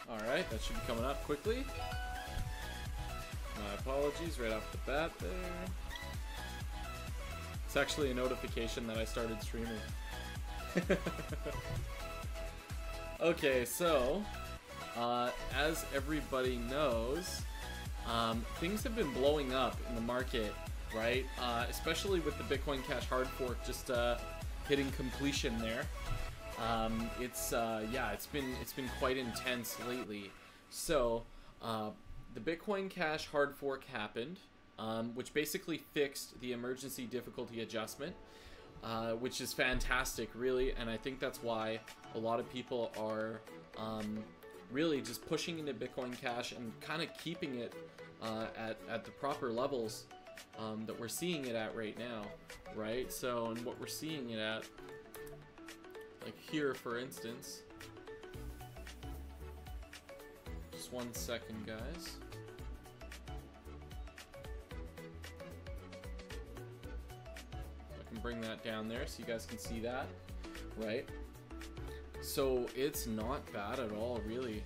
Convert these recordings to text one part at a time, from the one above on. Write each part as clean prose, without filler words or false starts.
Alright, that should be coming up quickly. My apologies right off the bat there. It's actually a notification that I started streaming. Okay, so, as everybody knows, things have been blowing up in the market, right? Especially with the Bitcoin Cash hard fork just hitting completion there. Yeah, it's been quite intense lately. So, the Bitcoin Cash hard fork happened, which basically fixed the emergency difficulty adjustment, which is fantastic, really, and I think that's why a lot of people are really just pushing into Bitcoin Cash and kind of keeping it at the proper levels that we're seeing it at right now, right? So, and what we're seeing it at, like here, for instance. Just 1 second, guys. I can bring that down there so you guys can see that, right? So it's not bad at all, really.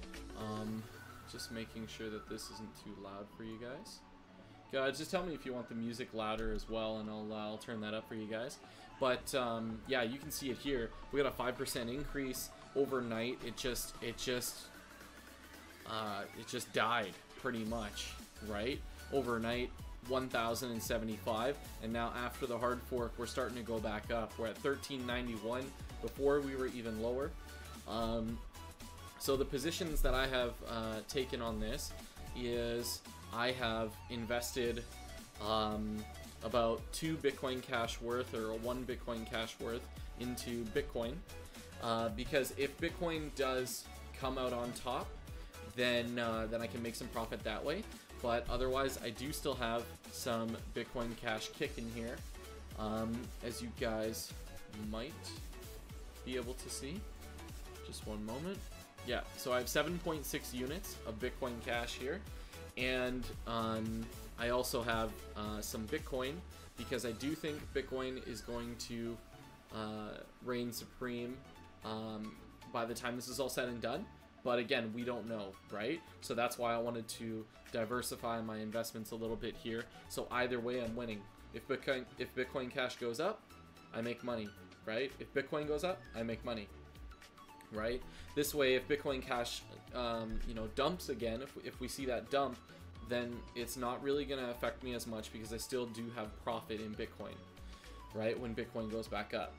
Just making sure that this isn't too loud for you guys. Just tell me if you want the music louder as well, and I'll turn that up for you guys. But yeah, you can see it here. We got a 5% increase overnight. It just died pretty much, right? Overnight, 1,075, and now after the hard fork, we're starting to go back up. We're at 1391. Before we were even lower. So the positions that I have taken on this is I have invested about 2 Bitcoin Cash worth, or 1 Bitcoin Cash worth, into Bitcoin, because if Bitcoin does come out on top, then I can make some profit that way. But otherwise, I do still have some Bitcoin Cash kicking here, as you guys might be able to see. Just one moment. Yeah, so I have 7.6 units of Bitcoin Cash here, and I also have some Bitcoin, because I do think Bitcoin is going to reign supreme by the time this is all said and done. But again, we don't know, right? So that's why I wanted to diversify my investments a little bit here. So either way, I'm winning. If Bitcoin Cash goes up, I make money, right? If Bitcoin goes up, I make money, right? This way, if Bitcoin Cash, you know, dumps again, if we see that dump, then it's not really going to affect me as much, because I still do have profit in Bitcoin, right? When Bitcoin goes back up.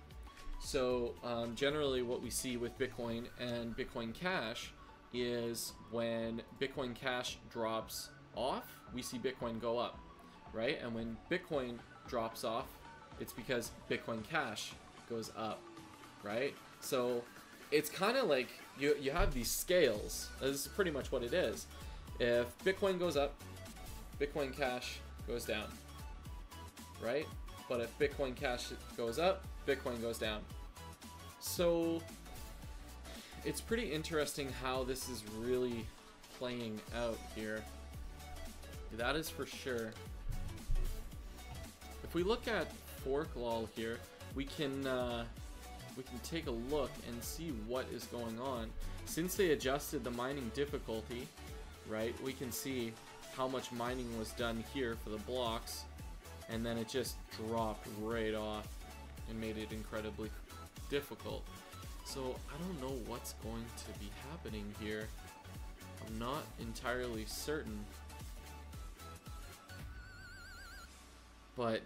So generally, what we see with Bitcoin and Bitcoin Cash is when Bitcoin Cash drops off, we see Bitcoin go up, right? And when Bitcoin drops off, it's because Bitcoin Cash goes up, right? So it's kind of like you have these scales. This is pretty much what it is. If Bitcoin goes up, Bitcoin Cash goes down, right? But if Bitcoin Cash goes up, Bitcoin goes down. So it's pretty interesting how this is really playing out here. That is for sure. If we look at ForkLol here, we can take a look and see what is going on. Since they adjusted the mining difficulty, right, we can see how much mining was done here for the blocks, and then it just dropped right off and made it incredibly difficult. So I don't know what's going to be happening here. I'm not entirely certain, but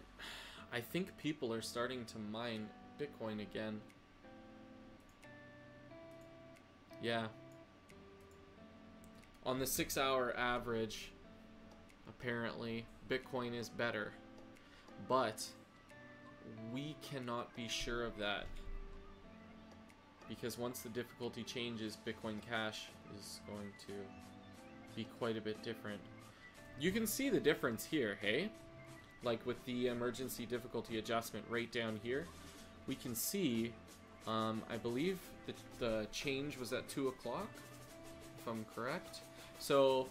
I think people are starting to mine Bitcoin again. Yeah. On the 6-hour average, apparently Bitcoin is better, but we cannot be sure of that, because once the difficulty changes, Bitcoin Cash is going to be quite a bit different. You can see the difference here, hey? Like with the emergency difficulty adjustment right down here, we can see, I believe that the change was at 2 o'clock, if I'm correct. So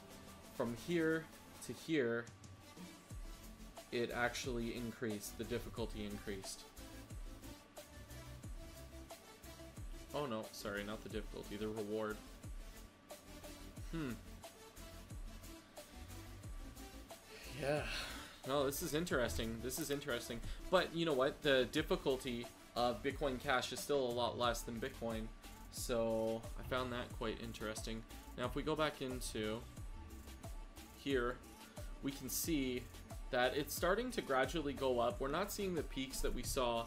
from here to here, it actually increased, the difficulty increased. Oh no, sorry, not the difficulty, the reward. Yeah. No, this is interesting. This is interesting. But you know what? The difficulty of Bitcoin Cash is still a lot less than Bitcoin. So I found that quite interesting. Now if we go back into here, we can see that it's starting to gradually go up. We're not seeing the peaks that we saw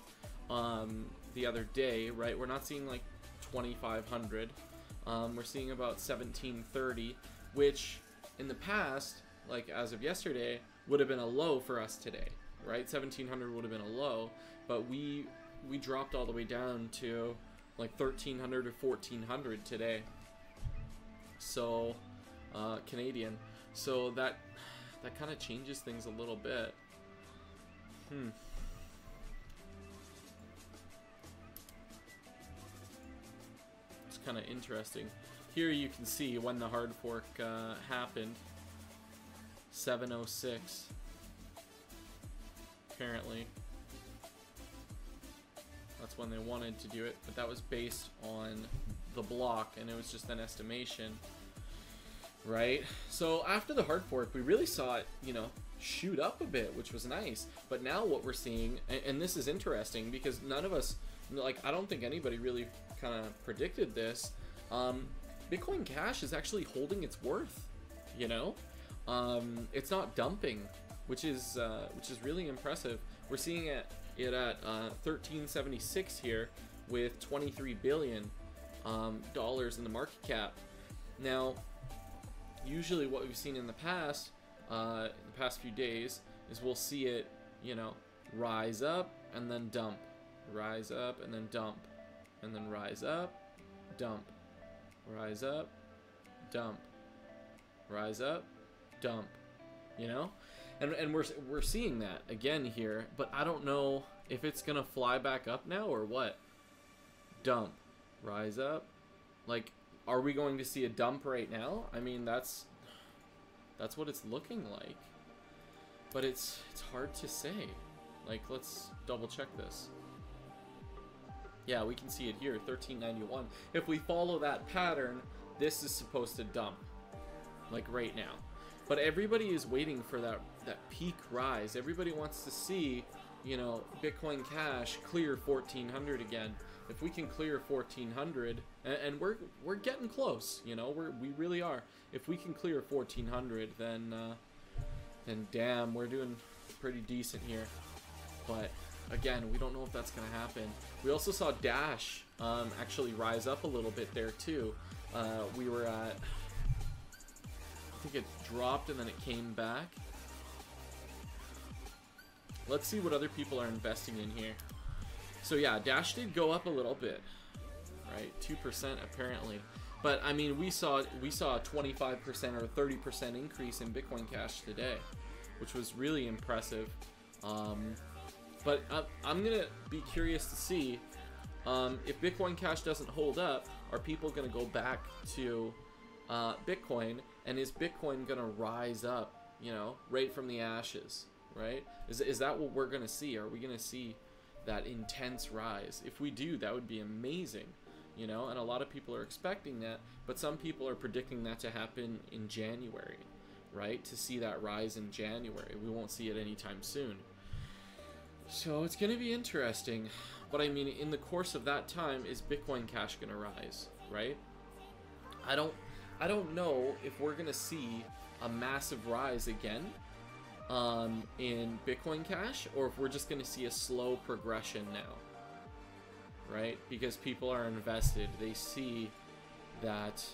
the other day, right? We're not seeing like 2,500. We're seeing about 1,730, which in the past, like as of yesterday, would have been a low for us today, right? 1,700 would have been a low, but we dropped all the way down to like 1,300 or 1,400 today. So Canadian. So that kind of changes things a little bit. It's kind of interesting. Here you can see when the hard fork happened. 706 apparently. That's when they wanted to do it, but that was based on the block and it was just an estimation, right? So after the hard fork, we really saw it, you know, shoot up a bit, which was nice. But now what we're seeing, and this is interesting because none of us, like, I don't think anybody really kind of predicted this. Bitcoin Cash is actually holding its worth, you know? It's not dumping, which is really impressive. We're seeing it at 1376 here with 23 billion dollars in the market cap. Now, usually what we've seen in the past few days is we'll see it, you know, rise up and then dump, rise up and then dump, and then rise up, dump, rise up, dump, rise up, dump, you know, and we're seeing that again here, but I don't know if it's gonna fly back up now or what. Dump, rise up, like, are we going to see a dump right now? I mean, that's what it's looking like, but it's hard to say. Like, let's double check this. Yeah, we can see it here, 1391. If we follow that pattern, this is supposed to dump, like right now. But everybody is waiting for that peak rise. Everybody wants to see, you know, Bitcoin Cash clear 1,400 again. If we can clear 1,400, and we're getting close, you know, we really are. If we can clear 1,400, then damn, we're doing pretty decent here. But again, we don't know if that's gonna happen. We also saw Dash actually rise up a little bit there too. We were at, I think it dropped and then it came back. Let's see what other people are investing in here. So yeah, Dash did go up a little bit, right? 2% apparently. But I mean, we saw a 25% or 30% increase in Bitcoin Cash today, which was really impressive. But I'm gonna be curious to see if Bitcoin Cash doesn't hold up, are people gonna go back to Bitcoin, and is Bitcoin gonna rise up, you know, right from the ashes, right? Is that what we're gonna see? Are we gonna see that intense rise? If we do, that would be amazing, you know, and a lot of people are expecting that, but some people are predicting that to happen in January, right? To see that rise in January. We won't see it anytime soon. So it's going to be interesting. But I mean, in the course of that time, is Bitcoin Cash going to rise, right? I don't know if we're going to see a massive rise again in Bitcoin Cash, or if we're just going to see a slow progression now, right? Because people are invested. They see that,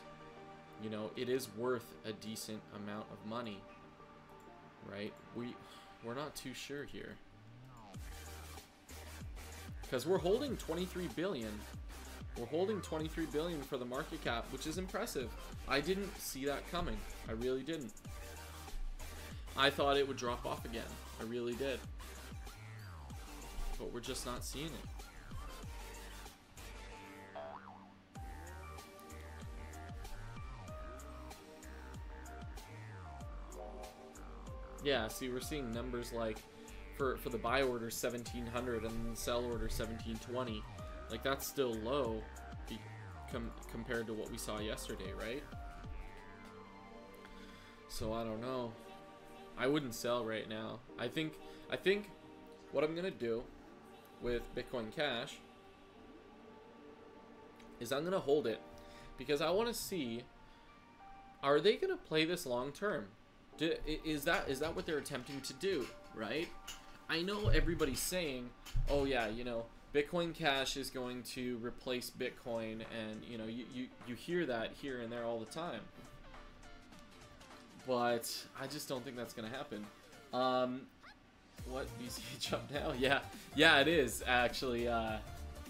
you know, it is worth a decent amount of money, right? We're not too sure here. Because we're holding 23 billion. We're holding 23 billion for the market cap, which is impressive. I didn't see that coming. I really didn't. I thought it would drop off again. I really did. But we're just not seeing it. Yeah, see, we're seeing numbers like for the buy order 1,700 and the sell order 1,720. Like, that's still low compared to what we saw yesterday, right? So I don't know. I wouldn't sell right now. I think what I'm gonna do with Bitcoin Cash is I'm gonna hold it because I want to see, are they gonna play this long term? Is that what they're attempting to do, right? I know everybody's saying, oh yeah, you know, Bitcoin Cash is going to replace Bitcoin, and you know, you hear that here and there all the time. But I just don't think that's gonna happen. What, BCH up now? Yeah, it is actually.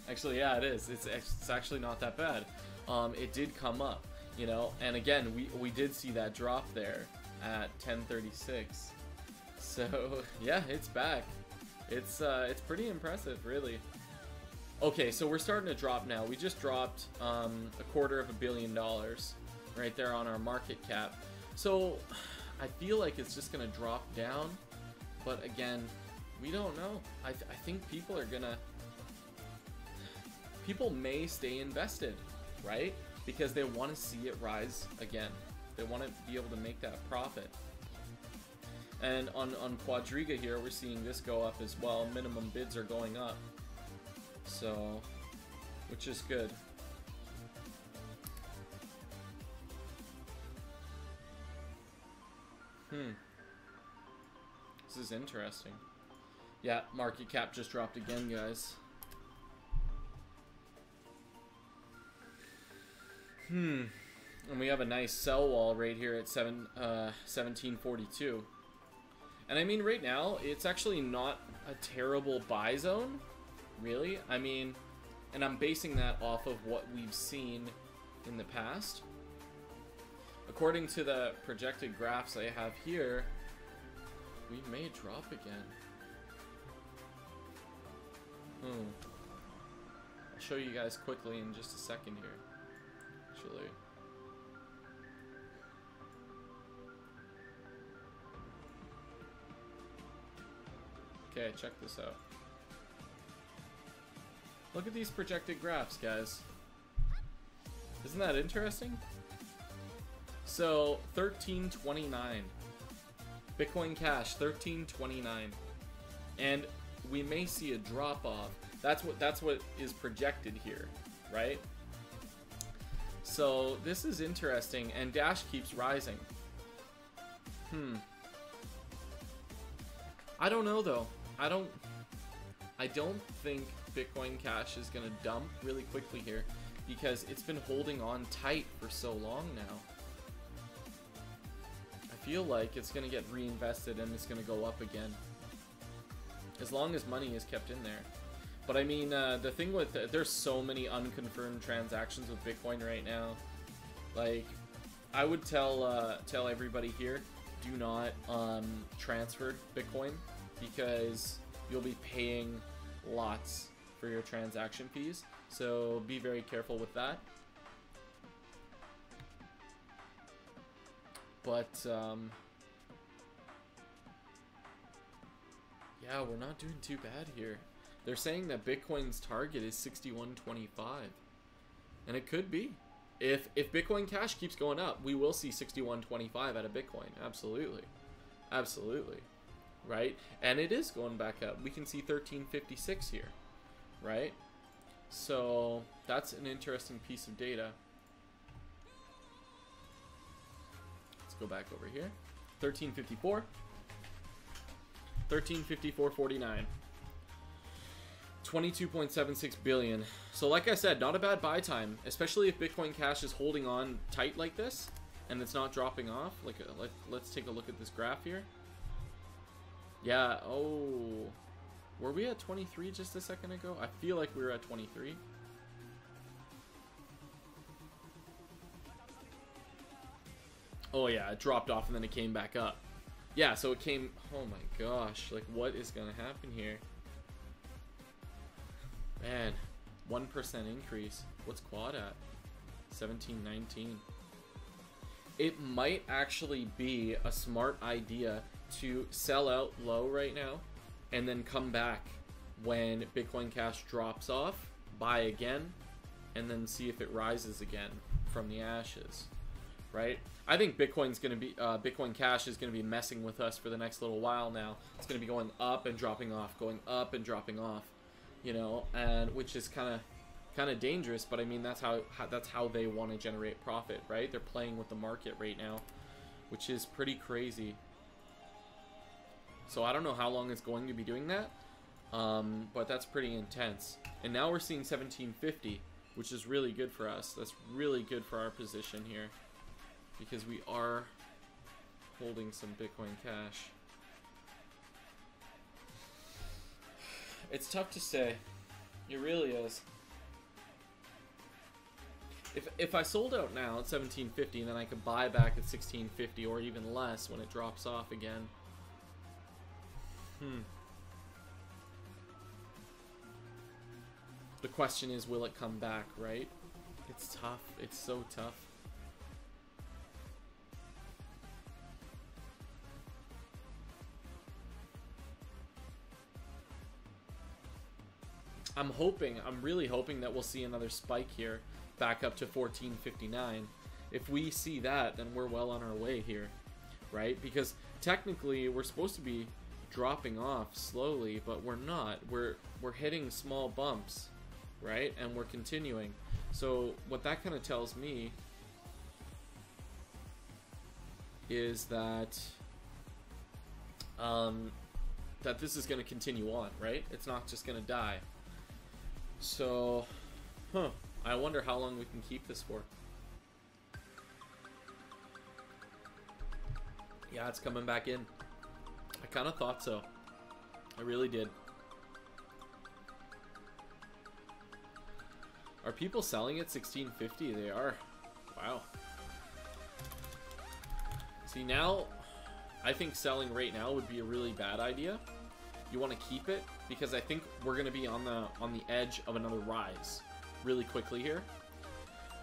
Actually, yeah, it is. It's actually not that bad. It did come up, you know, and again, we did see that drop there at 1036. So yeah, it's back. It's pretty impressive, really. Okay, so we're starting to drop now. We just dropped $250 million right there on our market cap. So I feel like it's just gonna drop down, but again, we don't know. I think people may stay invested, right? Because they want to see it rise again. They want to be able to make that profit. And on Quadriga here, we're seeing this go up as well. Minimum bids are going up, so, which is good. This is interesting. Yeah, market cap just dropped again, guys. And we have a nice sell wall right here at 1742. And I mean, right now, it's actually not a terrible buy zone, really. I mean, and I'm basing that off of what we've seen in the past. According to the projected graphs I have here, we may drop again. I'll show you guys quickly in just a second here, actually. Okay, check this out. Look at these projected graphs, guys. Isn't that interesting? So, 1329. Bitcoin Cash, 1329. And we may see a drop off. That's what is projected here, right? So, this is interesting, and Dash keeps rising. I don't know though. I don't think Bitcoin Cash is gonna dump really quickly here, because it's been holding on tight for so long now. I feel like it's gonna get reinvested and it's gonna go up again, as long as money is kept in there. But I mean, the thing with there's so many unconfirmed transactions with Bitcoin right now. Like, I would tell everybody here, do not transfer Bitcoin, because you'll be paying lots for your transaction fees. So be very careful with that. But yeah, we're not doing too bad here. They're saying that Bitcoin's target is 61.25, and it could be. If Bitcoin Cash keeps going up, we will see 61.25 out of Bitcoin. Absolutely, absolutely, right? And it is going back up. We can see 1356 here, right? So that's an interesting piece of data. Let's go back over here. 1354, 1354.49. 22.76 billion. So like I said, not a bad buy time, especially if Bitcoin Cash is holding on tight like this and it's not dropping off. Let's take a look at this graph here. Yeah, oh, were we at 23 just a second ago? I feel like we were at 23. Oh yeah, it dropped off and then it came back up. Yeah, so it came, oh my gosh, like what is gonna happen here? Man, 1% increase. What's quad at? 1719. It might actually be a smart idea to sell out low right now and then come back when Bitcoin Cash drops off, buy again, and then see if it rises again from the ashes, right? I think Bitcoin's going to be, Bitcoin Cash is going to be messing with us for the next little while now. It's going to be going up and dropping off, going up and dropping off, you know, and which is kind of dangerous, but I mean, that's how they want to generate profit, right? They're playing with the market right now, which is pretty crazy. So I don't know how long it's going to be doing that, but that's pretty intense. And now we're seeing 1750, which is really good for us. That's really good for our position here, because we are holding some Bitcoin Cash. It's tough to say. It really is. If I sold out now at 1750, then I could buy back at 1650 or even less when it drops off again. The question is, will it come back, right? It's tough. It's so tough. I'm really hoping that we'll see another spike here back up to 1459. If we see that, then we're well on our way here, right? Because technically we're supposed to be dropping off slowly, but we're not. We're hitting small bumps, right? And we're continuing. So what that kind of tells me is that that this is going to continue on, right? It's not just going to die. So, I wonder how long we can keep this for. Yeah, it's coming back in. I kind of thought so. I really did. Are people selling at 1650? They are. Wow. See, now, I think selling right now would be a really bad idea. You want to keep it because I think we're going to be on the edge of another rise really quickly here.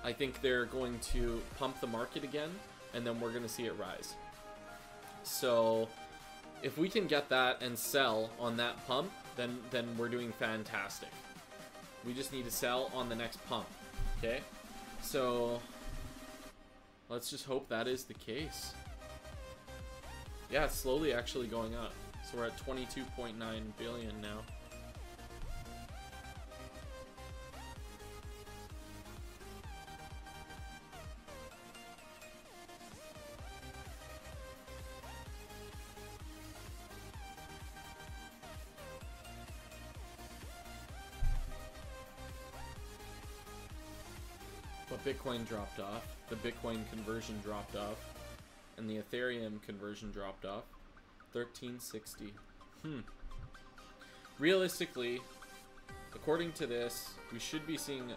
I think they're going to pump the market again, and then we're going to see it rise. So if we can get that and sell on that pump, then we're doing fantastic. We just need to sell on the next pump. Okay, so let's just hope that is the case. Yeah, it's slowly actually going up. So we're at 22.9 billion now. But Bitcoin dropped off. The Bitcoin conversion dropped off. And the Ethereum conversion dropped off. 1360. Realistically, according to this, we should be seeing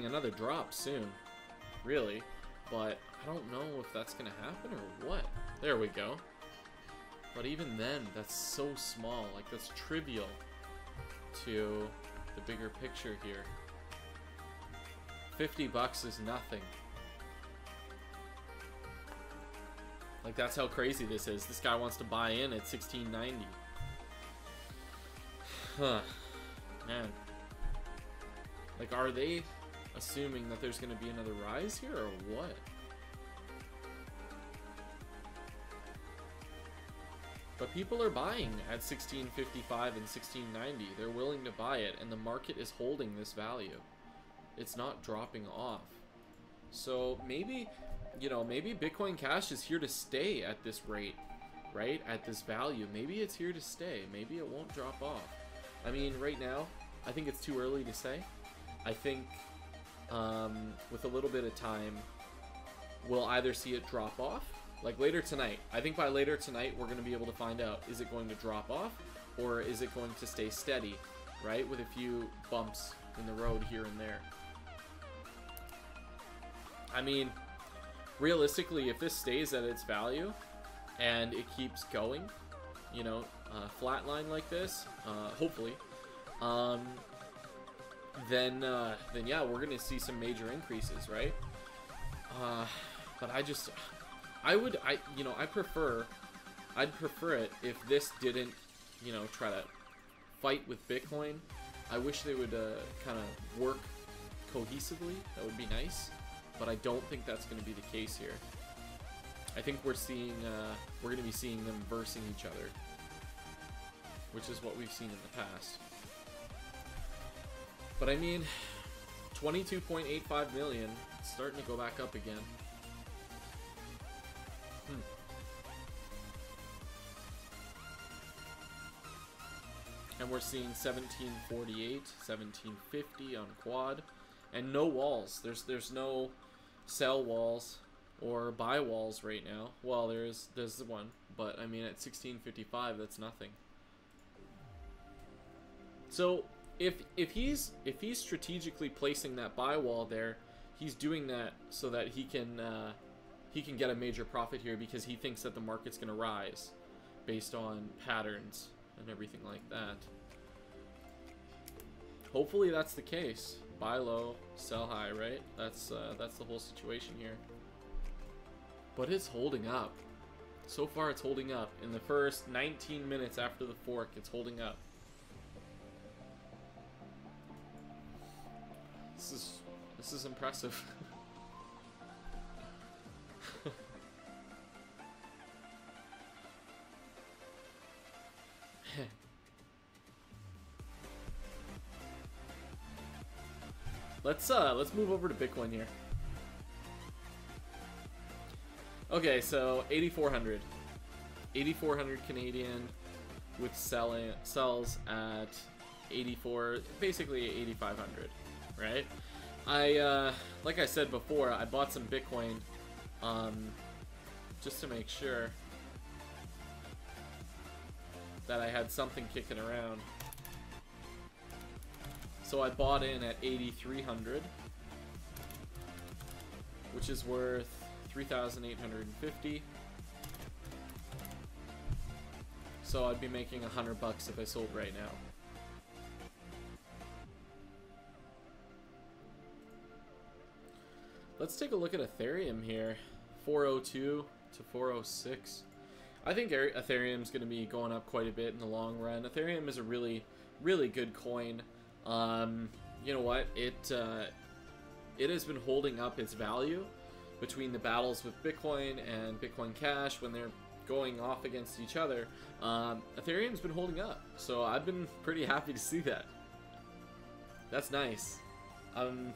another drop soon, really, but I don't know if that's gonna happen or what. There we go. But even then, that's so small, like that's trivial to the bigger picture here. $50 is nothing. Like, that's how crazy this is. This guy wants to buy in at 1690. Huh. Man. Like, are they assuming that there's going to be another rise here, or what? But people are buying at 1655 and 1690. They're willing to buy it, and the market is holding this value. It's not dropping off. So maybe, you know, maybe Bitcoin Cash is here to stay at this rate, right? At this value. Maybe it's here to stay. Maybe it won't drop off. I mean, right now, I think it's too early to say. I think with a little bit of time, we'll either see it drop off, like later tonight. I think by later tonight, we're going to be able to find out, is it going to drop off, or is it going to stay steady, right? With a few bumps in the road here and there. I mean, realistically, if this stays at its value and it keeps going, you know, flatline like this, hopefully, then yeah, we're gonna see some major increases, right? But I'd prefer it if this didn't, you know, try to fight with Bitcoin. I wish they would kind of work cohesively. That would be nice. but I don't think that's going to be the case here. I think we're going to be seeing them versing each other, which is what we've seen in the past. But I mean, 22.85 million, it's starting to go back up again. And we're seeing 1748, 1750 on quad, and no walls. There's no sell walls or buy walls right now. Well, there's one, but I mean at 1655, that's nothing. So if he's strategically placing that buy wall there, he's doing that so that he can get a major profit here because he thinks that the market's going to rise based on patterns and everything like that. Hopefully that's the case. Buy low, sell high, right? That's the whole situation here. But it's holding up. So far it's holding up. In the first 19 minutes after the fork, it's holding up. This is impressive. Let's move over to Bitcoin here. Okay, so 8,400 Canadian with sells at 84, basically 8,500, right? Like I said before, I bought some Bitcoin just to make sure that I had something kicking around. So I bought in at 8,300, which is worth 3,850. So I'd be making $100 if I sold right now. Let's take a look at Ethereum here. 402 to 406. I think Ethereum's going to be going up quite a bit in the long run. Ethereum is a really, really good coin. You know what? It has been holding up its value between the battles with Bitcoin and Bitcoin Cash when they're going off against each other. Ethereum's been holding up, so I've been pretty happy to see that. That's nice. I'm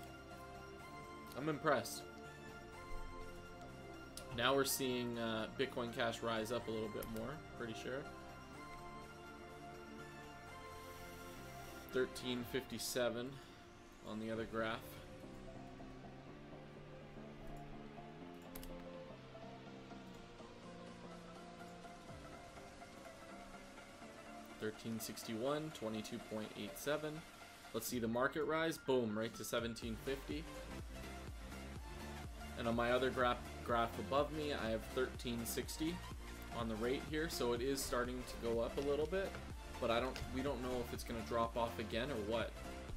impressed. Now we're seeing Bitcoin Cash rise up a little bit more, pretty sure. 1357 on the other graph. $13.61, 22.87. Let's see the market rise. Boom, right to 1750. And on my other graph above me, I have 1360 on the rate here, so it is starting to go up a little bit. But we don't know if it's going to drop off again or what.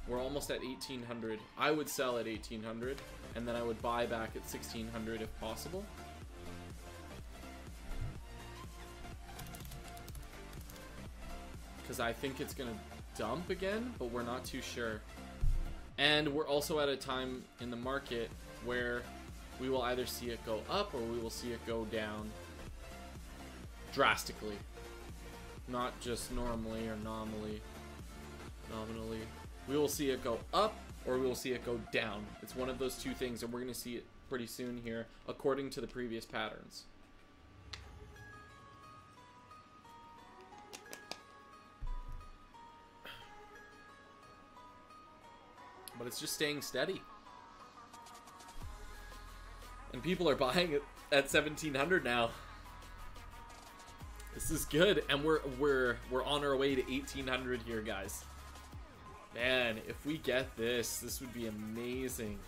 We're almost at 1800. I would sell at 1800, and then I would buy back at 1600 if possible. Because I think it's going to dump again, but we're not too sure. And we're also at a time in the market where we will either see it go up or we will see it go down drastically. Not just normally or nominally. We will see it go up or we will see it go down. It's one of those two things, and we're going to see it pretty soon here, according to the previous patterns. But it's just staying steady. And people are buying it at 1700 now. This is good, and we're on our way to 1800 here, guys. Man, if we get this would be amazing.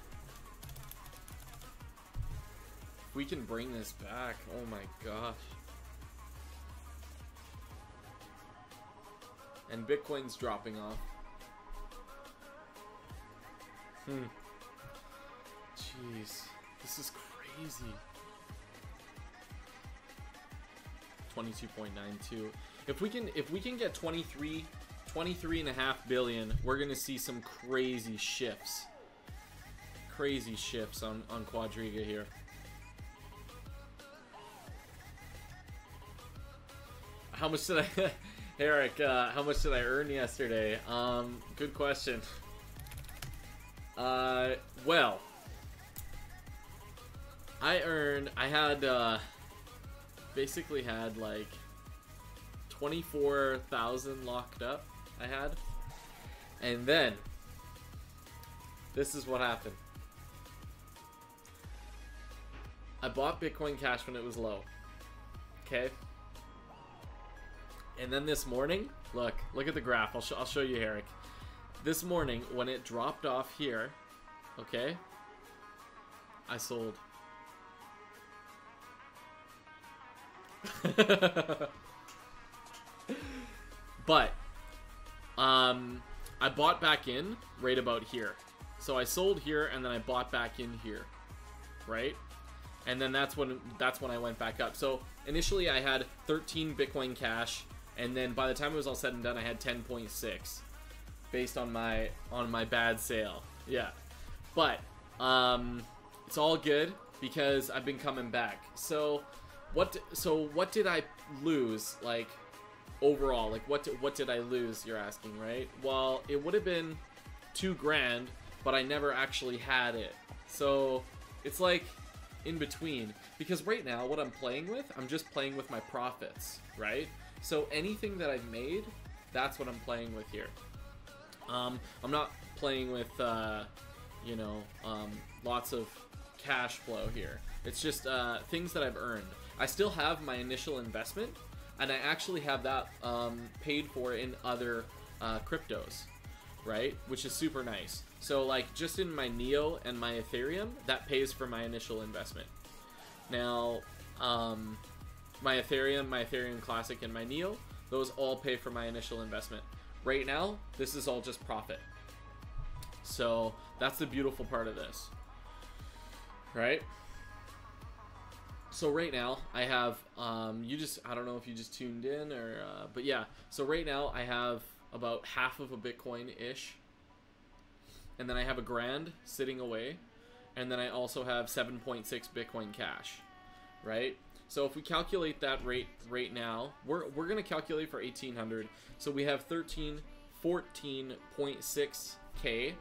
If we can bring this back, oh my gosh. And Bitcoin's dropping off. Jeez, this is crazy. 22.92. If we can get 23.5 billion, we're gonna see some crazy shifts. crazy shifts on Quadriga here. How much did I, Eric? How much did I earn yesterday? Good question. Well, I had basically had like 24,000 locked up. I had, and then this is what happened. I bought Bitcoin Cash when it was low. Okay. And then this morning, look at the graph. I'll show you, Eric. This morning, when it dropped off here, okay, I sold. But, I bought back in right about here. So I sold here, and then I bought back in here, right? And then that's when I went back up. So initially I had 13 Bitcoin Cash, and then by the time it was all said and done, I had 10.6, based on my bad sale. Yeah, but it's all good because I've been coming back. So what did I lose, like, overall? Like, what did I lose, you're asking, right? Well, it would have been $2,000, but I never actually had it. So it's like in between, because right now what I'm playing with, I'm just playing with my profits, right? So anything that I've made, that's what I'm playing with here. I'm not playing with you know, lots of cash flow here. It's just things that I've earned. I still have my initial investment, and I actually have that paid for in other cryptos, right? Which is super nice. So like just in my Neo and my Ethereum, that pays for my initial investment. Now, my Ethereum Classic, and my Neo, those all pay for my initial investment. Right now, this is all just profit. So that's the beautiful part of this, right? So right now I have, I don't know if you just tuned in or, but yeah. So right now I have about half of a Bitcoin-ish, and then I have $1,000 sitting away, and then I also have 7.6 Bitcoin Cash, right? So if we calculate that rate right now, we're gonna calculate for 1,800. So we have 14.6K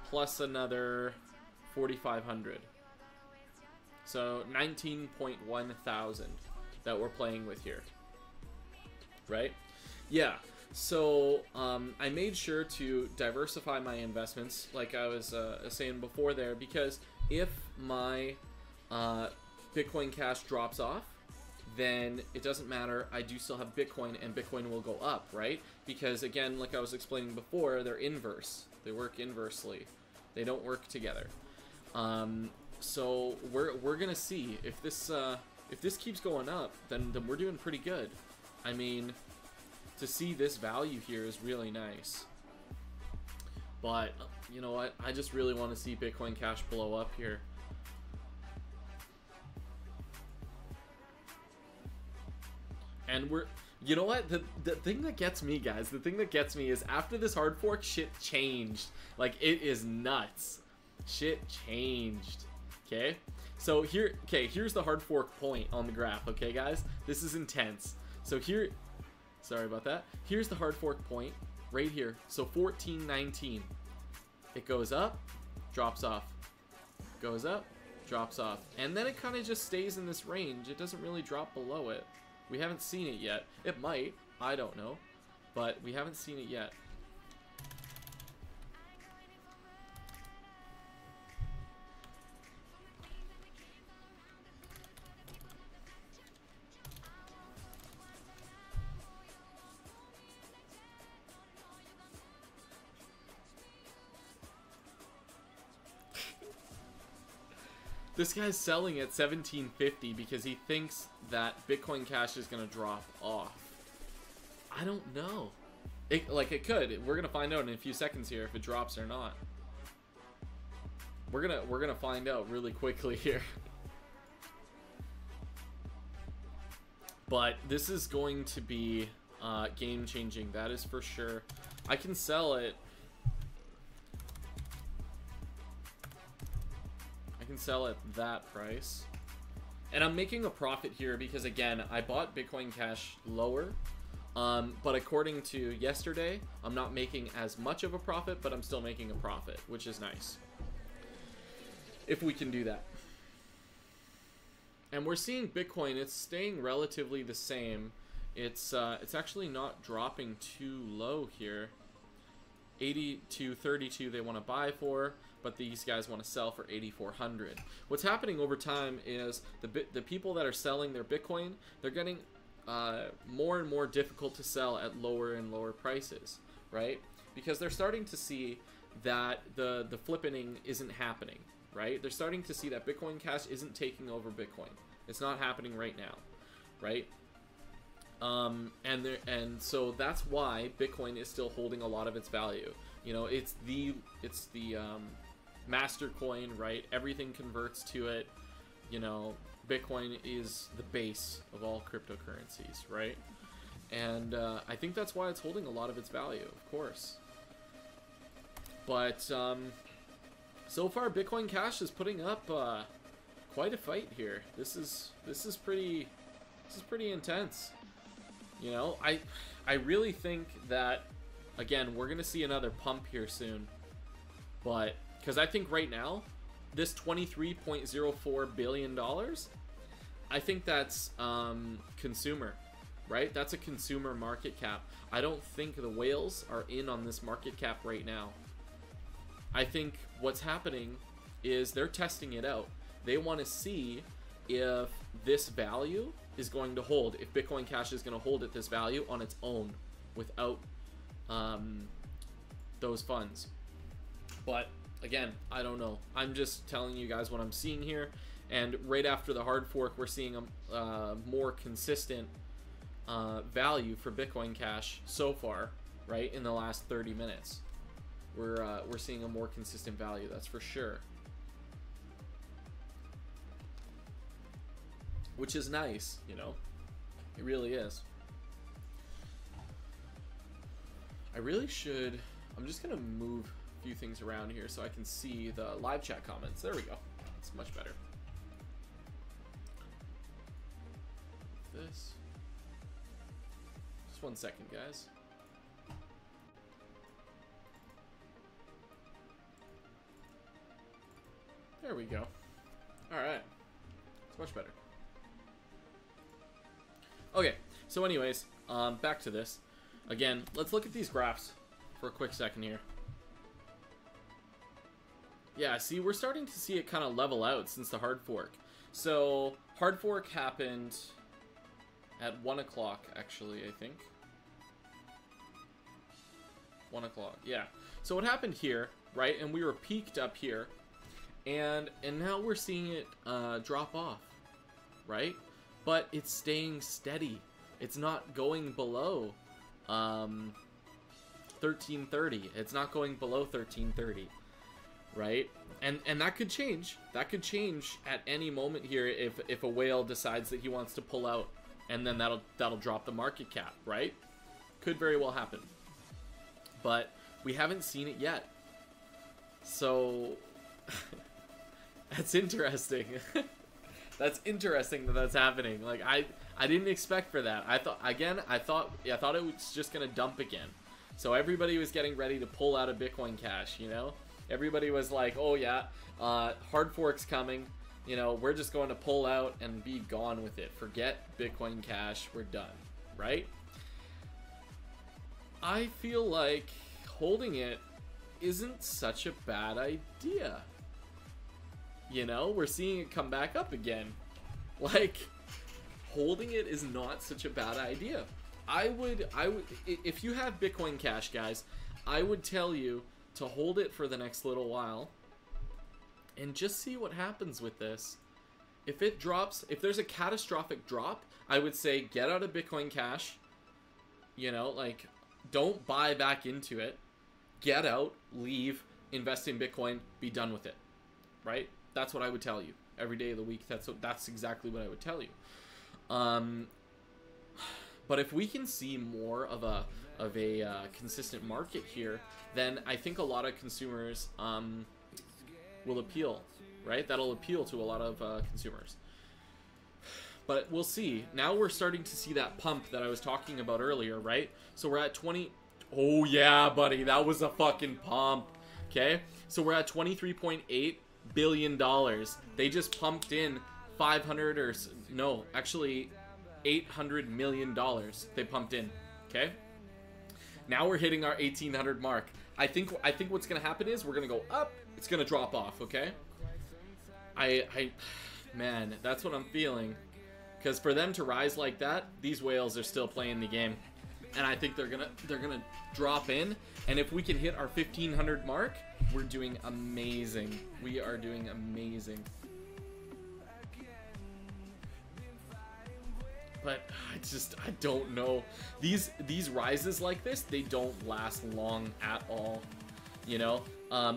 plus another 4,500. So 19.1 thousand that we're playing with here, right? Yeah. So I made sure to diversify my investments, like I was saying before there, because if my Bitcoin Cash drops off, then it doesn't matter. I do still have Bitcoin, and Bitcoin will go up, right? Because again, like I was explaining before, they're inverse. They work inversely. They don't work together. So we're gonna see if this keeps going up, then we're doing pretty good. I mean, to see this value here is really nice. But you know what? I just really want to see Bitcoin Cash blow up here. And you know what? The thing that gets me, guys, the thing that gets me is after this hard fork, shit changed. Like, it is nuts. Shit changed. Okay? So here's the hard fork point on the graph, okay, guys? This is intense. So here, sorry about that. Here's the hard fork point right here. So 14.19. It goes up, drops off. Goes up, drops off. And then it kind of just stays in this range. It doesn't really drop below it. We haven't seen it yet. It might. I don't know. But we haven't seen it yet. This guy's selling at 1750 because he thinks that Bitcoin Cash is going to drop off. I don't know. It could. We're going to find out in a few seconds here if it drops or not. We're going to find out really quickly here. But this is going to be game changing, that is for sure. I can sell it. can sell at that price. And I'm making a profit here because, again, I bought Bitcoin Cash lower. But according to yesterday, I'm not making as much of a profit, but I'm still making a profit, which is nice. If we can do that. And we're seeing Bitcoin, it's staying relatively the same. It's actually not dropping too low here. 80 to 32 they want to buy for, but these guys want to sell for 8,400. What's happening over time is the people that are selling their Bitcoin, they're getting more and more difficult to sell at lower and lower prices, right? Because they're starting to see that the flippening isn't happening, right? They're starting to see that Bitcoin Cash isn't taking over Bitcoin. It's not happening right now, right? And so that's why Bitcoin is still holding a lot of its value. You know, it's the master coin, right? Everything converts to it. You know, Bitcoin is the base of all cryptocurrencies, right? And I think that's why it's holding a lot of its value, of course. But so far, Bitcoin Cash is putting up quite a fight here. This is pretty intense. You know, I really think that, again, we're gonna see another pump here soon. But because I think right now, this $23.04 billion, I think that's consumer, right? That's a consumer market cap. I don't think the whales are in on this market cap right now. I think what's happening is they're testing it out. They want to see if this value is going to hold, if Bitcoin Cash is going to hold at this value on its own without those funds. But again, I don't know. I'm just telling you guys what I'm seeing here. And right after the hard fork, we're seeing a more consistent value for Bitcoin Cash so far, right? In the last 30 minutes, we're seeing a more consistent value. That's for sure. Which is nice, you know. It really is. I really should. I'm just gonna move a few things around here so I can see the live chat comments. There we go. It's much better. This. Just 1 second, guys. There we go. Alright. It's much better. Okay, so anyways, back to this. Again, let's look at these graphs for a quick second here. Yeah, see, we're starting to see it kind of level out since the hard fork. So, hard fork happened at 1 o'clock, actually, I think. 1 o'clock, yeah. So what happened here, right, and we were peaked up here, and now we're seeing it drop off, right? But it's staying steady. It's not going below 1330. It's not going below 1330, right? And that could change. That could change at any moment here if a whale decides that he wants to pull out, and then that'll drop the market cap, right? Could very well happen. But we haven't seen it yet. So that's interesting. That's interesting that that's happening. Like I didn't expect for that. I thought it was just gonna dump again. So everybody was getting ready to pull out of Bitcoin Cash, you know? Everybody was like, oh yeah, hard fork's coming. You know, we're just going to pull out and be gone with it. Forget Bitcoin Cash, we're done, right? I feel like holding it isn't such a bad idea. You know, we're seeing it come back up again. Like, holding it is not such a bad idea. I would, if you have Bitcoin Cash, guys, I would tell you to hold it for the next little while and just see what happens with this. If it drops, if there's a catastrophic drop, I would say get out of Bitcoin Cash. You know, like, don't buy back into it. Get out, leave, invest in Bitcoin, be done with it, right? That's what I would tell you every day of the week. That's exactly what I would tell you. But if we can see more of a consistent market here, then I think a lot of consumers will appeal right? That'll appeal to a lot of consumers. But we'll see. Now we're starting to see that pump that I was talking about earlier, right? So we're at 20... Oh, yeah, buddy. That was a fucking pump. Okay? So we're at $23.8 billion. They just pumped in 500 or... No, actually, $800 million they pumped in. Okay? Now we're hitting our 1,800 mark. I think what's going to happen is we're going to go up. It's going to drop off, okay? Man, that's what I'm feeling. Because for them to rise like that, these whales are still playing the game, and I think they're gonna drop in. And if we can hit our 1,500 mark, we're doing amazing. We are doing amazing. But I don't know. These rises like this, they don't last long at all. You know,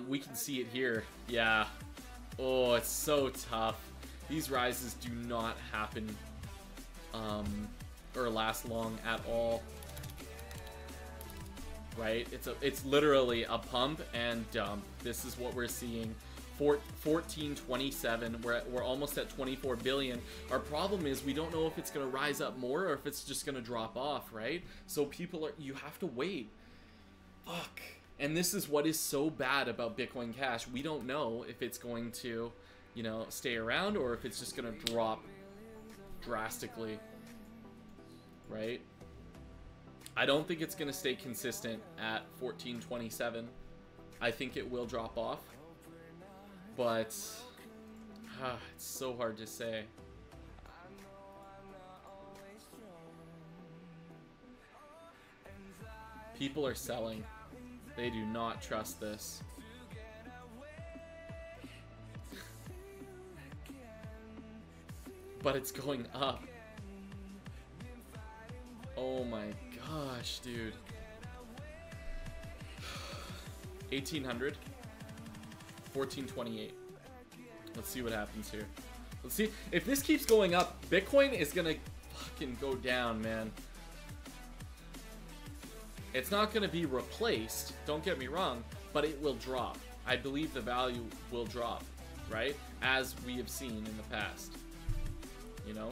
we can see it here. Yeah. Oh, it's so tough. These rises do not happen or last long at all, right? It's literally a pump and dump. This is what we're seeing. 1427. We're almost at 24 billion. Our problem is we don't know if it's gonna rise up more or if it's just gonna drop off, right? So you have to wait. Fuck. And this is what is so bad about Bitcoin Cash. We don't know if it's going to, you know, stay around or if it's just gonna drop drastically, right? I don't think it's gonna stay consistent at 1427. I think it will drop off, but it's so hard to say. People are selling. They do not trust this. But it's going up. Oh my gosh, dude. 1,800. 1428. Let's see what happens here. Let's see. If this keeps going up, Bitcoin is gonna fucking go down, man. It's not gonna be replaced, don't get me wrong, but it will drop. I believe the value will drop, right? As we have seen in the past. You know,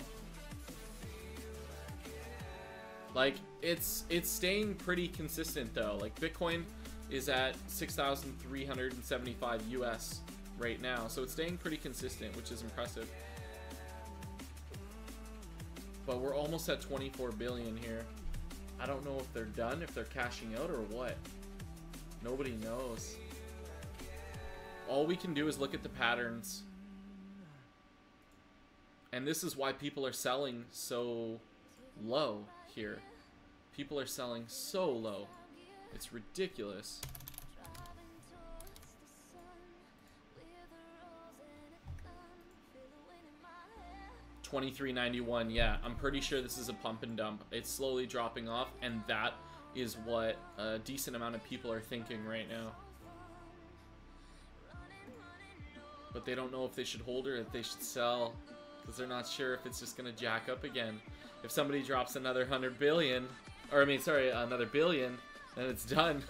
like it's staying pretty consistent though. Like Bitcoin is at 6,375 US right now, so it's staying pretty consistent, which is impressive. But we're almost at 24 billion here. I don't know if they're done, if they're cashing out or what. Nobody knows. All we can do is look at the patterns. And this is why people are selling so low here. People are selling so low. It's ridiculous. $23.91. Yeah, I'm pretty sure this is a pump and dump. It's slowly dropping off, and that is what a decent amount of people are thinking right now. But they don't know if they should hold or if they should sell, because they're not sure if it's just going to jack up again. If somebody drops another 100 billion, or I mean, sorry, another billion, then it's done.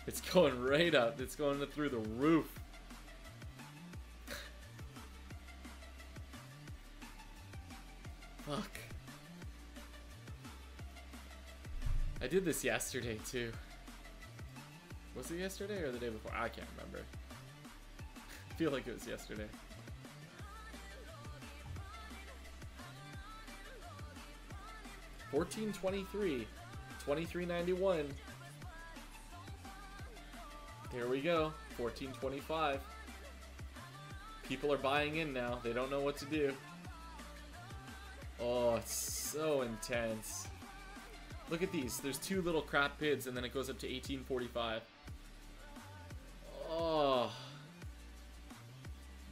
It's going right up. It's going through the roof. Fuck. I did this yesterday too. Was it yesterday or the day before? I can't remember. I feel like it was yesterday. $14.23, $23.91. Here we go. $14.25. People are buying in now. They don't know what to do. Oh, it's so intense. Look at these. There's two little crap bids, and then it goes up to $18.45. Oh.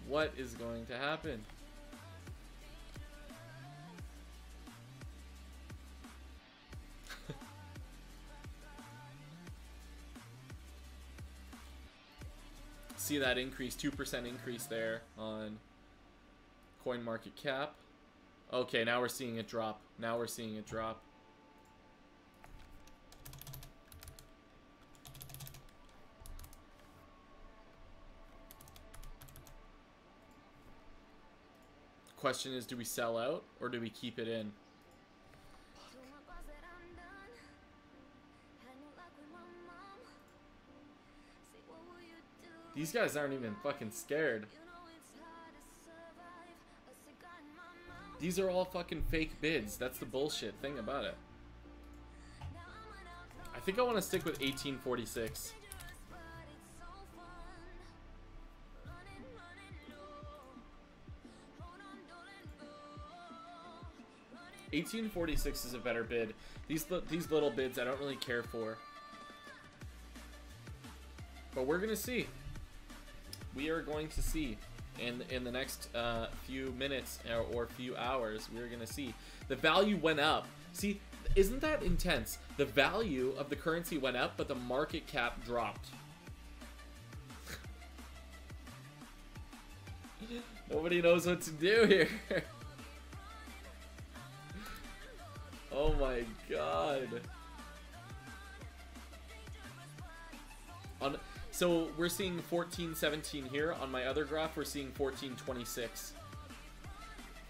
What is going to happen? See that increase, 2% increase there on CoinMarketCap. Okay, now we're seeing it drop. Now we're seeing it drop. Question is, do we sell out or do we keep it in? These guys aren't even fucking scared. These are all fucking fake bids. That's the bullshit thing about it. I think I want to stick with 1846. $18.46 is a better bid. These little bids I don't really care for. But we're gonna see. We are going to see in the next few minutes or few hours. We're gonna see the value went up. See, isn't that intense? The value of the currency went up, but the market cap dropped. Nobody knows what to do here. Oh my god. So we're seeing 14.17 here. On my other graph, we're seeing 14.26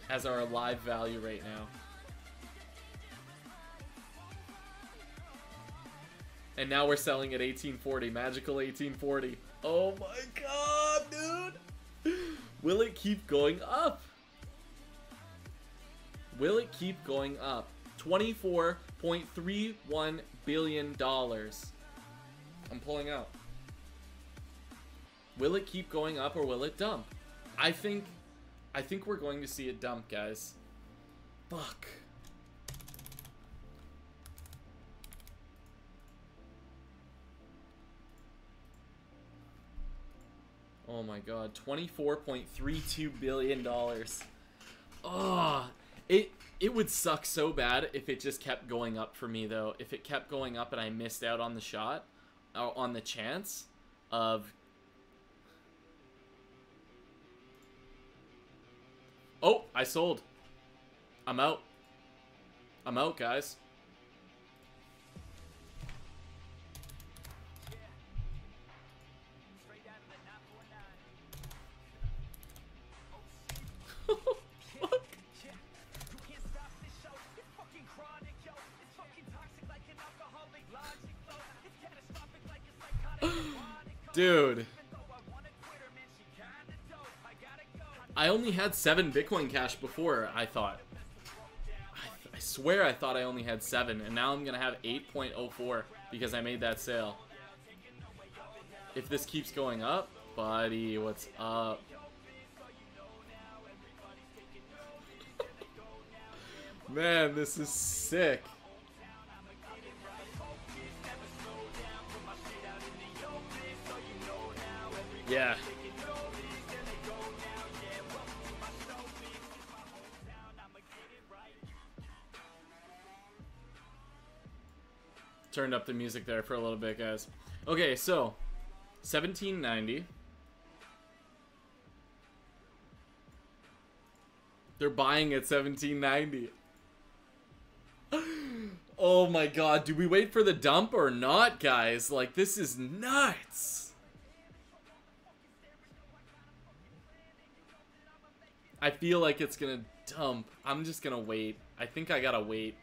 as our live value right now. And now we're selling at 1840, magical 1840. Oh my god, dude! Will it keep going up? Will it keep going up? $24.31 billion. I'm pulling out. Will it keep going up or will it dump? I think we're going to see it dump, guys. Fuck. Oh my god, $24.32 billion. Oh, it would suck so bad if it just kept going up for me, though. If it kept going up and I missed out on the shot, on the chance of... Oh, I sold. I'm out. I'm out, guys. Dude. I only had 7 Bitcoin Cash before, I thought. I swear I thought I only had 7, and now I'm going to have 8.04 because I made that sale. If this keeps going up, buddy, what's up? Man, this is sick. Yeah. Turned up the music there for a little bit, guys. Okay, so 1790. They're buying at 1790. Oh my god, do we wait for the dump or not, guys? Like, this is nuts. I feel like it's gonna dump. I'm just gonna wait. I think I gotta wait.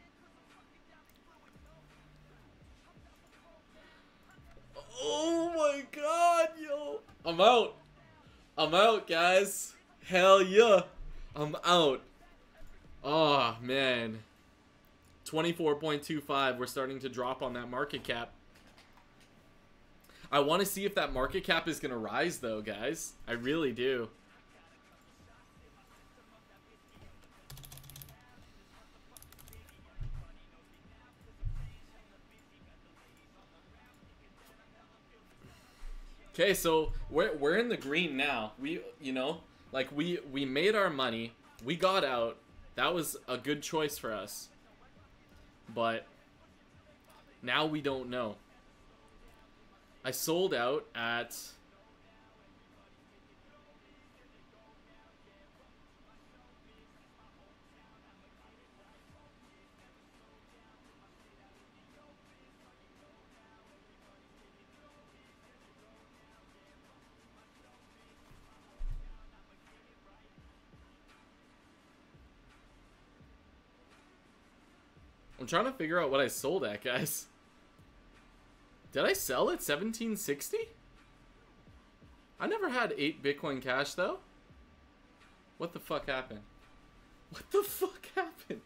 Oh my god, yo. I'm out. I'm out, guys. Hell yeah. I'm out. Oh, man. 24.25. We're starting to drop on that market cap. I want to see if that market cap is going to rise, though, guys. I really do. Okay, so we're in the green now. We, you know, like we made our money. We got out. That was a good choice for us. But now we don't know. I sold out at I'm trying to figure out what I sold at, guys. Did I sell at 1760? I never had 8 Bitcoin Cash, though. What the fuck happened? What the fuck happened?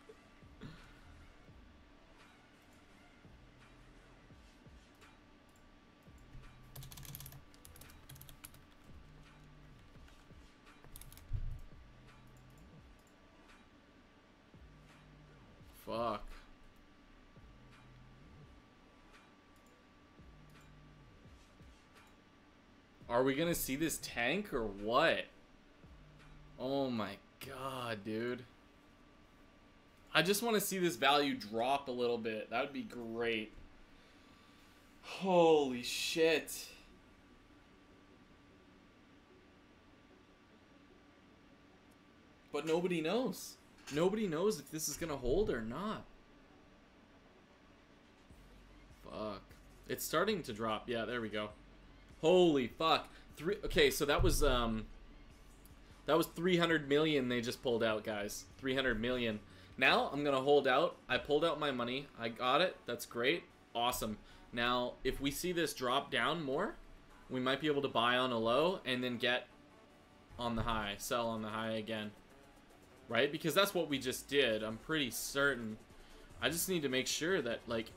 Fuck. Are we gonna see this tank or what? Oh my god, dude. I just want to see this value drop a little bit. That would be great. Holy shit. But nobody knows. Nobody knows if this is gonna hold or not. Fuck. It's starting to drop. Yeah, there we go. Holy fuck. Okay, so that was 300 million they just pulled out, guys. 300 million. Now I'm gonna hold out. I pulled out my money. I got it. That's great. Awesome. Now, if we see this drop down more, we might be able to buy on a low and then get on the high. Sell on the high again. Right? Because that's what we just did. I'm pretty certain. I just need to make sure that, like,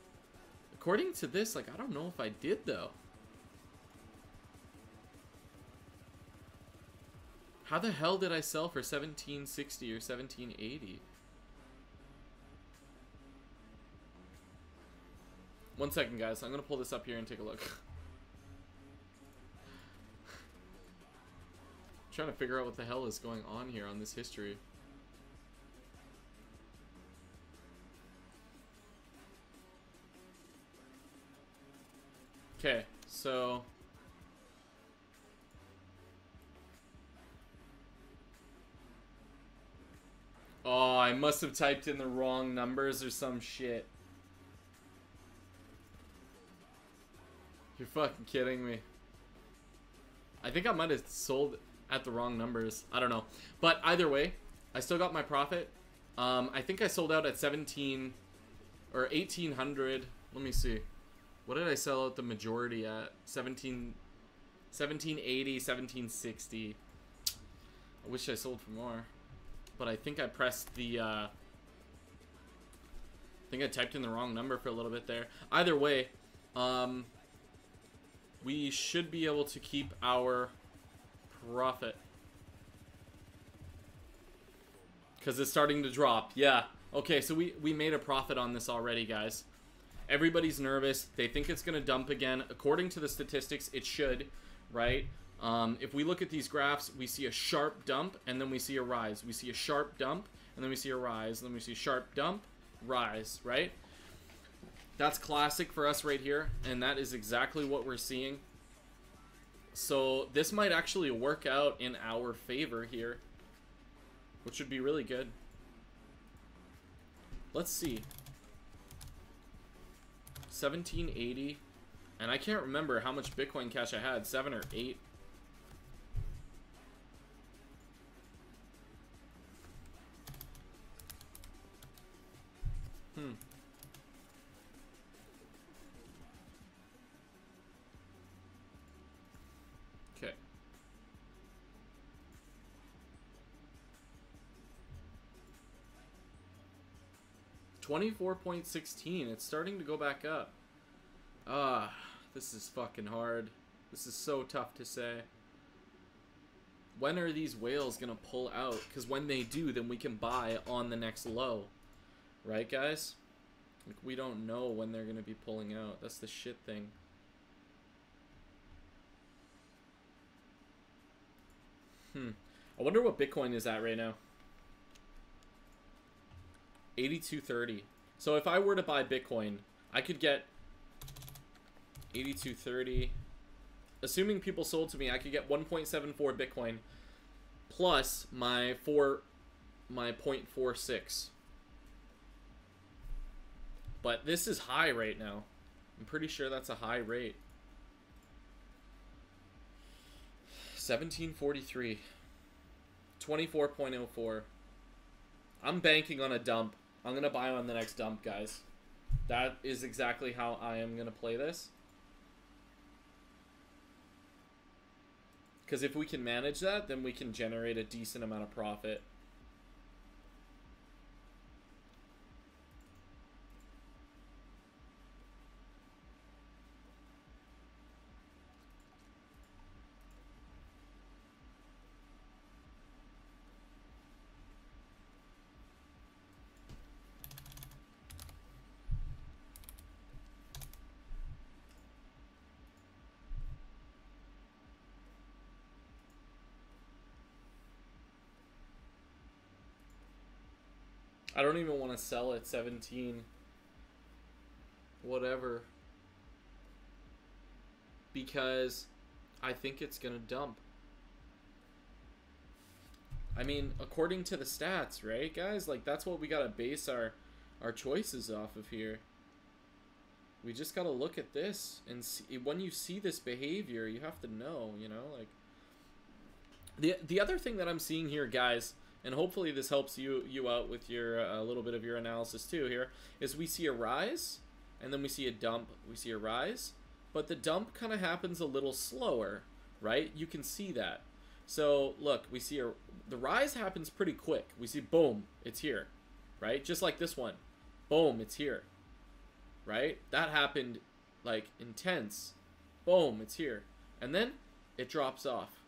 according to this, like, I don't know if I did, though. How the hell did I sell for 1760 or 1780? One second, guys. I'm going to pull this up here and take a look. I'm trying to figure out what the hell is going on here on this history. Okay, so... Oh, I must have typed in the wrong numbers or some shit. You're fucking kidding me. I think I might have sold at the wrong numbers. I don't know. But either way, I still got my profit. I think I sold out at 17 or 1800. Let me see. What did I sell out the majority at? 1780, 1760. I wish I sold for more. But I think I pressed the, I think I typed in the wrong number for a little bit there. Either way, we should be able to keep our profit. Because it's starting to drop. Yeah. Okay, so we made a profit on this already, guys. Everybody's nervous. They think it's going to dump again. According to the statistics, it should, right? If we look at these graphs, we see a sharp dump, and then we see a rise. We see a sharp dump, and then we see a rise. And then we see a sharp dump, rise, right? That's classic for us right here, and that is exactly what we're seeing. So this might actually work out in our favor here, which would be really good. Let's see. 1780, and I can't remember how much Bitcoin Cash I had, 7 or 8. Okay. $24.16. It's starting to go back up. This is fucking hard. This is so tough to say. When are these whales gonna pull out? Because when they do, then we can buy on the next low. Right, guys? Like, we don't know when they're gonna be pulling out. That's the shit thing. I wonder what Bitcoin is at right now. 82.30. So if I were to buy Bitcoin, I could get 82.30. Assuming people sold to me, I could get 1.74 Bitcoin plus my 0.46. But this is high right now. I'm pretty sure that's a high rate. 1743. 24.04. I'm banking on a dump. I'm gonna buy on the next dump, guys. That is exactly how I am going to play this. Because if we can manage that, then we can generate a decent amount of profit. I don't even want to sell at 17 whatever, because I think it's gonna dump. I mean, according to the stats, right, guys? Like, that's what we gotta base our choices off of here. We just gotta look at this and see. When you see this behavior, you have to know, you know, like, the other thing that I'm seeing here, guys, and hopefully this helps you out with your a little bit of your analysis too here, is we see a rise, and then we see a dump, we see a rise, but the dump kind of happens a little slower, right? You can see that. So look, we see the rise happens pretty quick. We see, boom, it's here, right? Just like this one, boom, it's here, right? That happened like intense, boom, it's here, and then it drops off,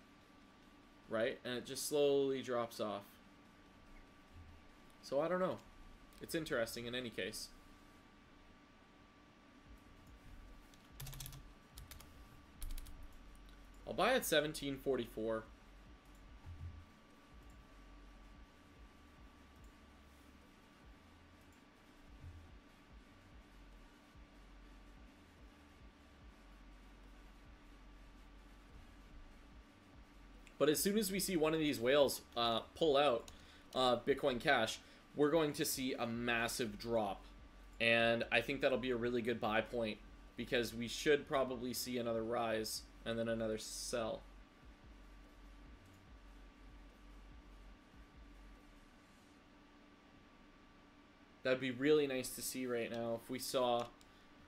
right? And it just slowly drops off. So I don't know. It's interesting in any case. I'll buy at 1744. But as soon as we see one of these whales pull out Bitcoin Cash, we're going to see a massive drop. And I think that'll be a really good buy point, because we should probably see another rise and then another sell. That'd be really nice to see right now. If we saw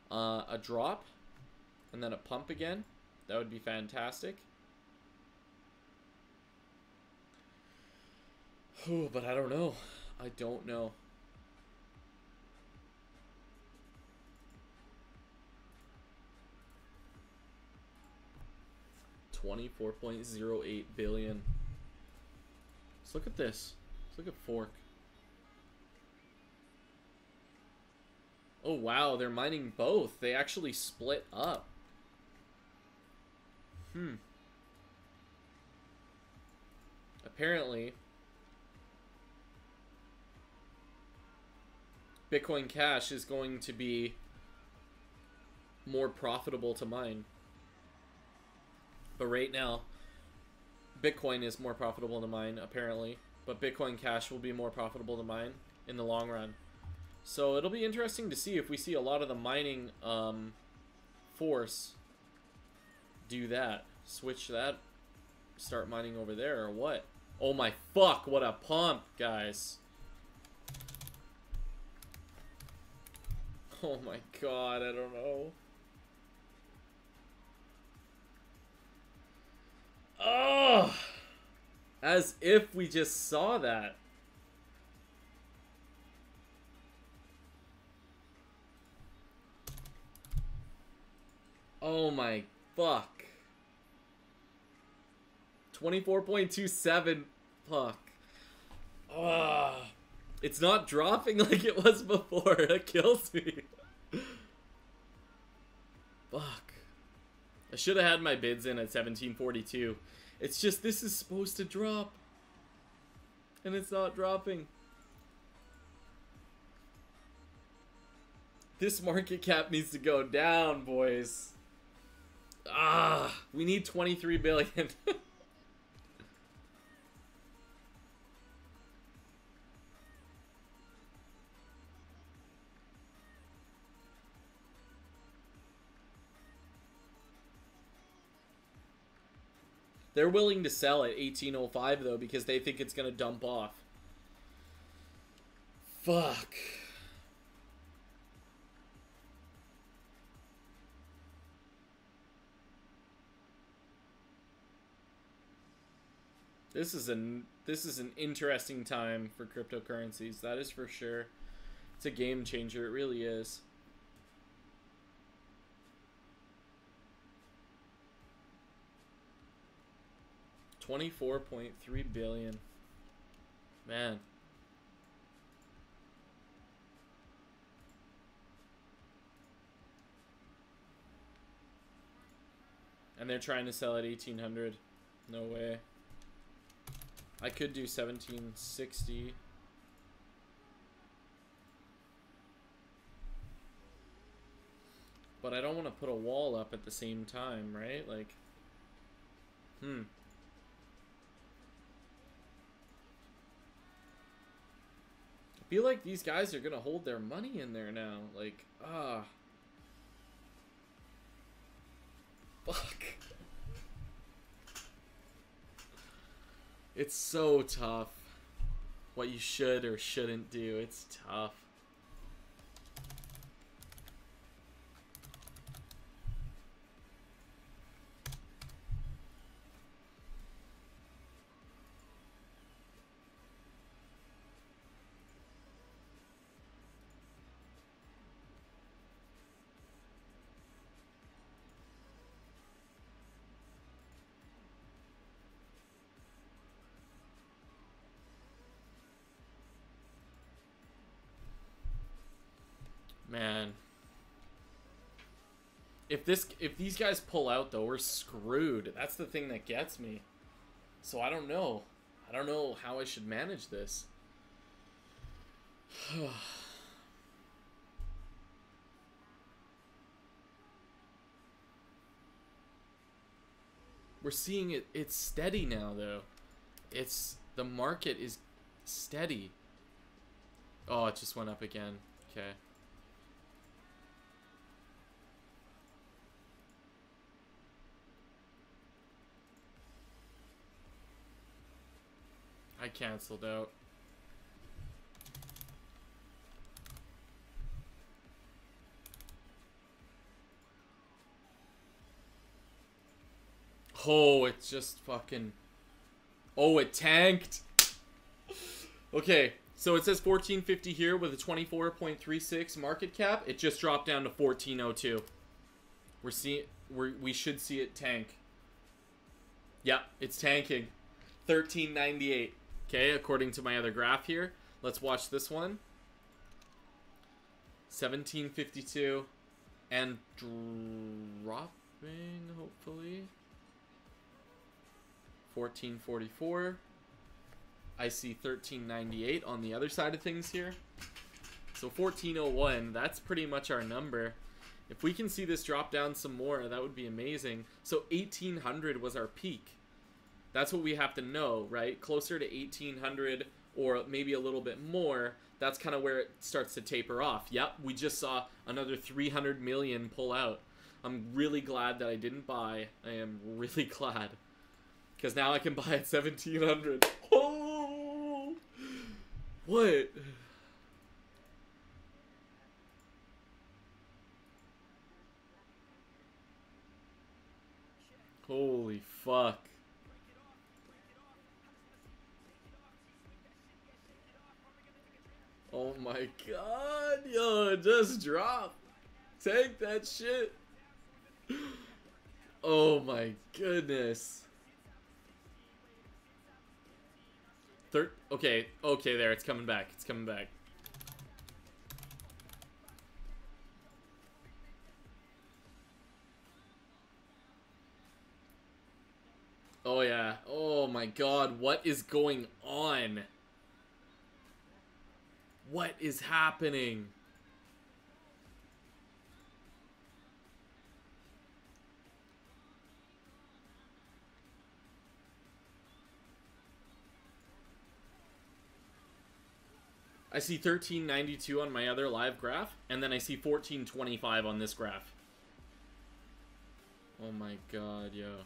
a drop and then a pump again, that would be fantastic. Ooh, but I don't know. I don't know. $24.08 billion. Let's look at this. Let's look at Fork. Oh wow, they're mining both. They actually split up. Apparently, Bitcoin Cash is going to be more profitable to mine. But right now, Bitcoin is more profitable to mine, apparently. But Bitcoin Cash will be more profitable to mine in the long run. So it'll be interesting to see if we see a lot of the mining force do that. Switch that. Start mining over there or what? Oh my fuck, what a pump, guys. Oh my god, I don't know. Oh! As if we just saw that. Oh my fuck. 24.27. Fuck. Ugh. It's not dropping like it was before. That kills me. Fuck. I should have had my bids in at 1742. It's just this is supposed to drop. And it's not dropping. This market cap needs to go down, boys. Ah, we need 23 billion. They're willing to sell at 1805 though, because they think it's gonna dump off. Fuck. This is an interesting time for cryptocurrencies. That is for sure. It's a game changer. It really is. $24.3 billion. Man. And they're trying to sell at 1800. No way. I could do 1760. But I don't want to put a wall up at the same time, right? Like, I feel like these guys are gonna hold their money in there now. Like, fuck. It's so tough. What you should or shouldn't do. It's tough. Man. If these guys pull out though, we're screwed. That's the thing that gets me. So I don't know. I don't know how I should manage this. We're seeing it's steady now though. The market is steady. Oh, it just went up again. Okay. I canceled out. Oh, it just fucking... Oh, it tanked. Okay, so it says 1450 here with a 24.36 market cap. It just dropped down to 1402. We should see it tank. Yep, it's tanking. 1398. Okay, according to my other graph here. Let's watch this one. 1752 and dropping, hopefully. 1444. I see 1398 on the other side of things here. So 1401, that's pretty much our number. If we can see this drop down some more, that would be amazing. So 1800 was our peak. That's what we have to know, right? Closer to 1800 or maybe a little bit more, that's kind of where it starts to taper off. Yep, we just saw another 300 million pull out. I'm really glad that I didn't buy. I am really glad. Because now I can buy at 1700. Oh! What? Holy fuck. Oh my god, yo, just drop. Take that shit. Oh my goodness. Okay, there, it's coming back. It's coming back. Oh yeah. Oh my god, what is going on? What is happening? I see 1392 on my other live graph, and then I see 1425 on this graph. Oh my god, yo.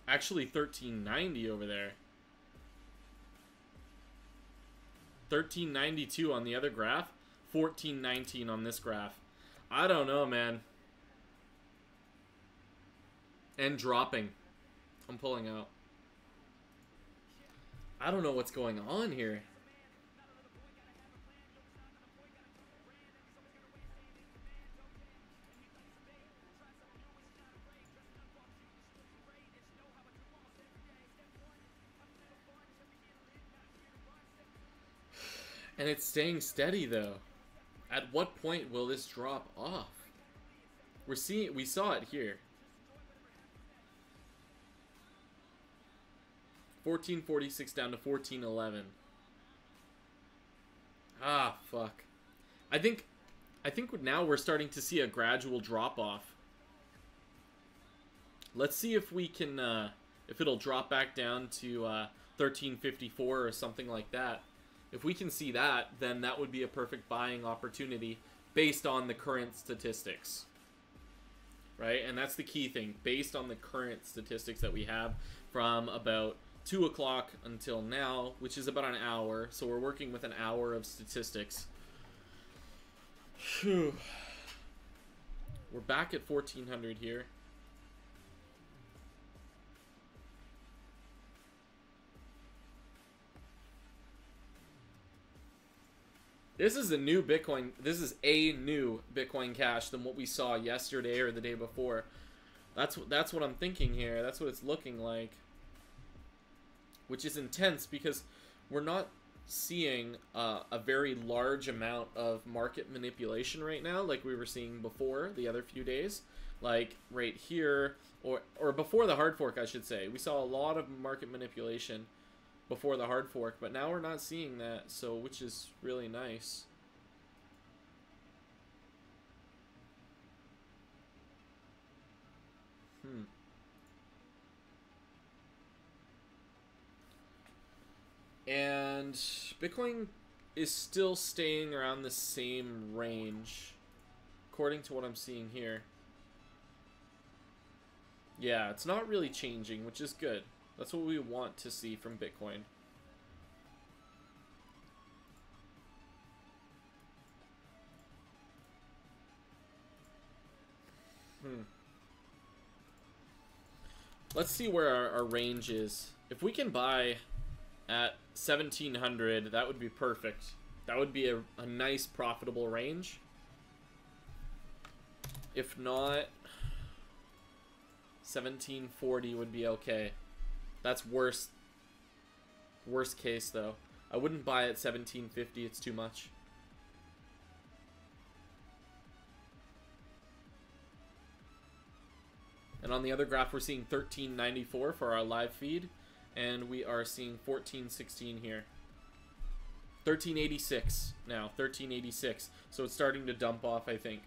Actually, 1390 over there. 1392 on the other graph, 1419 on this graph. I don't know, man. And dropping. I'm pulling out. I don't know what's going on here. And it's staying steady though. At what point will this drop off? We saw it here. 1446 down to 1411. Ah, fuck. I think now we're starting to see a gradual drop off. Let's see if we can if it'll drop back down to 1354 or something like that. If we can see that, then that would be a perfect buying opportunity based on the current statistics. Right? And that's the key thing. Based on the current statistics that we have from about 2 o'clock until now, which is about an hour. So we're working with an hour of statistics. Whew. We're back at 1400 here. This is a new Bitcoin. This is a new Bitcoin Cash than what we saw yesterday or the day before. That's what I'm thinking here. That's what it's looking like. Which is intense because we're not seeing a very large amount of market manipulation right now like we were seeing before the other few days. Like right here, or before the hard fork, I should say. We saw a lot of market manipulation before the hard fork, but now we're not seeing that, so which is really nice. And Bitcoin is still staying around the same range, according to what I'm seeing here. Yeah, it's not really changing, which is good. That's what we want to see from Bitcoin. Let's see where our range is. If we can buy at 1700, that would be perfect. That would be a nice profitable range. If not, 1740 would be okay. That's worst case though. I wouldn't buy at 1750, it's too much. And on the other graph we're seeing 1394 for our live feed, and we are seeing 1416 here. 1386 now, 1386. So it's starting to dump off, I think.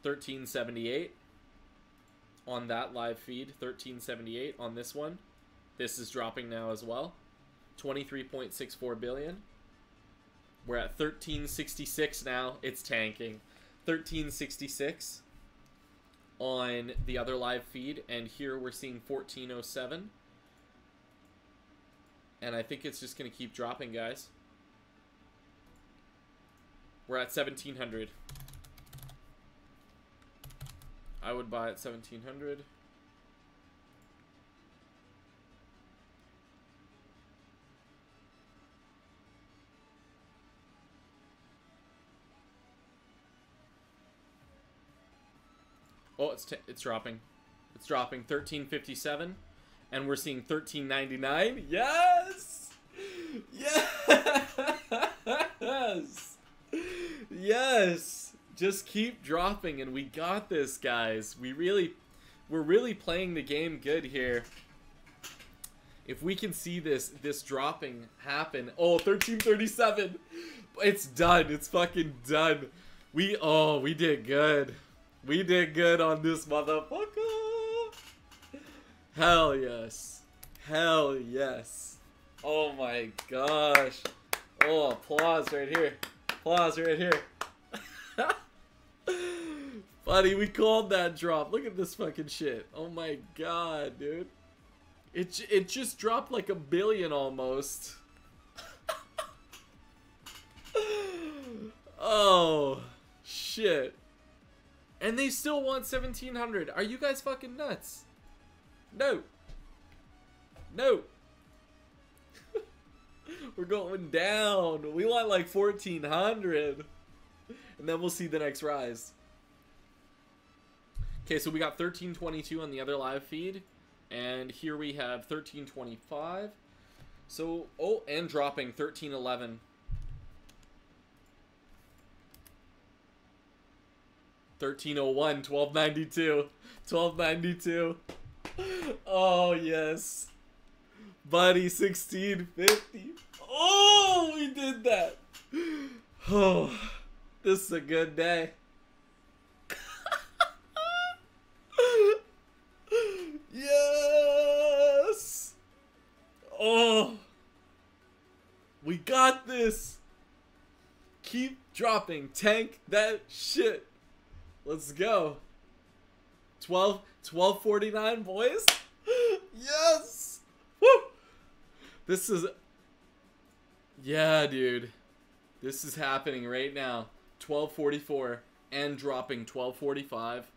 $13.78 on that live feed. $13.78 on this one. This is dropping now as well. 23.64 billion. We're at 1366 now. It's tanking. 1366 on the other live feed, and here we're seeing 1407. And I think it's just going to keep dropping, guys. We're at 1700. I would buy at 1700. Oh, it's dropping. It's dropping. 1357, and we're seeing 1399. Yes! Yes! Yes! Just keep dropping, and we got this, guys. We're really playing the game good here. If we can see this dropping happen. Oh, 1337. It's done. It's fucking done. We did good. We did good on this motherfucker. Hell yes. Hell yes. Oh my gosh. Oh, applause right here. Applause right here. Buddy, we called that drop. Look at this fucking shit. Oh my god, dude. It just dropped like $1 billion almost. Oh, shit. And they still want 1,700. Are you guys fucking nuts? No. No. We're going down. We want like 1,400. And then we'll see the next rise. Okay, so we got 1322 on the other live feed. And here we have 1325. So, oh, and dropping 1311. 1301, 1292. 1292. Oh, yes. Buddy, 1650. Oh, we did that. Oh, this is a good day. Yes. Oh, we got this. Keep dropping. Tank that shit. Let's go. 1249, boys. Yes. Woo. This is... Yeah, dude. This is happening right now. 1244 and dropping 1245.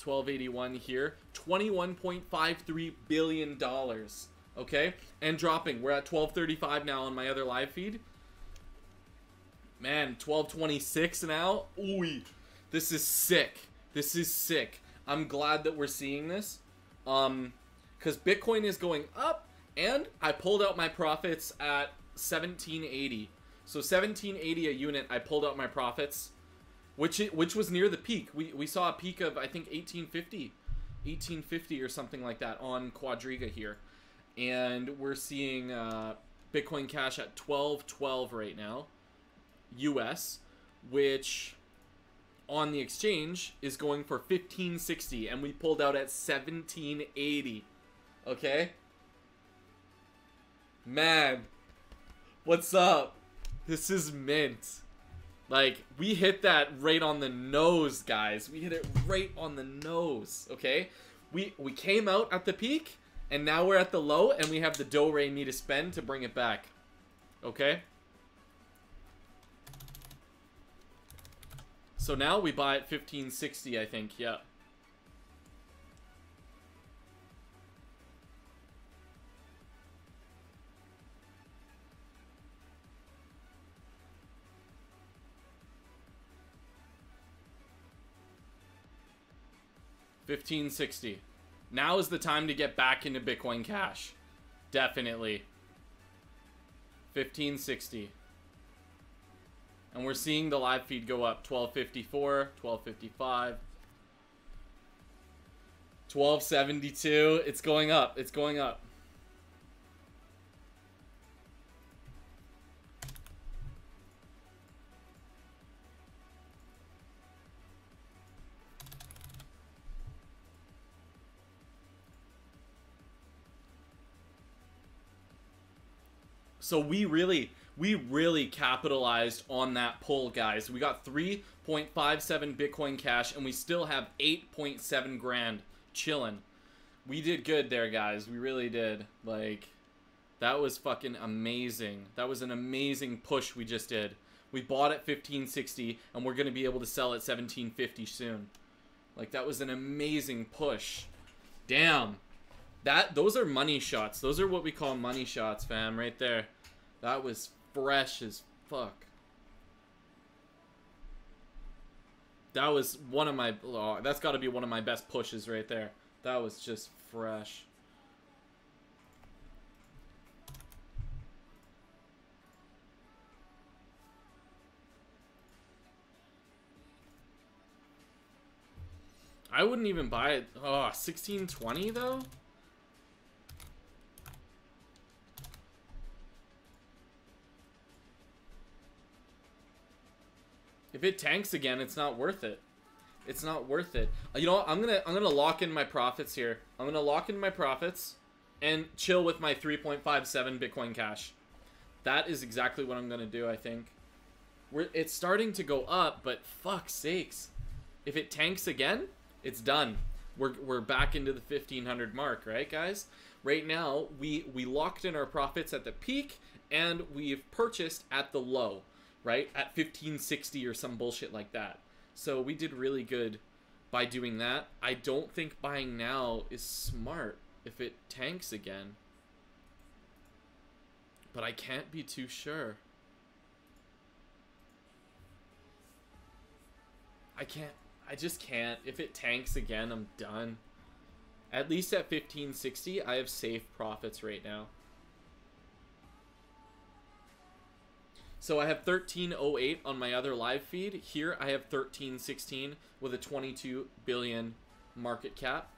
1281 here. $21.53 billion. Okay? And dropping. We're at 1235 now on my other live feed. Man, 1226 now. Ooh. This is sick. This is sick. I'm glad that we're seeing this. Because Bitcoin is going up. And I pulled out my profits at 1780. So 1780 a unit, I pulled out my profits. Which was near the peak. We saw a peak of, I think, 1850 or something like that on Quadriga here. And we're seeing Bitcoin Cash at 1212 right now. US. Which... on the exchange is going for 1560 and we pulled out at 1780. Okay? Man, what's up? This is mint. Like, we hit that right on the nose, guys. We hit it right on the nose, okay? We came out at the peak and now we're at the low and we have the do-re me to spend to bring it back. Okay? So now we buy at 1560, I think. Yeah. $15.60. Now is the time to get back into Bitcoin Cash. Definitely. $15.60. And we're seeing the live feed go up. 1254, 1255, 1272. It's going up. It's going up. So we really capitalized on that pull, guys. We got 3.57 Bitcoin Cash, and we still have 8.7 grand chilling. We did good there, guys. We really did. Like, that was fucking amazing. That was an amazing push we just did. We bought at 1560, and we're going to be able to sell at 1750 soon. Like, that was an amazing push. Damn. Those are money shots. Those are what we call money shots, fam, right there. That was fresh as fuck. That was one of my... Oh, that's got to be one of my best pushes right there. That was just fresh. I wouldn't even buy it. Oh, 1620 though? If it tanks again, it's not worth it. It's not worth it. You know what? I'm gonna lock in my profits here. I'm gonna lock in my profits and chill with my 3.57 Bitcoin Cash. That is exactly what I'm gonna do, I think. It's starting to go up, but fuck's sakes. If it tanks again, it's done. We're back into the 1500 mark, right, guys? right now we locked in our profits at the peak, and we've purchased at the low, right? At 1560 or some bullshit like that. So we did really good by doing that. I don't think buying now is smart if it tanks again. But I can't be too sure. I just can't. If it tanks again, I'm done. At least at 1560, I have safe profits right now. So I have 1308 on my other live feed. Here I have 1316 with a 22 billion market cap.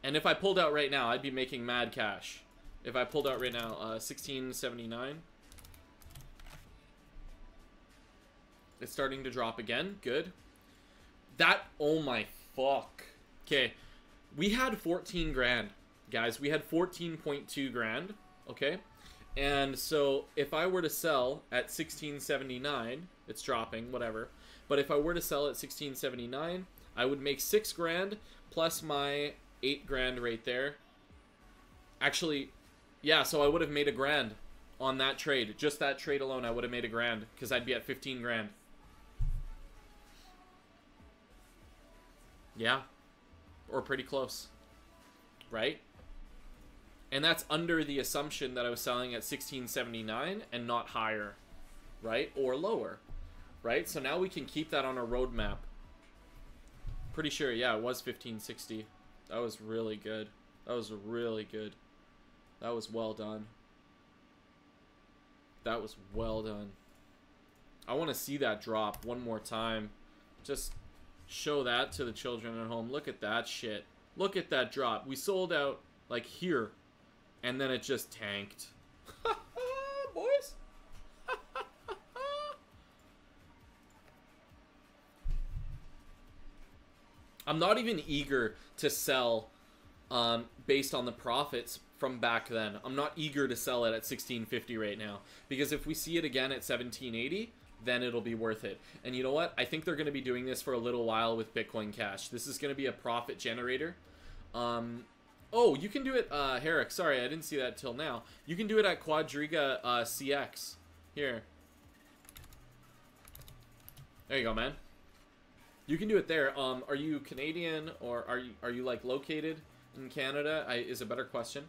And if I pulled out right now, I'd be making mad cash. If I pulled out right now, 1679. It's starting to drop again. Good. That, oh my fuck. Okay, we had 14 grand, guys. We had 14.2 grand, okay? And so if I were to sell at 1679, it's dropping, whatever. But if I were to sell at 1679, I would make 6 grand plus my 8 grand right there. Actually, yeah, so I would have made a grand on that trade. Just that trade alone, I would have made a grand because I'd be at 15 grand. Yeah, or pretty close, right? And that's under the assumption that I was selling at 1679 and not higher, right? Or lower, right? So now we can keep that on our roadmap. Pretty sure, yeah, it was 1560. That was really good. That was really good. That was well done. That was well done. I want to see that drop one more time. Just show that to the children at home. Look at that shit. Look at that drop. We sold out like here, and then it just tanked. Boys. I'm not even eager to sell based on the profits from back then. I'm not eager to sell it at 1650 right now, because if we see it again at 1780, then it'll be worth it. And you know what? I think they're going to be doing this for a little while with Bitcoin Cash. This is going to be a profit generator. Oh, you can do it, Herrick. Sorry, I didn't see that till now. You can do it at QuadrigaCX. Here. There you go, man. You can do it there. Are you Canadian, or are you like located in Canada? Is a better question.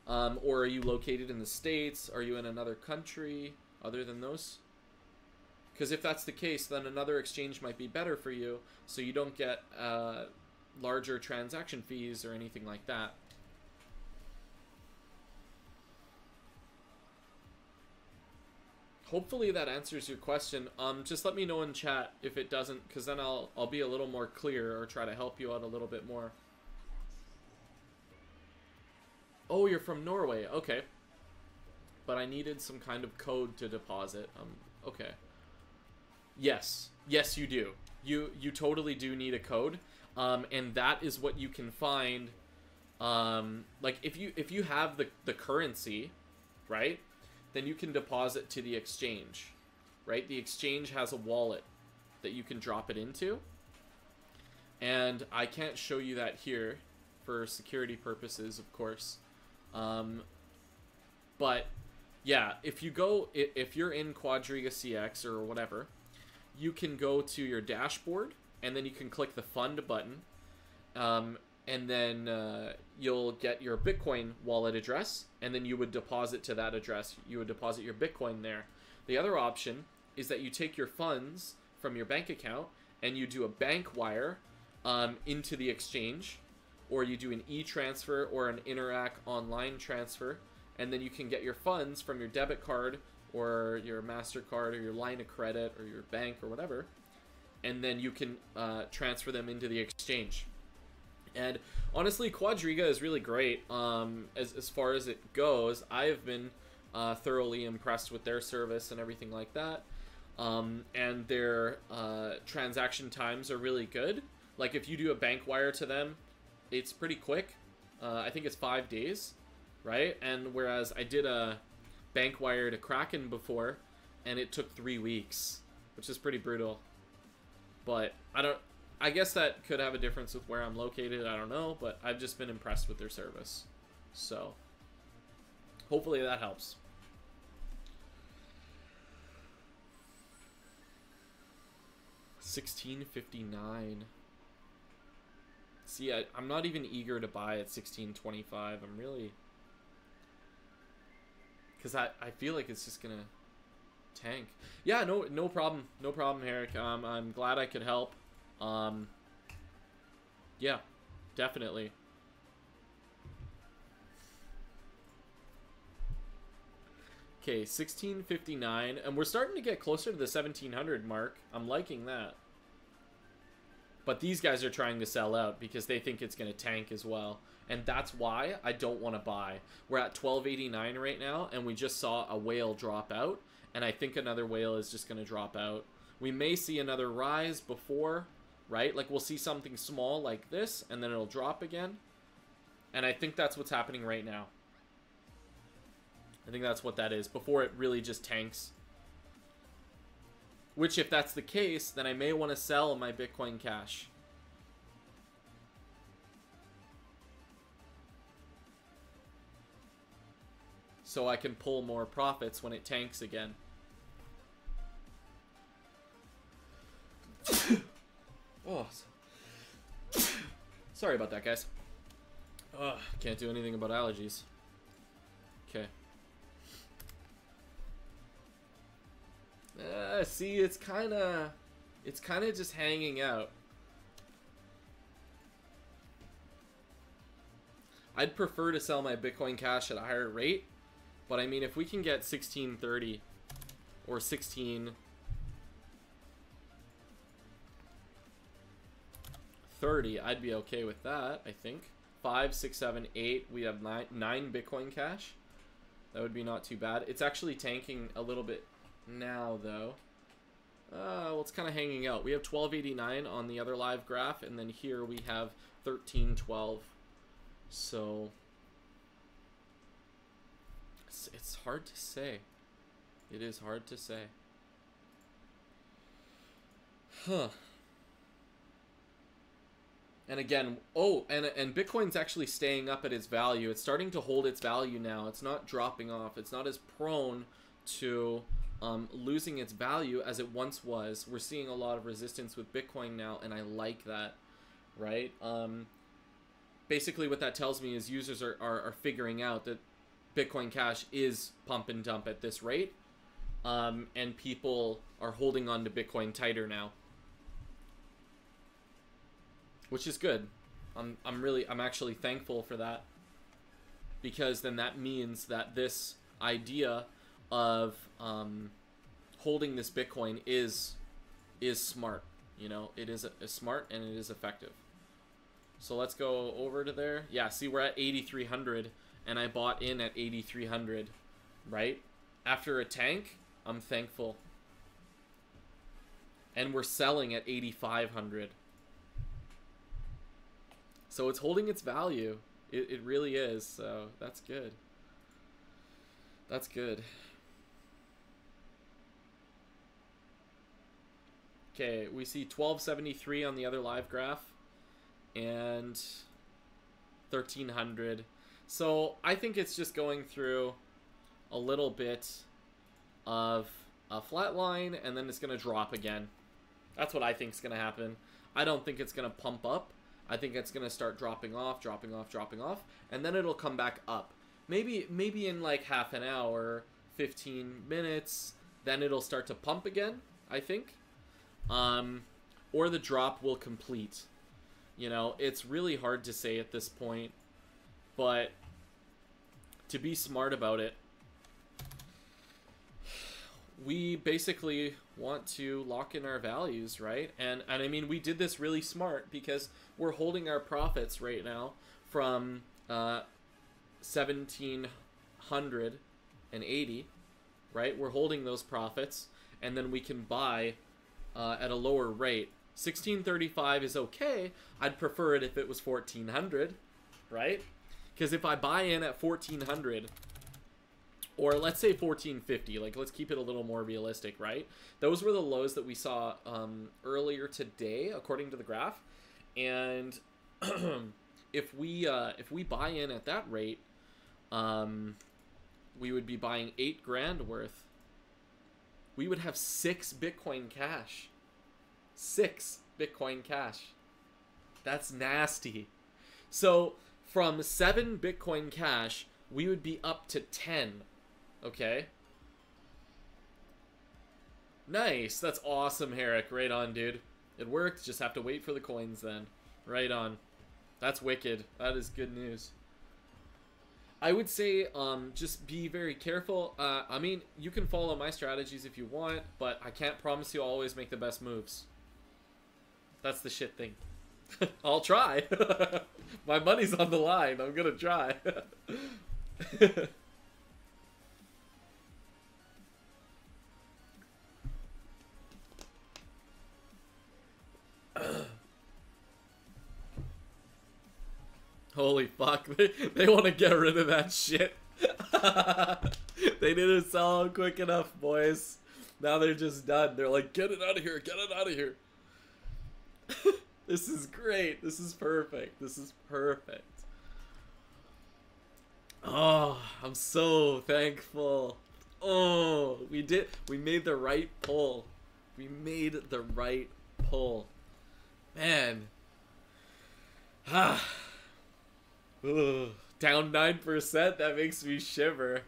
Or are you located in the States? Are you in another country other than those? Because if that's the case, then another exchange might be better for you, so you don't get larger transaction fees or anything like that. Hopefully that answers your question. Just let me know in chat if it doesn't, because then I'll be a little more clear or try to help you out a little bit more. Oh, you're from Norway. Okay. But I needed some kind of code to deposit. Okay. Yes. Yes, you do. You totally do need a code. And that is what you can find. Like if you have the currency, right? Then you can deposit to the exchange, right? The exchange has a wallet that you can drop it into. And I can't show you that here for security purposes, of course. But yeah, if you're in QuadrigaCX or whatever, you can go to your dashboard and then you can click the fund button. And then you'll get your Bitcoin wallet address, and then you would deposit to that address. You would deposit your Bitcoin there. The other option is that you take your funds from your bank account and you do a bank wire into the exchange, or you do an e-transfer or an Interac online transfer, and then you can get your funds from your debit card or your MasterCard or your line of credit or your bank or whatever, and then you can transfer them into the exchange. And honestly, Quadriga is really great as far as it goes. I have been thoroughly impressed with their service and everything like that. And their transaction times are really good. Like if you do a bank wire to them, it's pretty quick. I think it's 5 days, right? And whereas I did a bank wire to Kraken before, and it took 3 weeks, which is pretty brutal. But I guess that could have a difference with where I'm located. I don't know, but I've just been impressed with their service. So hopefully that helps. $16.59. See, I'm not even eager to buy at $16.25. I'm really, because I feel like it's just gonna tank. Yeah, no problem, no problem, Herrick. I'm glad I could help. Yeah, definitely. Okay, 1659, and we're starting to get closer to the 1700 mark. I'm liking that. But these guys are trying to sell out because they think it's going to tank as well. And that's why I don't want to buy. We're at 1289 right now, and we just saw a whale drop out. And I think another whale is just going to drop out. We may see another rise before, right? Like, we'll see something small like this, and then it'll drop again. And I think that's what's happening right now. I think that's what that is, before it really just tanks. Which, if that's the case, then I may want to sell my Bitcoin Cash. So I can pull more profits when it tanks again. Oh, sorry about that, guys. Can't do anything about allergies. Okay. See, it's kind of just hanging out. I'd prefer to sell my Bitcoin Cash at a higher rate, but I mean, if we can get 1630 or 1630, I'd be okay with that. I think 5, 6, 7, 8. We have nine Bitcoin Cash. That would be not too bad. It's actually tanking a little bit now, though. Well, it's kind of hanging out. We have 1289 on the other live graph, and then here we have 1312. So it's hard to say. It is hard to say. Huh. And again, oh, and Bitcoin's actually staying up at its value. It's starting to hold its value now. It's not dropping off. It's not as prone to losing its value as it once was. We're seeing a lot of resistance with Bitcoin now, and I like that, right? Basically what that tells me is users are figuring out that Bitcoin Cash is pump and dump at this rate, and people are holding on to Bitcoin tighter now, which is good. I'm actually thankful for that, because then that means that this idea of holding this Bitcoin is smart. You know, it is smart and it is effective. So let's go over to there. Yeah, see, we're at 8,300, and I bought in at 8,300, right? After a tank, I'm thankful. And we're selling at 8,500. So it's holding its value. It really is, so that's good. That's good. Okay, we see 1273 on the other live graph, and 1300. So I think it's just going through a little bit of a flat line, and then it's going to drop again. That's what I think is going to happen. I don't think it's going to pump up. I think it's going to start dropping off, and then it'll come back up. Maybe in like half an hour, 15 minutes, then it'll start to pump again, I think. Or the drop will complete. You know, it's really hard to say at this point, but to be smart about it, we basically want to lock in our values, right? And I mean, we did this really smart because we're holding our profits right now from 1,780, right? We're holding those profits, and then we can buy at a lower rate. 1635 is okay. I'd prefer it if it was 1400, right? Because if I buy in at 1400, or let's say 1450, like, let's keep it a little more realistic, right? Those were the lows that we saw earlier today, according to the graph. And if we buy in at that rate, we would be buying 8 grand worth. We would have 6 Bitcoin Cash. 6 Bitcoin Cash. That's nasty. So from 7 Bitcoin Cash, we would be up to 10. Okay? Nice. That's awesome, Herrick. Right on, dude. It worked. Just have to wait for the coins then. Right on. That's wicked. That is good news. I would say just be very careful. I mean, you can follow my strategies if you want, but I can't promise you I'll always make the best moves. That's the shit thing. I'll try. My money's on the line. I'm gonna try. Holy fuck, they want to get rid of that shit. They didn't sell out quick enough, boys. Now they're just done. They're like, get it out of here, get it out of here. This is great. This is perfect. This is perfect. Oh, I'm so thankful. Oh, we made the right pull. We made the right pull. Man. Ah. Ugh. Down 9%, that makes me shiver.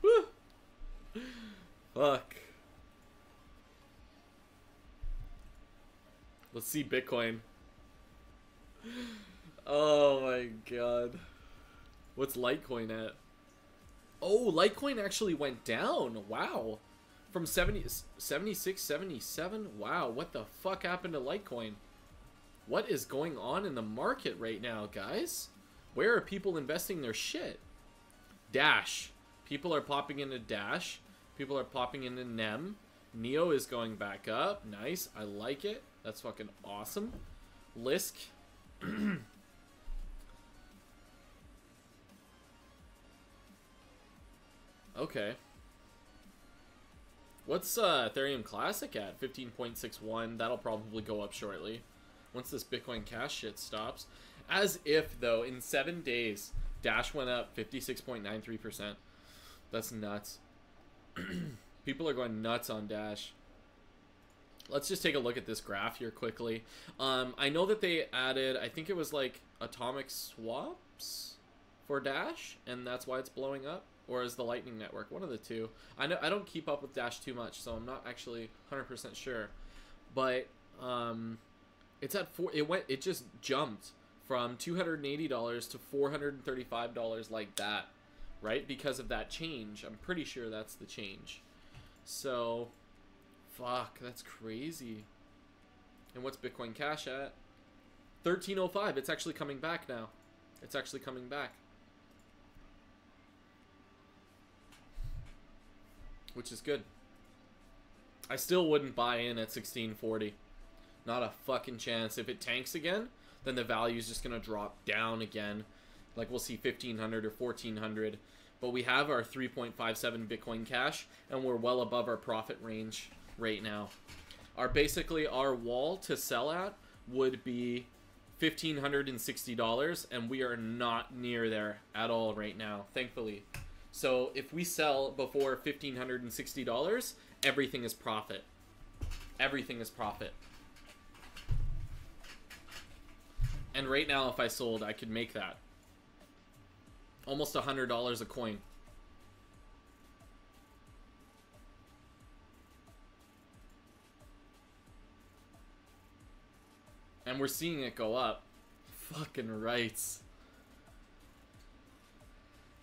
Woo. Fuck. Let's see Bitcoin. Oh my god. What's Litecoin at? Oh, Litecoin actually went down. Wow. From 76, 77. Wow, what the fuck happened to Litecoin? What is going on in the market right now, guys? Where are people investing their shit? Dash. People are popping into Dash. People are popping into NEM. Neo is going back up. Nice. I like it. That's fucking awesome. Lisk. Okay. What's Ethereum Classic at? 15.61. That'll probably go up shortly. Once this Bitcoin Cash shit stops. As if, though, in 7 days, Dash went up 56.93%. That's nuts. People are going nuts on Dash. Let's just take a look at this graph here quickly. I know that they added, I think it was like atomic swaps for Dash, and that's why it's blowing up. Or is the Lightning Network? One of the two. I don't keep up with Dash too much, so I'm not actually 100% sure. But it's at it just jumped from $280 to $435 like that, right? Because of that change. I'm pretty sure that's the change. So, fuck, that's crazy. And what's Bitcoin Cash at? 1305. It's actually coming back now. It's actually coming back. Which is good. I still wouldn't buy in at 1640. Not a fucking chance. If it tanks again, then the value is just going to drop down again. Like we'll see 1500 or 1400. But we have our 3.57 Bitcoin Cash, and we're well above our profit range right now. Basically our wall to sell at would be $1,560, and we are not near there at all right now, thankfully. So if we sell before $1,560, everything is profit. Everything is profit. And right now, if I sold, I could make that. Almost $100 a coin. And we're seeing it go up. Fucking rights.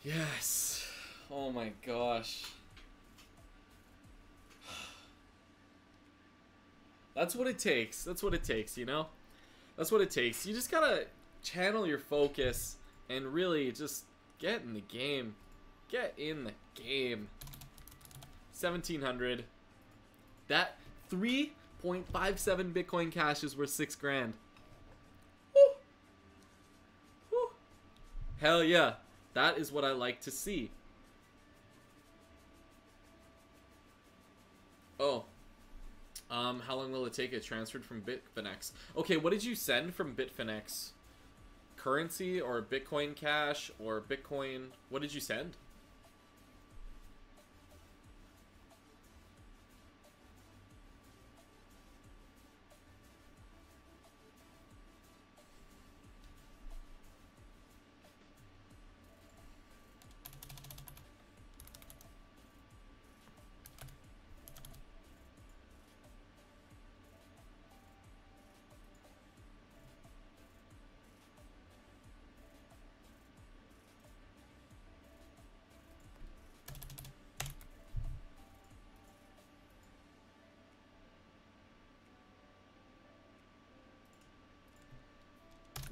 Yes. Oh my gosh. That's what it takes. That's what it takes, you know? That's what it takes. You just gotta channel your focus and really just get in the game. Get in the game. 1700. That 3.57 Bitcoin Cash is worth 6 grand. Woo. Woo. Hell yeah. That is what I like to see. Oh. How long will it take it transferred from Bitfinex? Okay, what did you send from Bitfinex? currency or Bitcoin Cash or Bitcoin? What did you send?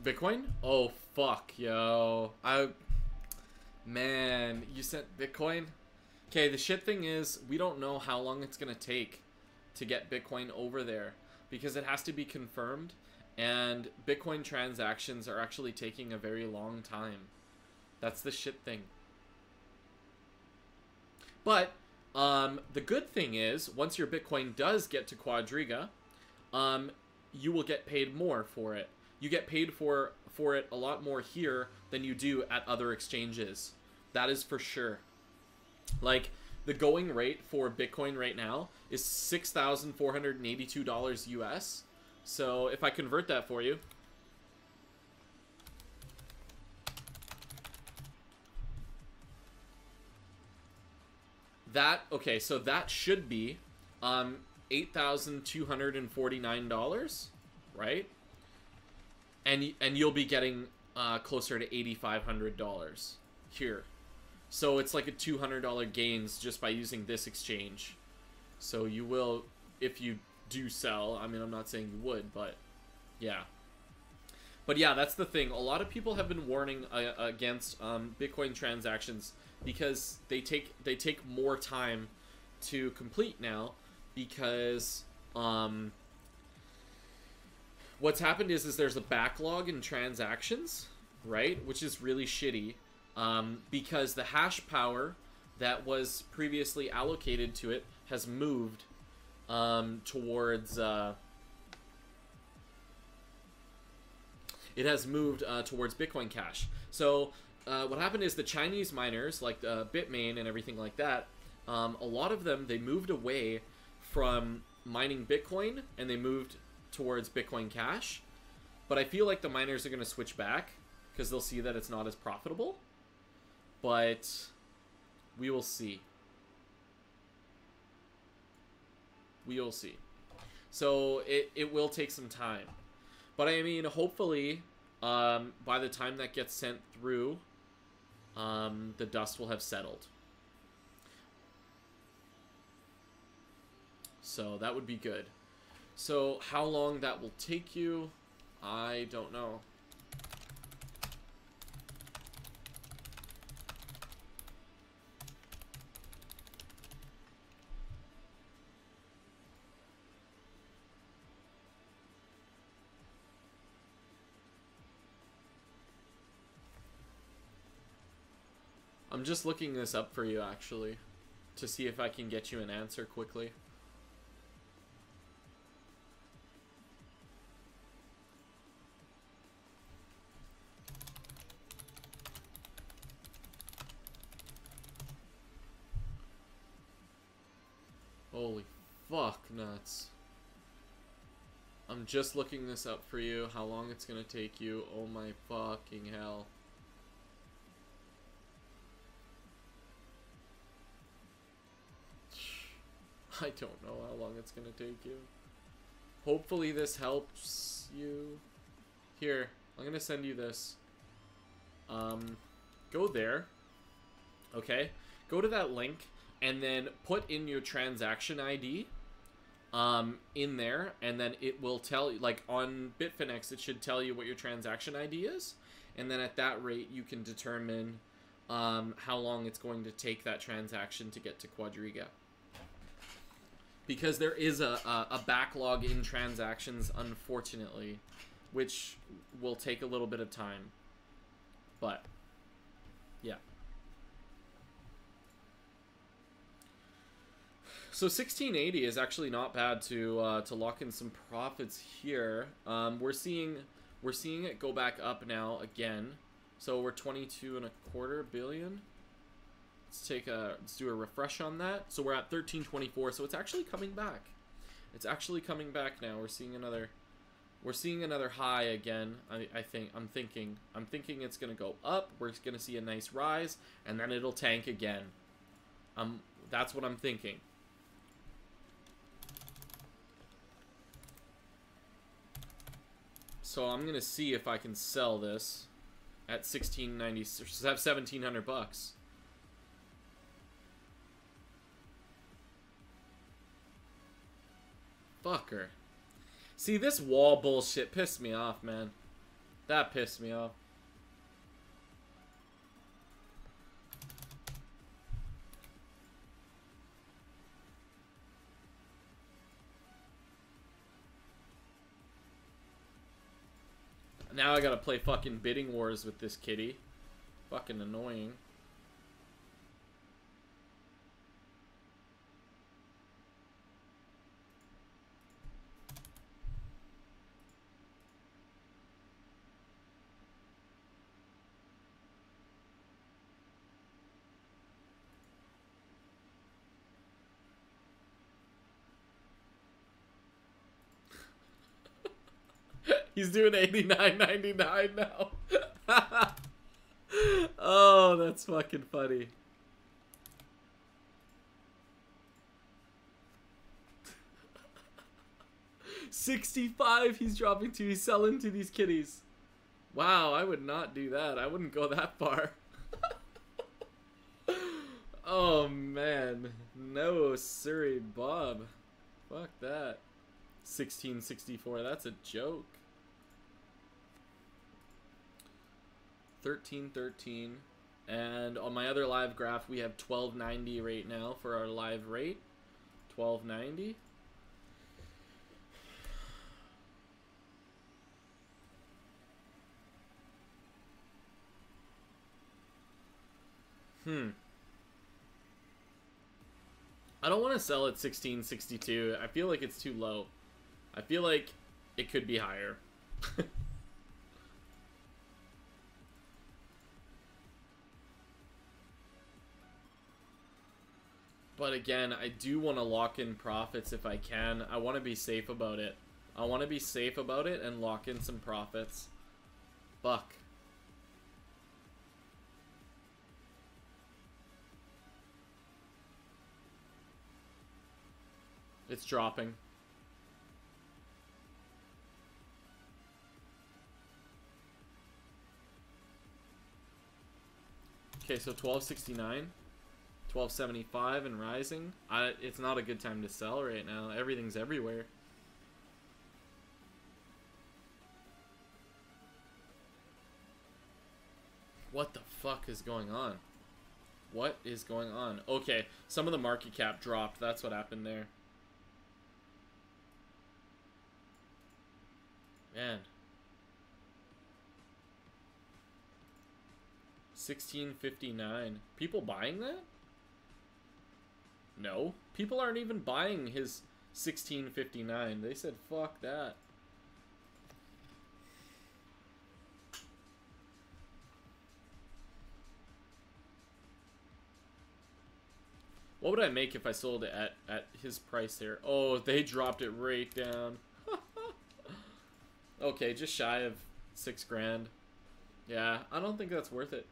Bitcoin? Oh, fuck, yo. Man, you sent Bitcoin? Okay, the shit thing is, we don't know how long it's gonna take to get Bitcoin over there, because it has to be confirmed, and Bitcoin transactions are actually taking a very long time. That's the shit thing. But, the good thing is, once your Bitcoin does get to Quadriga, you will get paid more for it. You get paid for it a lot more here than you do at other exchanges. That is for sure. Like, the going rate for Bitcoin right now is $6,482 US. So if I convert that for you, okay, so that should be $8,249, right? And you'll be getting closer to $8,500 here. So it's like a $200 gains just by using this exchange. So you will, if you do sell, I mean, I'm not saying you would, but yeah. But yeah, that's the thing. A lot of people have been warning against Bitcoin transactions because they take more time to complete now, because what's happened is there's a backlog in transactions, right? Which is really shitty, because the hash power that was previously allocated to it has moved towards towards Bitcoin Cash. So what happened is the Chinese miners, like Bitmain and everything like that, a lot of them, they moved away from mining Bitcoin and they moved towards Bitcoin Cash. But I feel like the miners are going to switch back because they'll see that it's not as profitable. But we will see. We will see. So it will take some time. But I mean, hopefully, by the time that gets sent through, the dust will have settled. So that would be good. So how long that will take you, I don't know. I'm just looking this up for you, actually, to see if I can get you an answer quickly. Holy fuck nuts. I'm just looking this up for you, how long it's gonna take you. Oh my fucking hell. I don't know how long it's gonna take you. Hopefully this helps you. Here, I'm gonna send you this. Go there. Okay? Go to that link and then put in your transaction ID in there, and then it will tell you, like on Bitfinex, it should tell you what your transaction ID is, and then at that rate you can determine how long it's going to take that transaction to get to Quadriga. Because there is a backlog in transactions, unfortunately, which will take a little bit of time. But, yeah. So 1680 is actually not bad to lock in some profits here. We're seeing We're seeing it go back up now again. So we're 22.25 billion. Let's do a refresh on that. So we're at 1324. So it's actually coming back. It's actually coming back now. We're seeing another high again. I'm thinking it's gonna go up. We're gonna see a nice rise, and then it'll tank again. That's what I'm thinking. So I'm gonna see if I can sell this at 1690, 1700 bucks. Fucker. See, this wall bullshit pissed me off, man. That pissed me off. Now I gotta play fucking bidding wars with this kitty. Fucking annoying. He's doing $89.99 now. Oh, that's fucking funny. $65 he's dropping to. He's selling to these kitties. Wow, I would not do that. I wouldn't go that far. Oh, man. No, sorry, Bob. Fuck that. 1664, that's a joke. 1313, and on my other live graph we have 1290 right now for our live rate. 1290. I don't want to sell at 1662. I feel like it's too low. I feel like it could be higher. But again, I do want to lock in profits if I can. I want to be safe about it. I want to be safe about it and lock in some profits. Buck. It's dropping. Okay, so 1269. 1275 and rising. It's not a good time to sell right now. Everything's everywhere. What the fuck is going on? What is going on? Okay, some of the market cap dropped. That's what happened there. Man. 1659. People buying that? No. People aren't even buying his 1659. They said, fuck that. What would I make if I sold it at his price here? Oh, they dropped it right down. Okay, just shy of 6 grand. Yeah, I don't think that's worth it.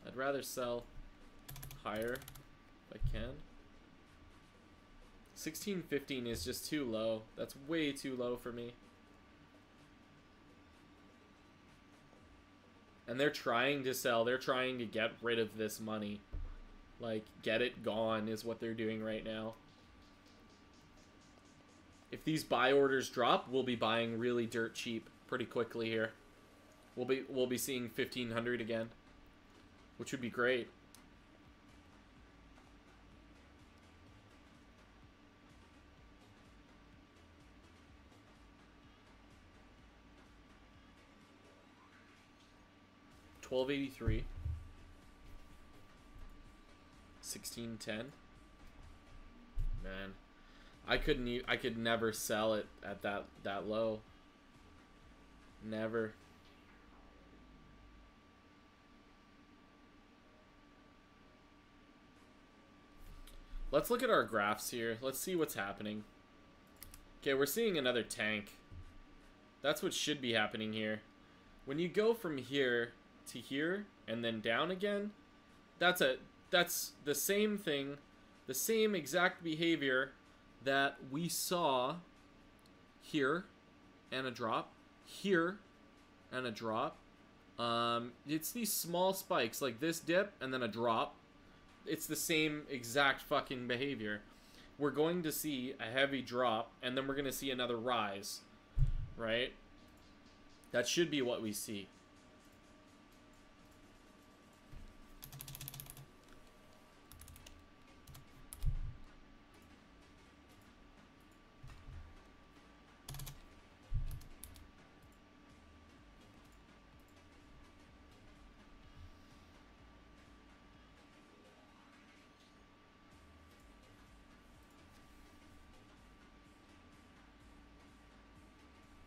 I'd rather sell higher if I can. 1615 is just too low. That's way too low for me. And they're trying to sell. They're trying to get rid of this money. Like, get it gone is what they're doing right now. If these buy orders drop, we'll be buying really dirt cheap pretty quickly here. We'll be seeing 1500 again, which would be great. $12.83. 1610. Man, I could never sell it at that low. Never. Let's look at our graphs here. Let's see what's happening. Okay, we're seeing another tank. That's what should be happening here. When you go from here to here and then down again, that's the same thing, the same exact behavior that we saw here and a drop, here and a drop. It's these small spikes like this dip and then a drop. It's the same exact fucking behavior. We're going to see a heavy drop and then we're going to see another rise, right? That should be what we see.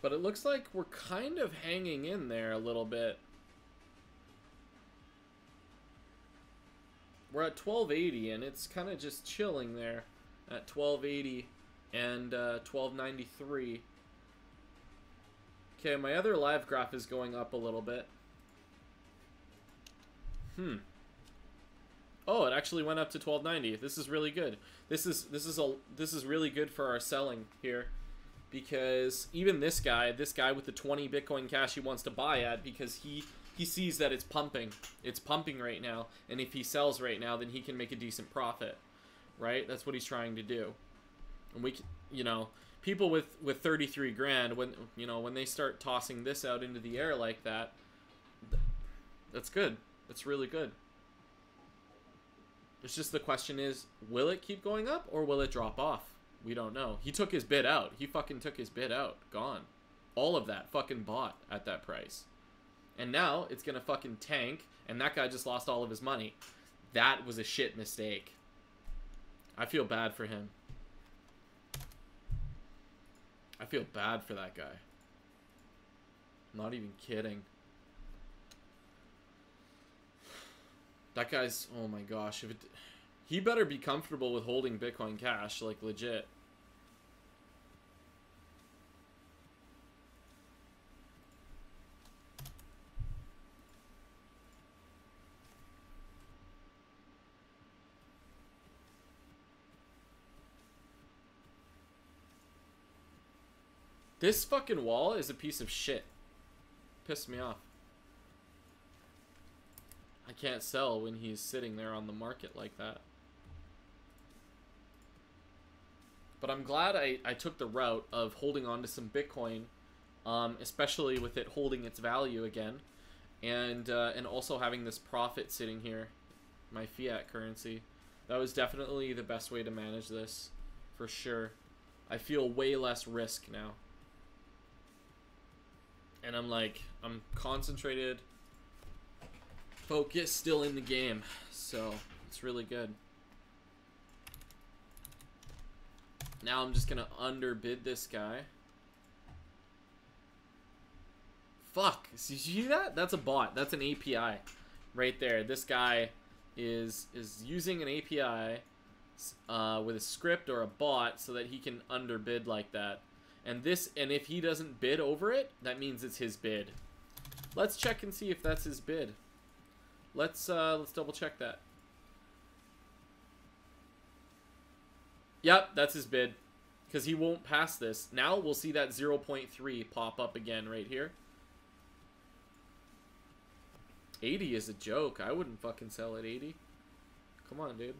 But it looks like we're kind of hanging in there a little bit. We're at 1280 and it's kind of just chilling there at 1280 and 1293. Okay, my other live graph is going up a little bit. Oh, it actually went up to 1290. This is really good. This is really good for our selling here. Because even this guy with the 20 Bitcoin Cash he wants to buy at, because he sees that it's pumping. It's pumping right now, and if he sells right now, then he can make a decent profit, right? That's what he's trying to do. And we, you know, people with 33 grand, when they start tossing this out into the air like that, that's good. That's really good. It's just the question is, will it keep going up or will it drop off? We don't know. He took his bid out. He fucking took his bid out. Gone. All of that fucking bought at that price. And now it's gonna fucking tank, and that guy just lost all of his money. That was a shit mistake. I feel bad for him. I feel bad for that guy. Not even kidding. That guy's, oh my gosh, he better be comfortable with holding Bitcoin Cash, like legit. This fucking wall is a piece of shit. Pissed me off. I can't sell when he's sitting there on the market like that. But I'm glad I took the route of holding on to some Bitcoin, especially with it holding its value again, and also having this profit sitting here, my fiat currency. That was definitely the best way to manage this, for sure. I feel way less risk now. And I'm concentrated, focused, still in the game, so it's really good. Now I'm just gonna underbid this guy. Fuck, you see that? That's a bot. That's an API right there. This guy is using an API with a script or a bot so that he can underbid like that. And if he doesn't bid over it, that means it's his bid. Let's check and see if that's his bid. Let's double check that. Yep, that's his bid. Because he won't pass this. Now we'll see that 0.3 pop up again right here. 80 is a joke. I wouldn't fucking sell at 80. Come on, dude.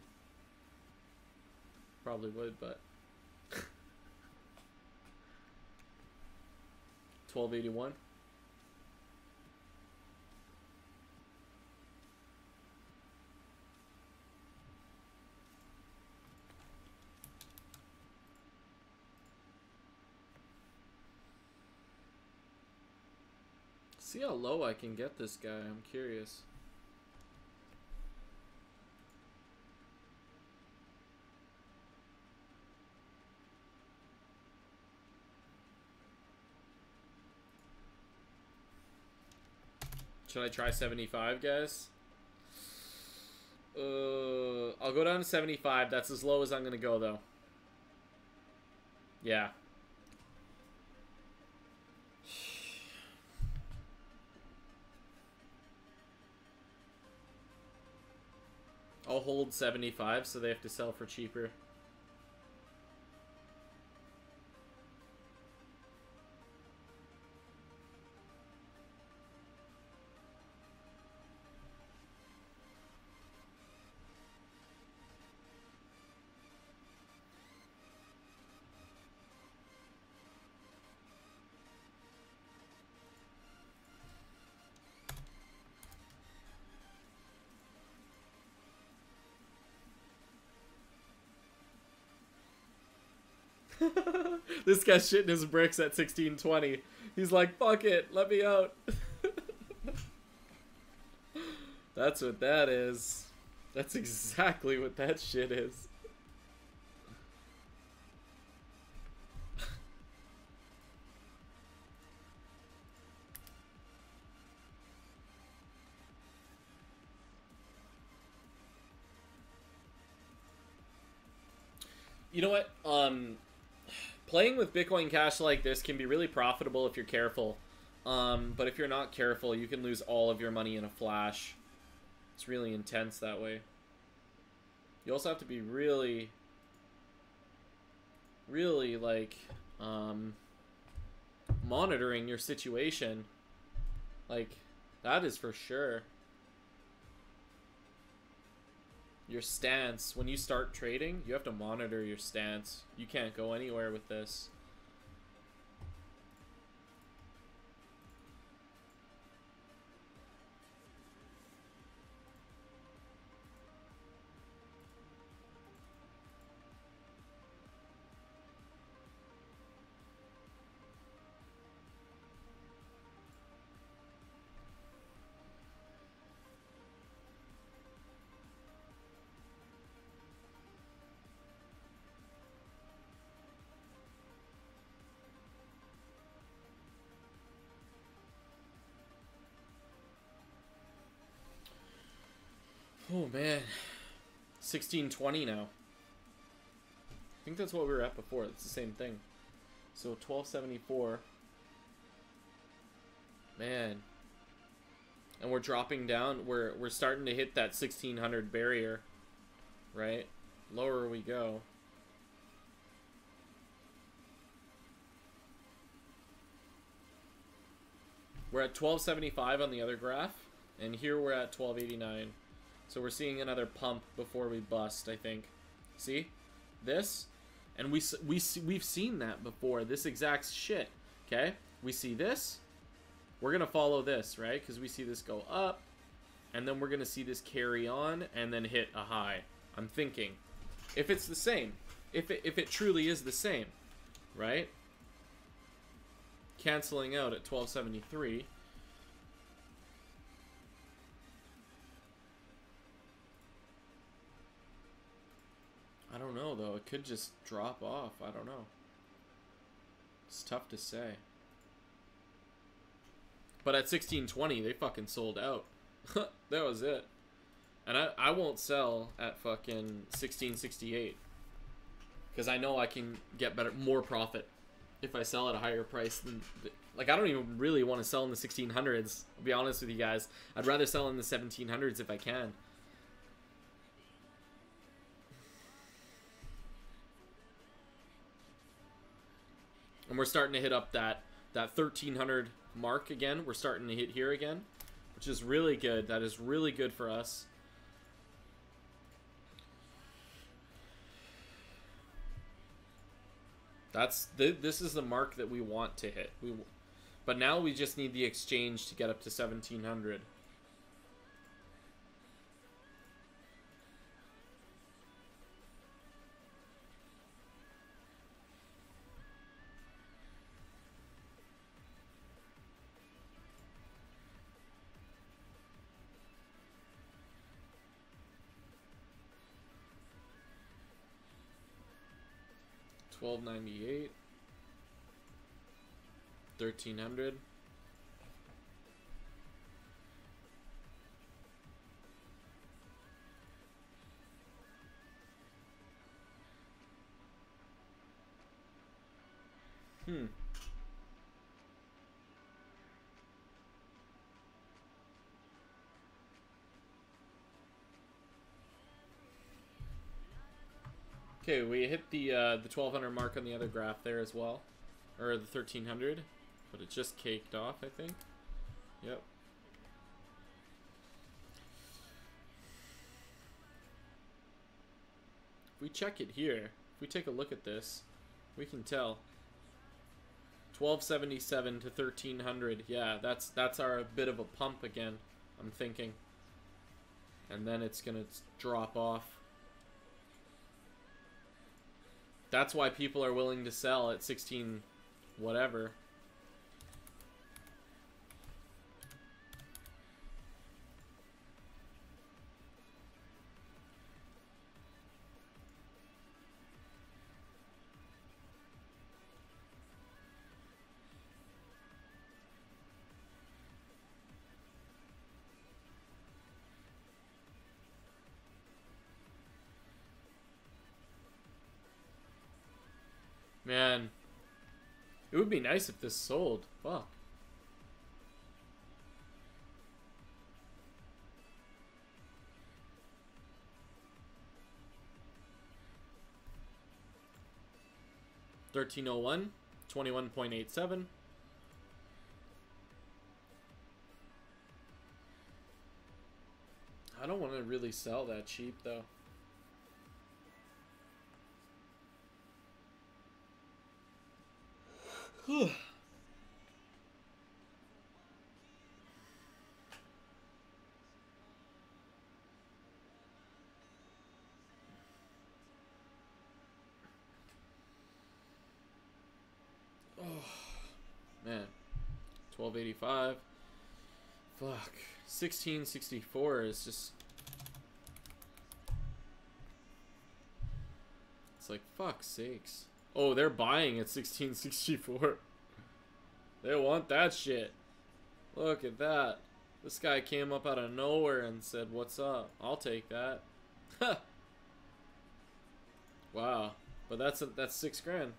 Probably would, but... 1281. See how low I can get this guy. I'm curious. Should I try 75, guys? I'll go down to 75. That's as low as I'm gonna go, though. Yeah. I'll hold 75, so they have to sell for cheaper. This guy's shitting his bricks at 1620. He's like, fuck it, let me out. That's what that is. That's exactly what that shit is. You know what? Playing with Bitcoin Cash like this can be really profitable if you're careful. But if you're not careful, you can lose all of your money in a flash. It's really intense that way. You also have to be really, really, like, monitoring your situation. Like, that is for sure. Your stance, when you start trading, you have to monitor your stance. You can't go anywhere with this. Oh man, 1620 now. I think that's what we were at before. It's the same thing. So 1274. Man. And we're dropping down. We're starting to hit that 1600 barrier, right? Lower we go. We're at 1275 on the other graph, and here we're at 1289. So we're seeing another pump before we bust, I think. See? This? And we've seen that before, this exact shit. Okay? We see this. We're going to follow this, right? Because we see this go up. And then we're going to see this carry on and then hit a high. I'm thinking. If it's the same. If it truly is the same. Right? Canceling out at 1273. I don't know, though. It could just drop off. I don't know. It's tough to say. But at 1620, they fucking sold out. That was it. And I won't sell at fucking 1668. Because I know I can get more profit if I sell at a higher price than... Like, I don't even really want to sell in the 1600s. I'll be honest with you guys. I'd rather sell in the 1700s if I can. And we're starting to hit up that 1300 mark again. We're starting to hit here again, which is really good. That is really good for us. This is the mark that we want to hit. But now we just need the exchange to get up to 1700. $12.98, 1300. Hmm. Okay, we hit the 1200 mark on the other graph there as well, or the 1300, but it just caked off, I think. Yep. If we check it here, if we take a look at this, we can tell 1277 to 1300. Yeah, that's our bit of a pump again, I'm thinking. And then it's gonna drop off. That's why people are willing to sell at 16 whatever. Man, it would be nice if this sold. Fuck. $13.01, 21.87. I don't want to really sell that cheap though. Oh, man. 1285. Fuck. 1664 is just... It's like, fuck's sakes. Oh, they're buying at 1664. They want that shit. Look at that. This guy came up out of nowhere and said, what's up? I'll take that. Wow. But that's $6 grand.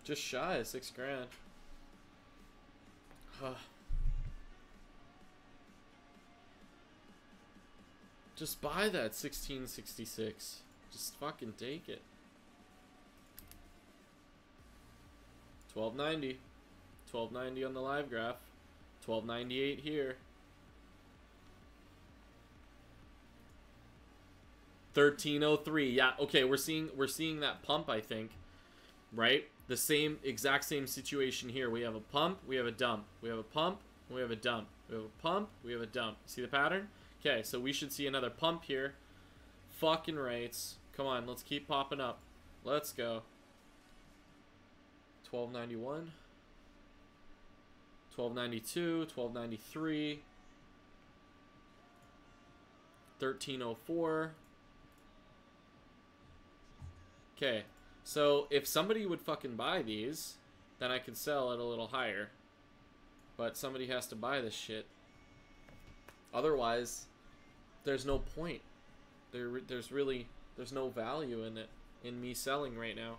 Just shy of $6 grand. Just buy that 1666. Just fucking take it. 1290. 1290 on the live graph. 1298 here. 1303. Yeah, okay, we're seeing that pump, I think. Right? The exact same situation here. We have a pump, we have a dump. We have a pump, we have a dump. We have a pump, we have a dump. See the pattern? Okay, so we should see another pump here. Fucking rights. Come on, let's keep popping up. Let's go. 1291. 1292, 1293. 1304. Okay. So, if somebody would fucking buy these, then I could sell at a little higher. But somebody has to buy this shit. Otherwise, there's no point. There's no value in it, in me selling right now.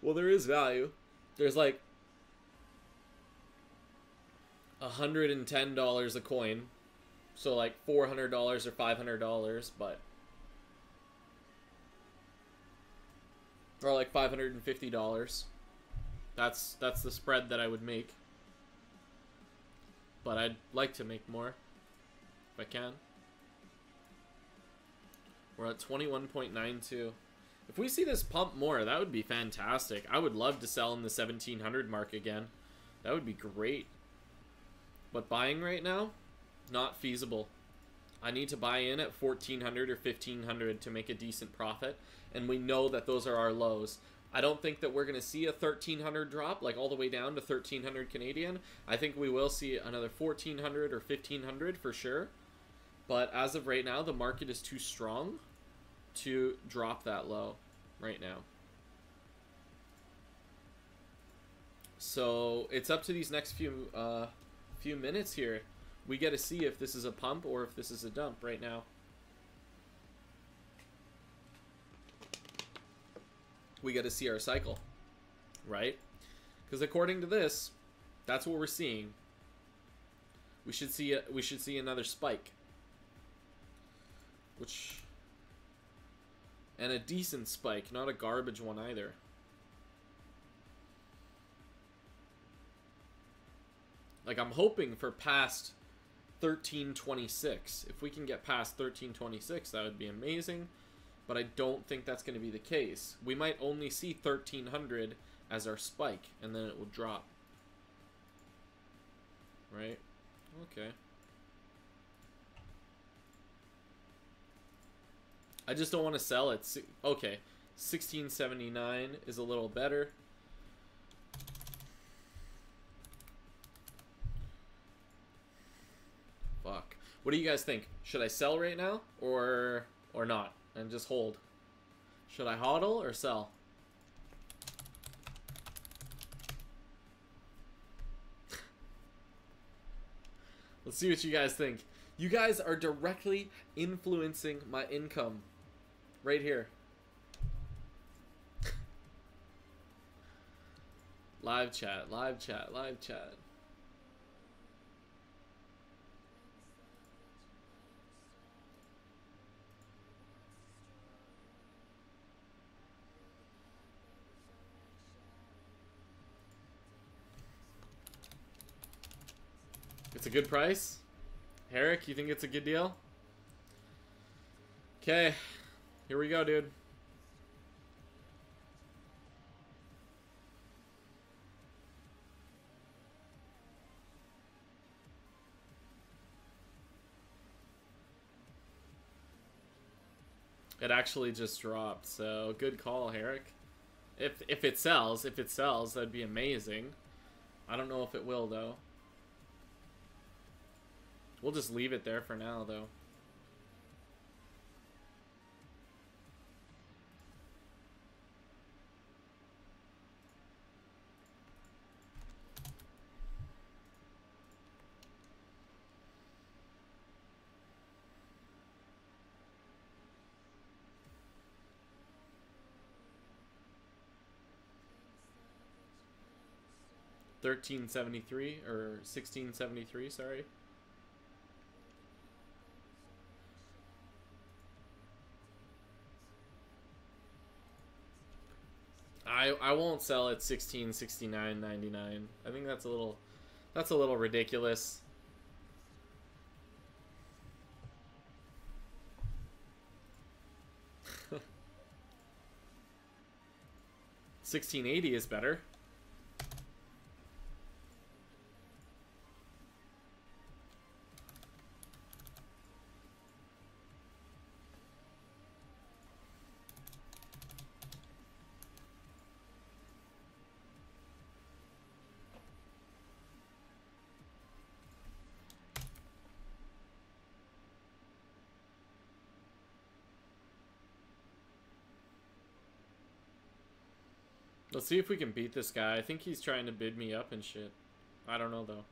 Well, there is value. There's like $110 a coin. So like $400 or $500, but... Or like $550. That's the spread that I would make. But I'd like to make more if I can. We're at 21.92. If we see this pump more, that would be fantastic. I would love to sell in the 1700 mark again. That would be great. But buying right now, not feasible. I need to buy in at 1400 or 1500 to make a decent profit, and we know that those are our lows. I don't think that we're going to see a 1300 drop, like all the way down to 1300 Canadian. I think we will see another 1400 or 1500 for sure. But as of right now, the market is too strong to drop that low right now. So it's up to these next few minutes here. We get to see if this is a pump or if this is a dump right now. we got to see our cycle, right? Because according to this, that's what we're seeing. We should see another spike, and a decent spike, not a garbage one either. Like, I'm hoping for past 1326. If we can get past 1326, that would be amazing. But I don't think that's going to be the case. We might only see 1300 as our spike, and then it will drop. Right? Okay. I just don't want to sell it. Okay. 1679 is a little better. Fuck. What do you guys think? Should I sell right now or not and just hold? Should I hodl or sell? Let's see what you guys think. You guys are directly influencing my income right here. Live chat, live chat, live chat. It's a good price? Herrick, you think it's a good deal? Okay, here we go, dude. It actually just dropped, so good call, Herrick. If it sells, that'd be amazing. I don't know if it will though. We'll just leave it there for now, though. $13.73 or $16.73, sorry. I won't sell at $16.69.99. I think that's a little ridiculous. $16.80 is better. Let's see if we can beat this guy. I think he's trying to bid me up and shit. I don't know, though.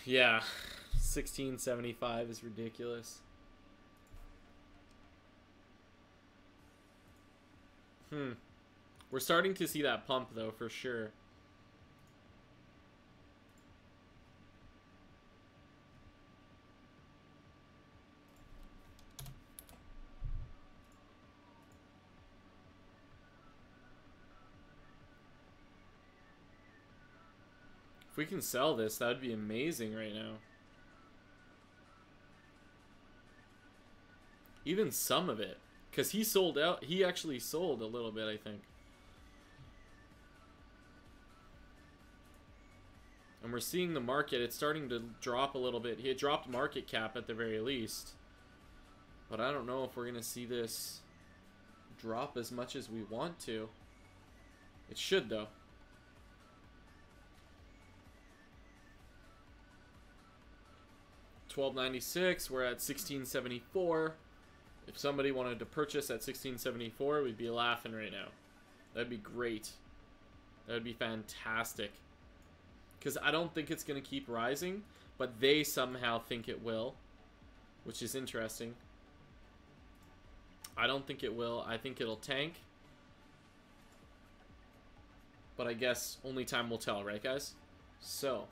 Yeah, $16.75 is ridiculous. We're starting to see that pump, though, for sure. If we can sell this, that would be amazing right now. Even some of it. Because he sold out. He actually sold a little bit, I think. And we're seeing the market. It's starting to drop a little bit. He had dropped market cap at the very least. But I don't know if we're going to see this drop as much as we want to. It should, though. $12.96. We're at $16.74. If somebody wanted to purchase at $16.74, we'd be laughing right now. That'd be great. That would be fantastic. Because I don't think it's going to keep rising, but they somehow think it will, which is interesting. I don't think it will. I think it'll tank. But I guess only time will tell, right, guys? So,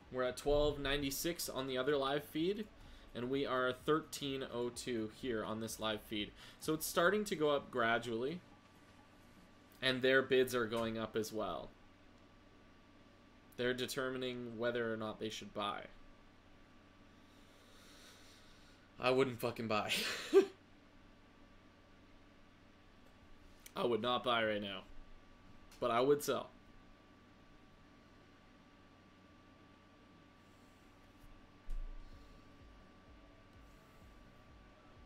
we're at 1296 on the other live feed, and we are 1302 here on this live feed. So it's starting to go up gradually, and their bids are going up as well. They're determining whether or not they should buy. I wouldn't fucking buy. I would not buy right now. But I would sell.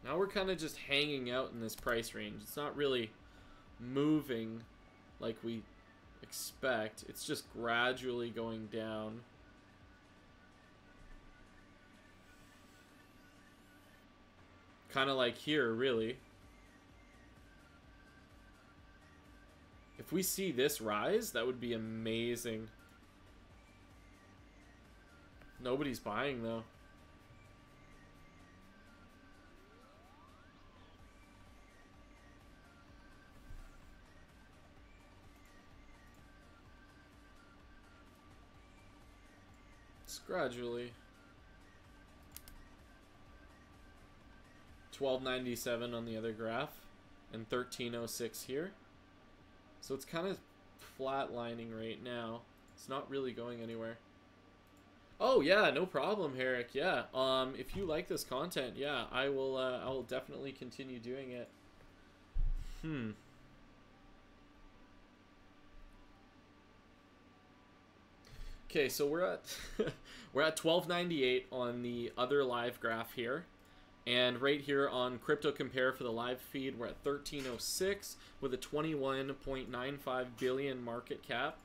Now we're kind of just hanging out in this price range. It's not really moving like we expect. It's just gradually going down. Kind of like here, really. If we see this rise, that would be amazing. Nobody's buying, though. It's gradually. 1297 on the other graph and 1306 here. So it's kind of flatlining right now. It's not really going anywhere. Oh yeah, no problem, Herrick. Yeah. If you like this content, yeah, I will definitely continue doing it. Okay, so we're at we're at 1298 on the other live graph here. And right here on Crypto Compare for the live feed, we're at 1306 with a 21.95 billion market cap.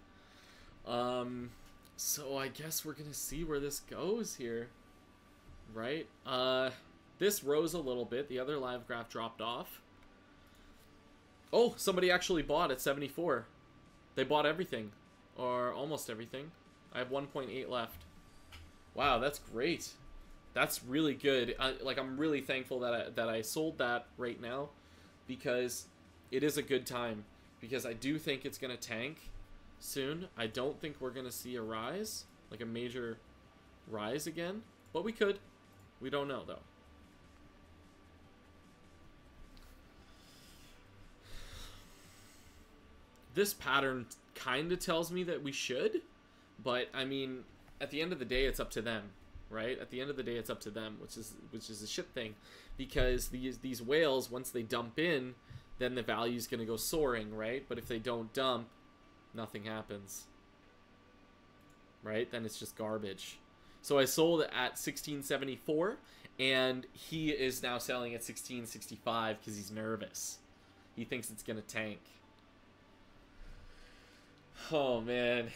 So I guess we're gonna see where this goes here, right? This rose a little bit. The other live graph dropped off. Oh, somebody actually bought at 74. They bought everything, or almost everything. I have 1.8 left. Wow, that's great. That's really good. I'm really thankful that I sold that right now, because it is a good time. Because I do think it's gonna tank soon. I don't think we're gonna see a rise, like a major rise again, but we could. We don't know though. This pattern kind of tells me that we should, but I mean, at the end of the day, it's up to them. Right? At the end of the day, it's up to them, which is a shit thing, because these whales, once they dump in, then the value's gonna go soaring, right? But if they don't dump, nothing happens, right? Then it's just garbage. So I sold at 1674, and he is now selling at 1665 because he's nervous. He thinks it's gonna tank. Oh man.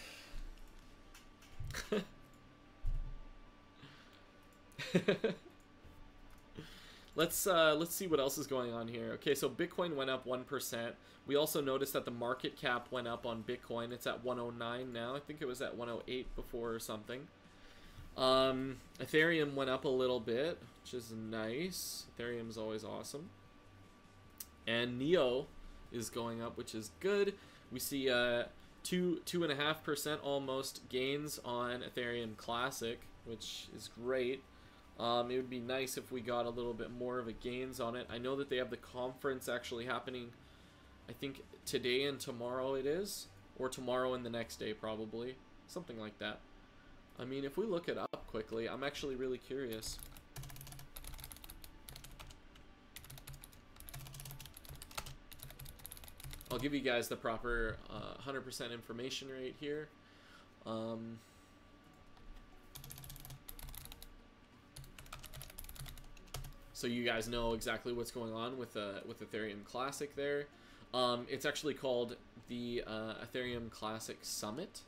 Let's see what else is going on here. Okay, so Bitcoin went up 1%. We also noticed that the market cap went up on Bitcoin. It's at 109 now. I think it was at 108 before or something. Ethereum went up a little bit, which is nice. Ethereum's always awesome. And Neo is going up, which is good. We see 2.5% almost gains on Ethereum Classic, which is great. It would be nice if we got a little bit more of a gains on it. I know that they have the conference actually happening, I think today and tomorrow it is, or tomorrow and the next day probably, something like that. I mean, if we look it up quickly, I'm actually really curious. I'll give you guys the proper 100% information right here. So you guys know exactly what's going on with Ethereum Classic there. It's actually called the Ethereum Classic Summit.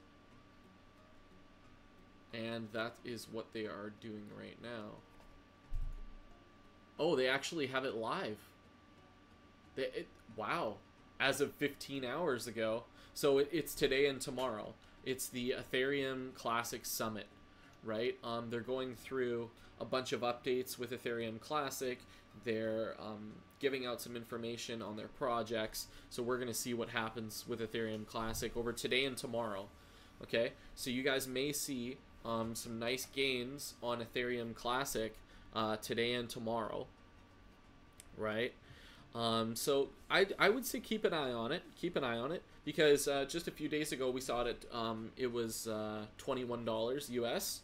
And that is what they are doing right now. Oh, they actually have it live. Wow. As of 15 hours ago. So it's today and tomorrow. It's the Ethereum Classic Summit right? They're going through a bunch of updates with Ethereum Classic. They're giving out some information on their projects. So we're going to see what happens with Ethereum Classic over today and tomorrow. Okay, so you guys may see some nice gains on Ethereum Classic today and tomorrow, right? So I would say keep an eye on it. Keep an eye on it because just a few days ago we saw it. It was $21 US,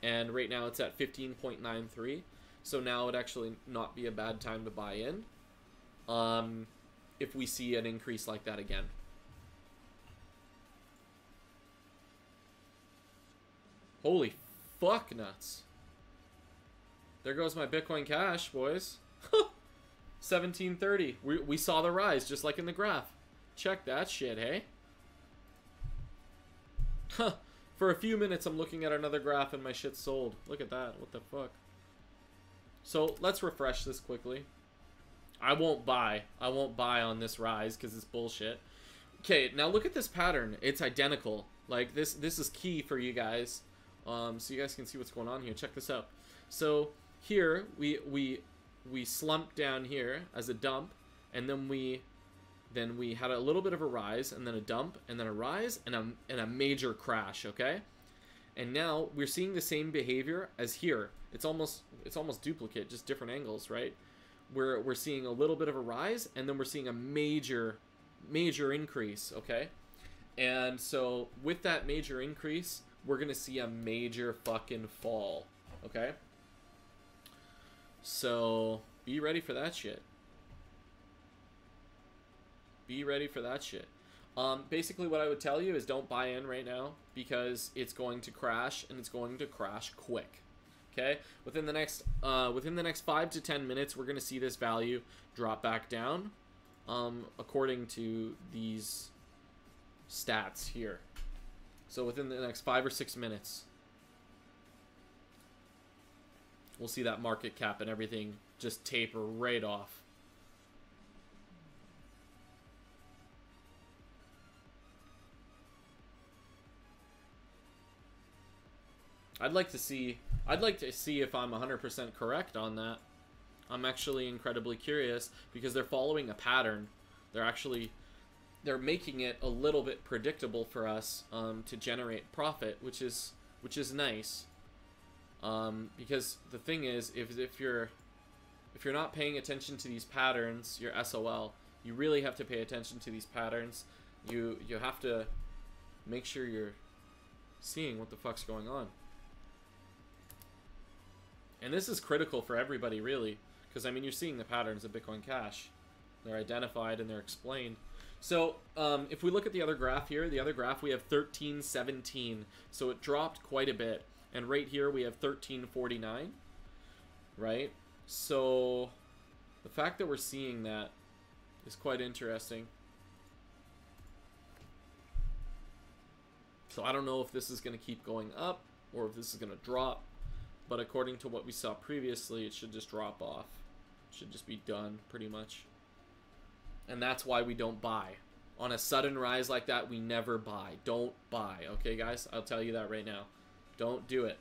and right now it's at 15.93. So now it'd actually not be a bad time to buy in if we see an increase like that again. Holy fuck nuts. There goes my Bitcoin Cash, boys. 1730. We saw the rise, just like in the graph. Check that shit, hey? Huh. For a few minutes, I'm looking at another graph and my shit's sold. Look at that. What the fuck? So, let's refresh this quickly. I won't buy. I won't buy on this rise because it's bullshit. Okay, now look at this pattern. It's identical. Like, this is key for you guys. So you guys can see what's going on here. Check this out. So here we slumped down here as a dump, and then we had a little bit of a rise, and then a dump, and then a rise, and a major crash. Okay, and now we're seeing the same behavior as here. It's almost duplicate, just different angles, right? We're seeing a little bit of a rise, and then we're seeing a major increase. Okay, and so with that major increase, we're gonna see a major fucking fall, okay? So, be ready for that shit. Be ready for that shit. Basically what I would tell you is don't buy in right now because it's going to crash, and it's going to crash quick, okay? Within the next 5 to 10 minutes, we're gonna see this value drop back down, according to these stats here. So within the next 5 or 6 minutes, we'll see that market cap and everything just taper right off. I'd like to see if I'm 100% correct on that. I'm actually incredibly curious because they're following a pattern. They're making it a little bit predictable for us to generate profit, which is nice. Because the thing is, if you're not paying attention to these patterns, you're SOL. You really have to pay attention to these patterns. You have to make sure you're seeing what the fuck's going on. And this is critical for everybody, really, because I mean you're seeing the patterns of Bitcoin Cash. They're identified and they're explained. So, if we look at the other graph here, we have 1317. So it dropped quite a bit. And right here we have 1349, right? So the fact that we're seeing that is quite interesting. So I don't know if this is going to keep going up or if this is going to drop. But according to what we saw previously, it should just drop off. It should just be done, pretty much. And that's why we don't buy. On a sudden rise like that, we never buy. Don't buy, okay, guys? I'll tell you that right now. Don't do it.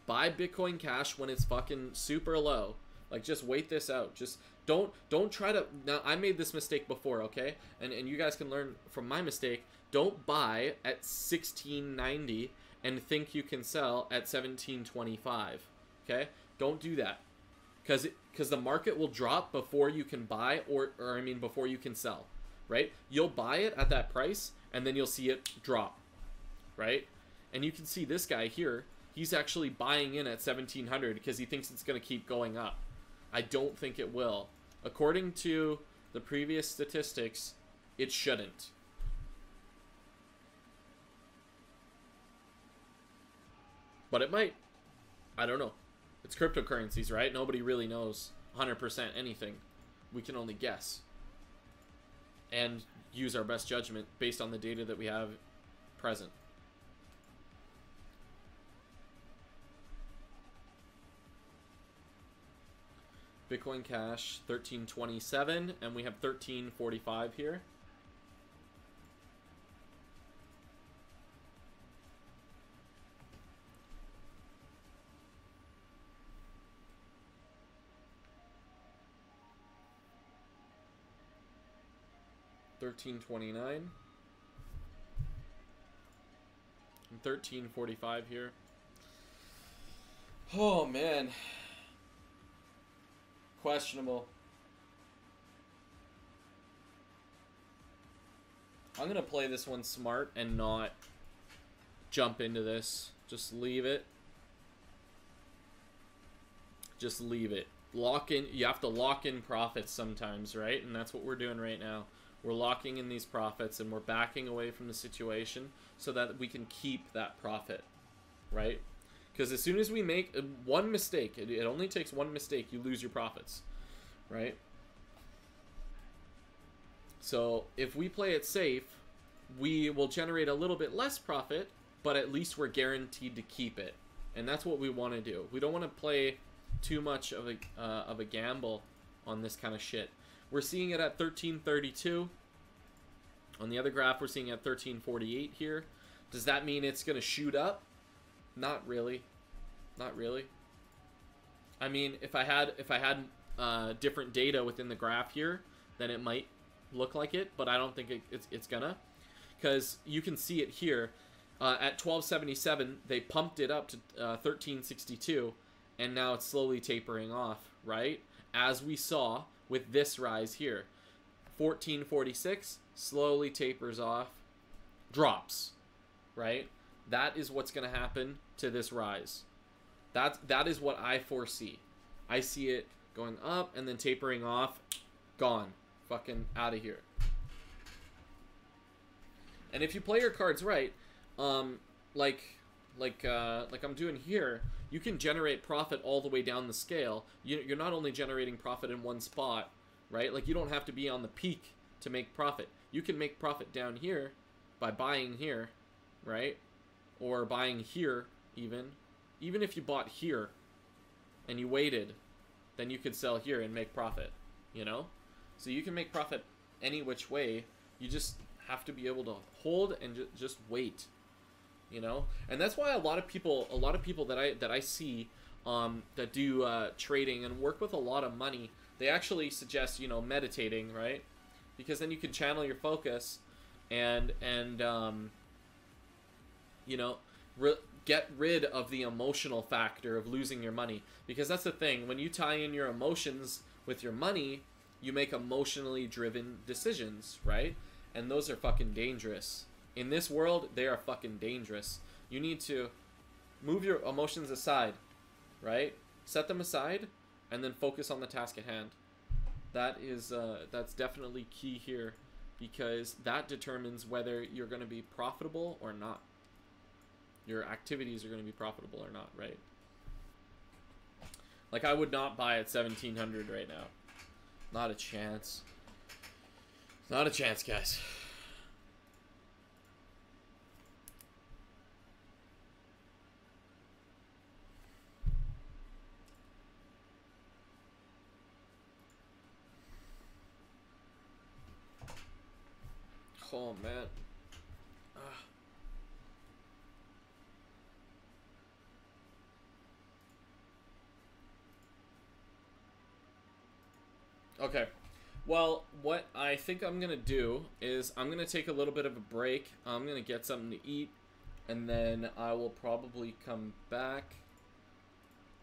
Buy Bitcoin Cash when it's fucking super low. Like, just wait this out. Just don't try to... Now, I made this mistake before, okay? And you guys can learn from my mistake. Don't buy at 1690 and think you can sell at 1725, okay? Don't do that. Because the market will drop before you can buy, or I mean before you can sell, right? You'll buy it at that price, and then you'll see it drop, right? And you can see this guy here, he's actually buying in at 1700 because he thinks it's going to keep going up. I don't think it will. According to the previous statistics, it shouldn't. But it might. I don't know. It's cryptocurrencies, right? Nobody really knows 100% anything. We can only guess. And use our best judgment based on the data that we have present. Bitcoin Cash 1327, and we have 1345 here. 1329. 1345 here. Oh man. Questionable. I'm gonna play this one smart and not jump into this. Just leave it. Just leave it. Lock in. You have to lock in profits sometimes, right? And that's what we're doing right now. We're locking in these profits and we're backing away from the situation so that we can keep that profit, right? Because as soon as we make one mistake, it only takes one mistake, you lose your profits, right? So if we play it safe, we will generate a little bit less profit, but at least we're guaranteed to keep it. And that's what we want to do. We don't want to play too much of a gamble on this kind of shit. We're seeing it at 1332. On the other graph, we're seeing it at 1348 here. Does that mean it's going to shoot up? Not really. Not really. I mean, if I had different data within the graph here, then it might look like it, but I don't think it's gonna. Because you can see it here. At 1277, they pumped it up to 1362, and now it's slowly tapering off, right? As we saw with this rise here. 1446 slowly tapers off, drops, right? That is what's going to happen to this rise. That is what I foresee. I see it going up and then tapering off, gone, fucking out of here. And if you play your cards right, like I'm doing here, you can generate profit all the way down the scale. You're not only generating profit in one spot, right? Like, you don't have to be on the peak to make profit. You can make profit down here by buying here, right? Or buying here, even if you bought here and you waited, then you could sell here and make profit, you know? So you can make profit any which way. You just have to be able to hold and just wait, you know? And that's why a lot of people that I see that do trading and work with a lot of money, they actually suggest, you know, meditating, right? Because then you can channel your focus and you know, get rid of the emotional factor of losing your money. Because that's the thing, when you tie in your emotions with your money, you make emotionally driven decisions, right? And those are fucking dangerous. In this world, they are fucking dangerous. You need to move your emotions aside, right? Set them aside and then focus on the task at hand. That is that's definitely key here, because that determines whether you're going to be profitable or not. Your activities are going to be profitable or not, right? Like, I would not buy at 1700 right now. Not a chance. Not a chance, guys. Oh, man. Okay. Well, what I think I'm going to do is I'm going to take a little bit of a break. I'm going to get something to eat, and then I will probably come back.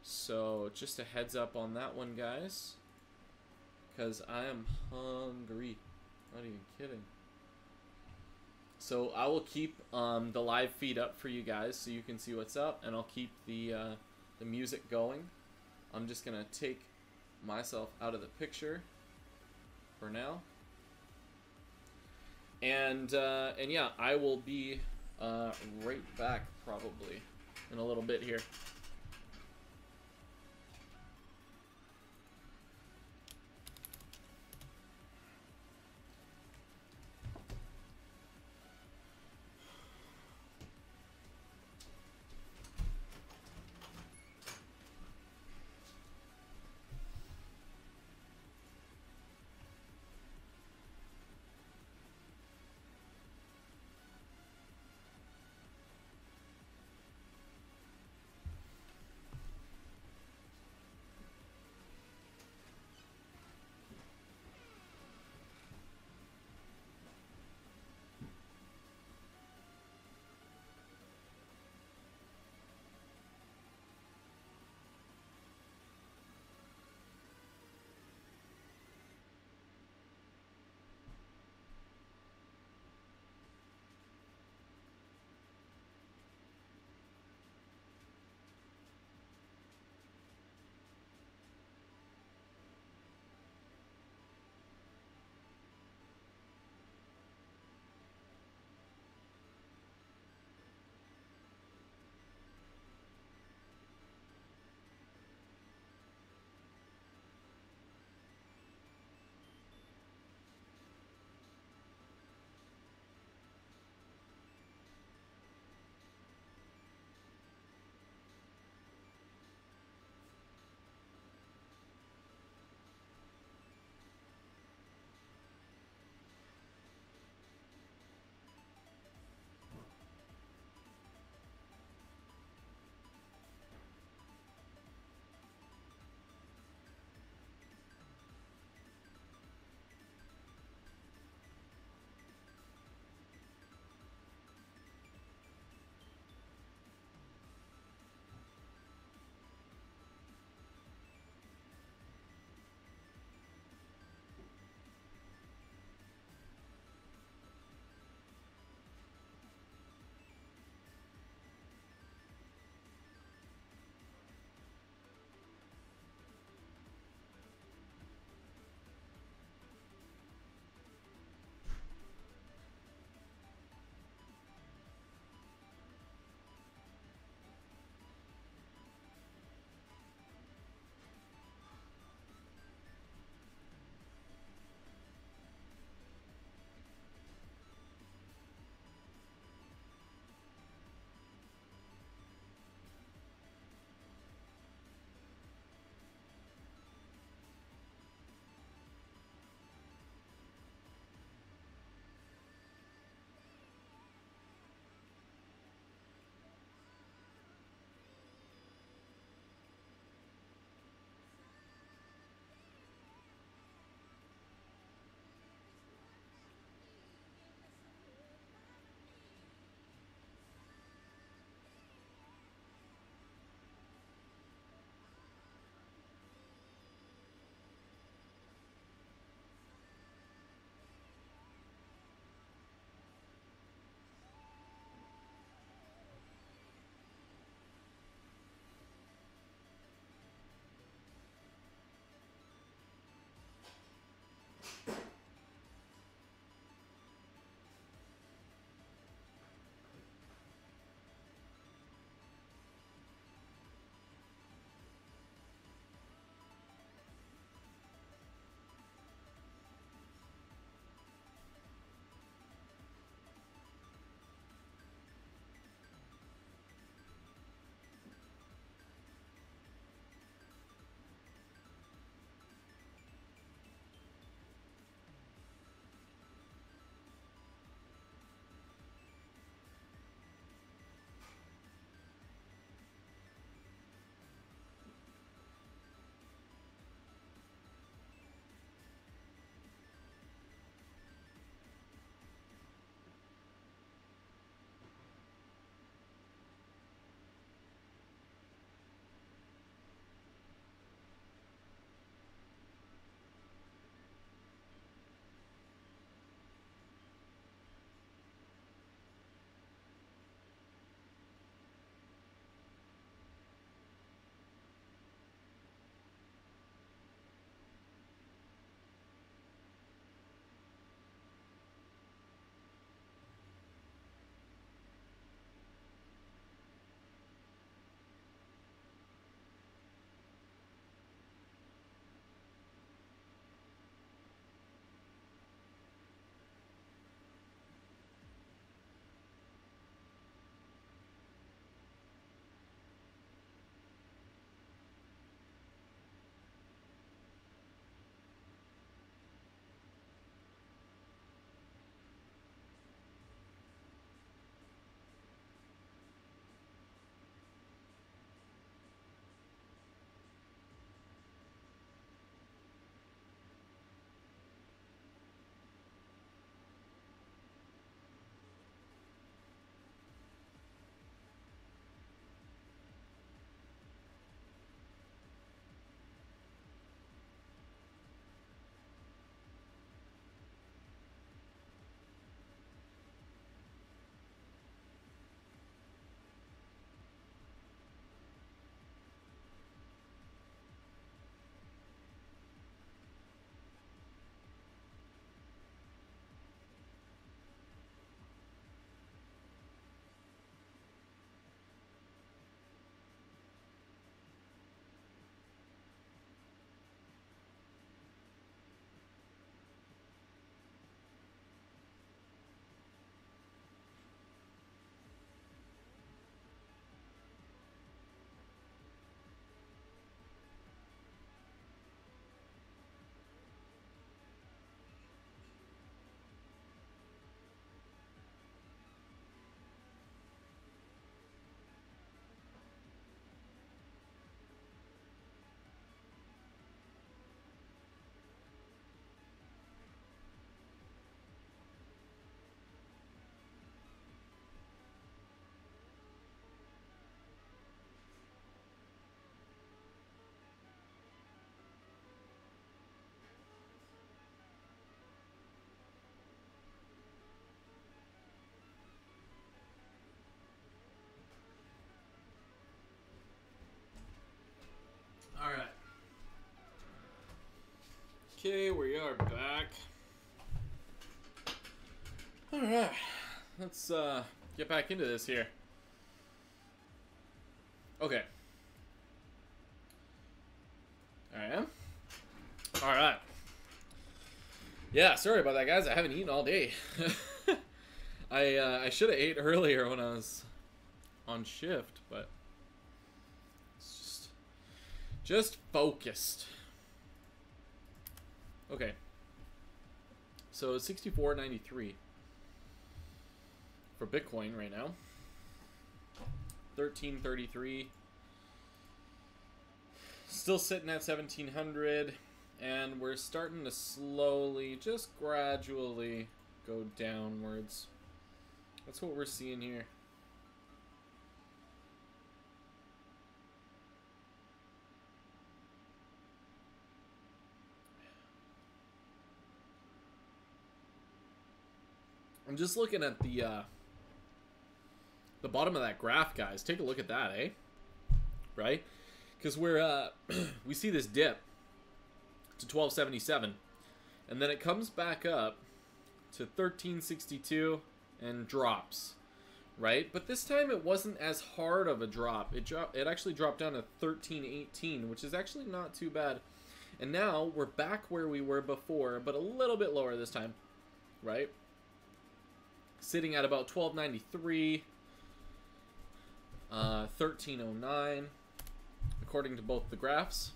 So, just a heads up on that one, guys. Because I am hungry. Not even kidding. So, I will keep the live feed up for you guys so you can see what's up, and I'll keep the music going. I'm just going to take myself out of the picture for now, and yeah, I will be right back probably in a little bit here. Okay, we are back. Alright, let's get back into this here. Okay. Alright. Yeah, sorry about that, guys. I haven't eaten all day. I should have ate earlier when I was on shift, but it's just focused. Okay. So 64.93 for Bitcoin right now. 1333. Still sitting at 1700, and we're starting to slowly, just gradually go downwards. That's what we're seeing here. I'm just looking at the bottom of that graph, guys. Take a look at that, eh? Right? Because we're we see this dip to 1277, and then it comes back up to 1362 and drops, right? But this time it wasn't as hard of a drop. It actually dropped down to 1318, which is actually not too bad. And now we're back where we were before, but a little bit lower this time, right? Sitting at about 1293, 1309, according to both the graphs.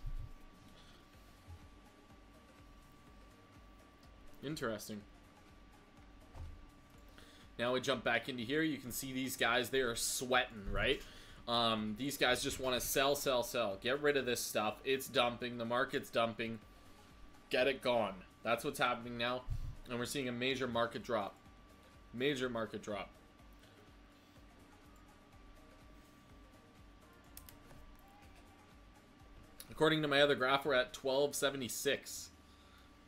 Interesting. Now we jump back into here. You can see these guys, they are sweating, right? These guys just want to sell, sell, sell. Get rid of this stuff. It's dumping. The market's dumping. Get it gone. That's what's happening now. And we're seeing a major market drop. Major market drop. According to my other graph, we're at 1276.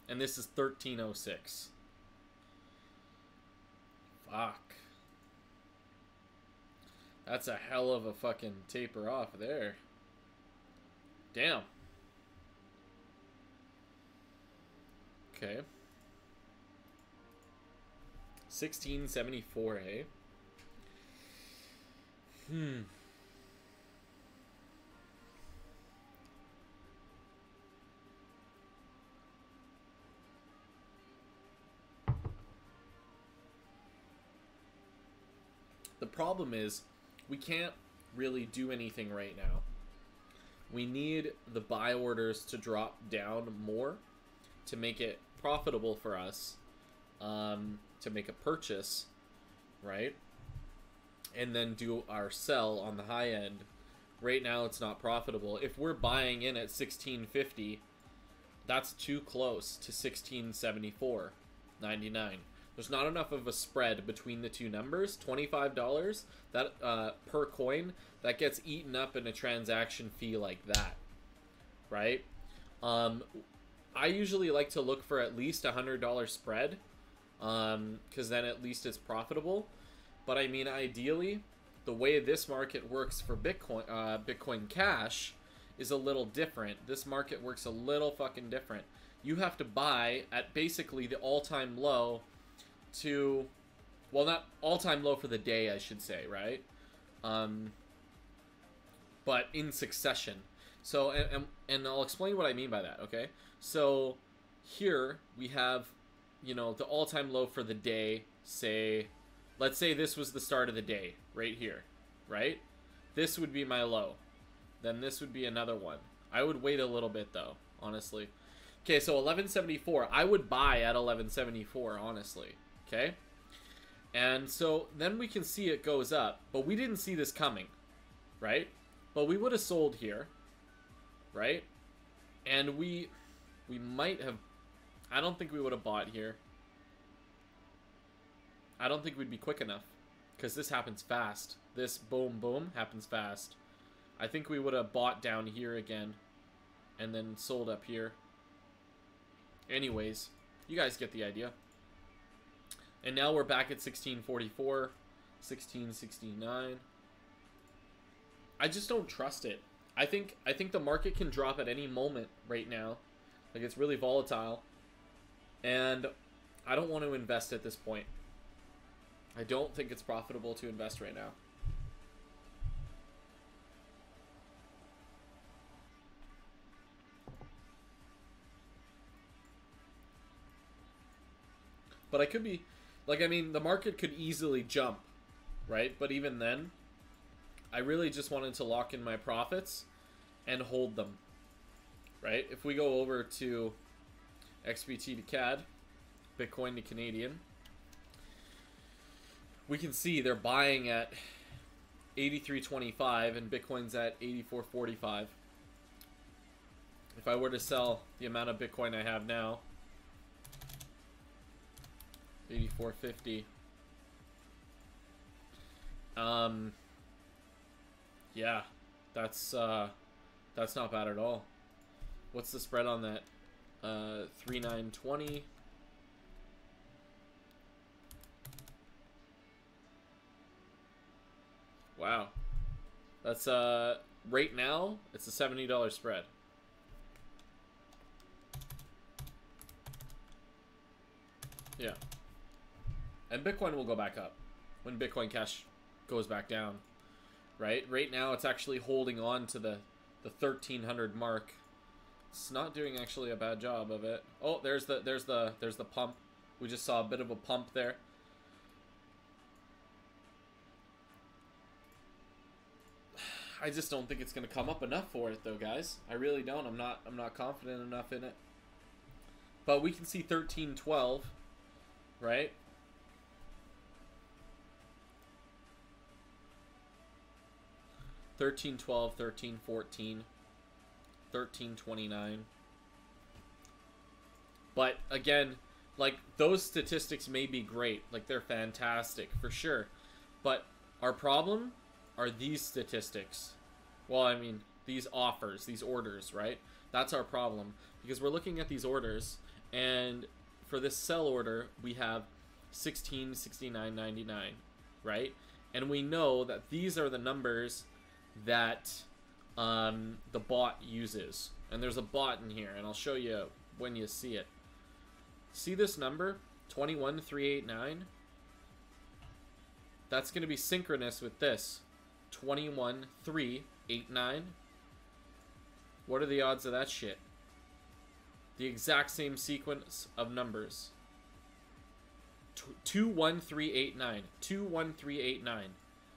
And this is 1306. Fuck. That's a hell of a fucking taper off there. Damn. Okay. 1674, eh? The problem is we can't really do anything right now. We need the buy orders to drop down more to make it profitable for us, to make a purchase, right? And then do our sell on the high end. Right now it's not profitable. If we're buying in at 1650, that's too close to 1674.99. There's not enough of a spread between the two numbers. $25 that per coin, that gets eaten up in a transaction fee like that, right? I usually like to look for at least $100 spread, because then at least it's profitable. But I mean, ideally, the way this market works for Bitcoin, Bitcoin Cash, is a little different. This market works a little fucking different. You have to buy at basically the all-time low to, well, not all-time low for the day, I should say, right? But in succession. So, and I'll explain what I mean by that, okay? So, here we have, you know, the all-time low for the day, say, let's say this was the start of the day, right here, right? This would be my low. Then this would be another one. I would wait a little bit, though, honestly. Okay, so 1174. I would buy at 1174, honestly. Okay? And so then we can see it goes up. But we didn't see this coming, right? But we would have sold here, right? And we might have... I don't think we would have bought here. I don't think we'd be quick enough. Because this happens fast. This boom, boom happens fast. I think we would have bought down here again. And then sold up here. Anyways, you guys get the idea. And now we're back at 1644, 1669. I just don't trust it. I think the market can drop at any moment right now. Like, it's really volatile. And I don't want to invest at this point. I don't think it's profitable to invest right now. But I could be, like, I mean, the market could easily jump, right? But even then, I really just wanted to lock in my profits and hold them, right? If we go over to XBT to CAD, Bitcoin to Canadian, we can see they're buying at 83.25 and Bitcoin's at 84.45. If I were to sell the amount of Bitcoin I have now, 84.50. Yeah, that's not bad at all. What's the spread on that? 3,920. Wow. That's right now it's a $70 spread. Yeah. And Bitcoin will go back up when Bitcoin Cash goes back down, right? Right now, it's actually holding on to the 1,300 mark. It's not doing actually a bad job of it. Oh, there's the pump. We just saw a bit of a pump there. I just don't think it's gonna come up enough for it, though, guys. I really don't. I'm not confident enough in it. But we can see 13.12, right? 13.12, 13.14, 13.29. But again, like, those statistics may be great, like, they're fantastic for sure, but our problem are these statistics. Well, I mean, these offers, these orders, right? That's our problem, because we're looking at these orders, and for this sell order we have 1669.99, right? And we know that these are the numbers that the bot uses, and there's a bot in here, and I'll show you when you see it. See this number 21,389? That's going to be synchronous with this 21,389. What are the odds of that shit? The exact same sequence of numbers. 21389. 21389. You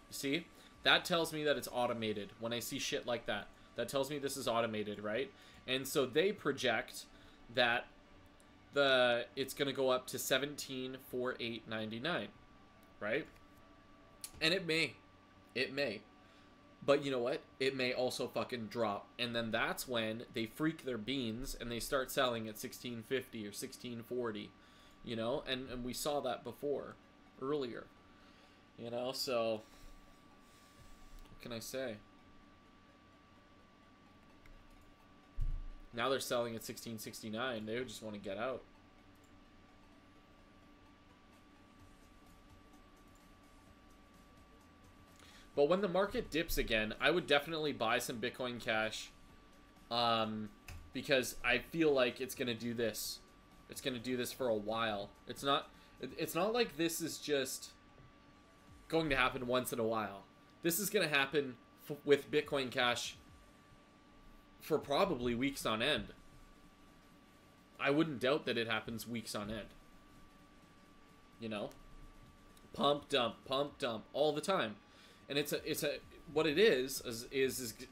see? That tells me that it's automated. When I see shit like that, that tells me this is automated, right? And so they project that it's going to go up to 17,489, right? And it may. But you know what? It may also fucking drop. And then that's when they freak their beans and they start selling at 1650 or 1640, you know? And we saw that before, earlier, you know? So, what can I say? Now they're selling at 1669. They just want to get out. But when the market dips again, I would definitely buy some Bitcoin Cash, because I feel like it's gonna do this. It's gonna do this for a while. It's not like this is just going to happen once in a while. This is gonna happen with Bitcoin Cash for probably weeks on end. I wouldn't doubt that it happens weeks on end. You know, pump dump all the time. And it's what it is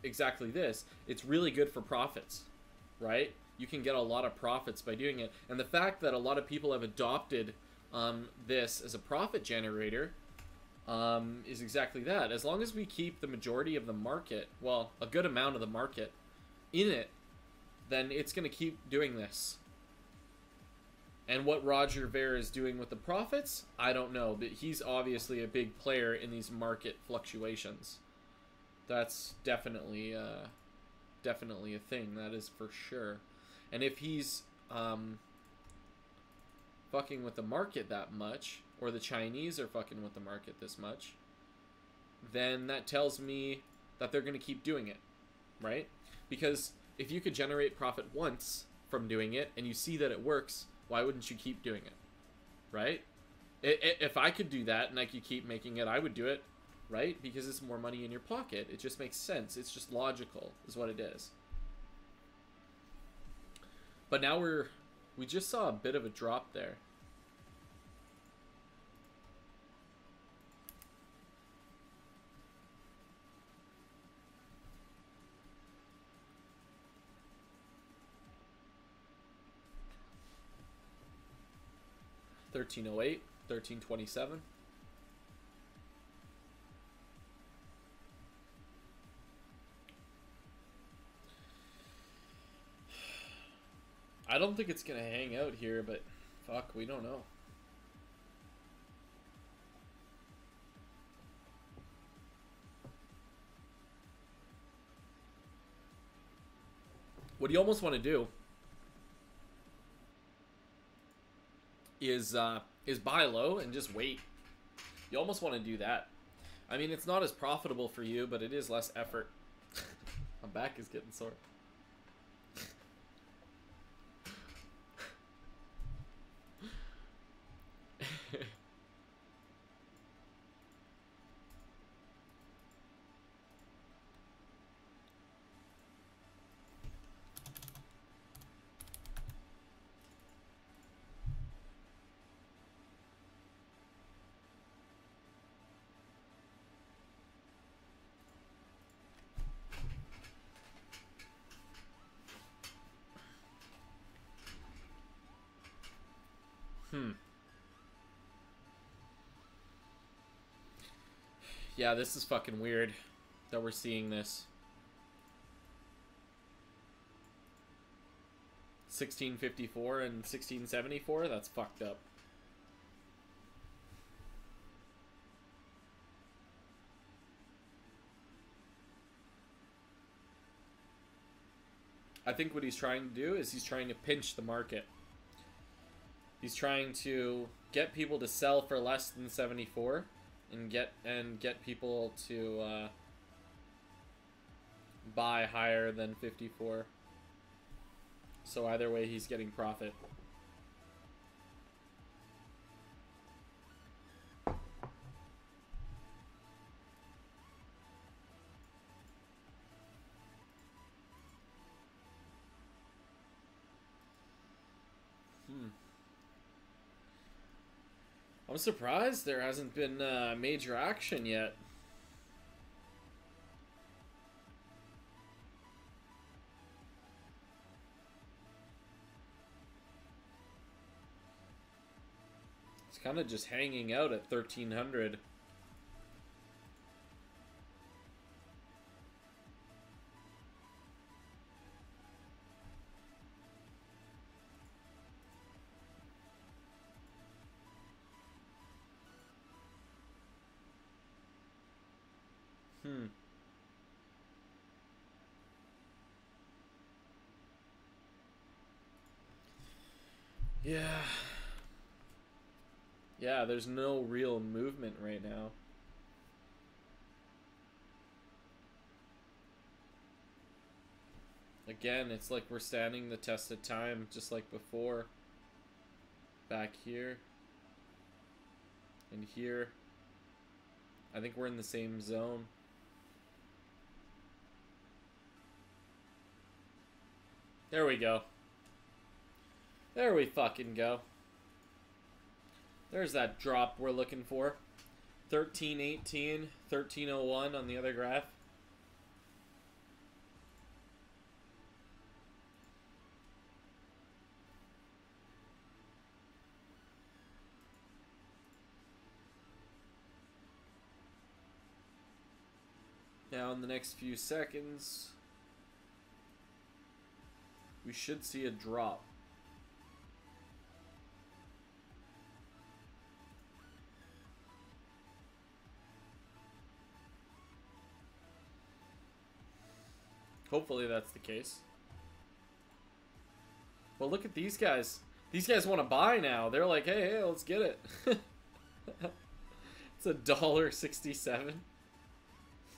exactly this. It's really good for profits, right? You can get a lot of profits by doing it. And the fact that a lot of people have adopted this as a profit generator is exactly that. As long as we keep the majority of the market, well, a good amount of the market in it, then it's going to keep doing this. And what Roger Ver is doing with the profits, I don't know. But he's obviously a big player in these market fluctuations. That's definitely definitely a thing. That is for sure. And if he's fucking with the market that much, or the Chinese are fucking with the market this much, then that tells me that they're going to keep doing it, right? Because if you could generate profit once from doing it, and you see that it works, Why wouldn't you keep doing it? Right? If I could do that and I could keep making it, I would do it, right? Because it's more money in your pocket. It just makes sense. It's just logical, is what it is. But now we just saw a bit of a drop there. $13.08, $13.27. I don't think it's gonna hang out here, but fuck, we don't know. What you almost want to do is buy low and just wait. You almost want to do that. I mean, it's not as profitable for you, but it is less effort. My back is getting sore. Yeah, this is fucking weird that we're seeing this. 1654 and 1674? That's fucked up. I think what he's trying to do is he's trying to pinch the market. He's trying to get people to sell for less than 74 and get people to buy higher than 54. So either way, he's getting profit. I'm surprised there hasn't been major action yet. It's kind of just hanging out at 1300. Yeah. Yeah, there's no real movement right now. Again, it's like we're standing the test of time, just like before. Back here. And here. I think we're in the same zone. There we go. There we fucking go. There's that drop we're looking for. 1318, 1301 on the other graph. Now in the next few seconds, we should see a drop. Hopefully that's the case. Well, look at these guys. These guys want to buy now. They're like, hey, let's get it. It's $1.67.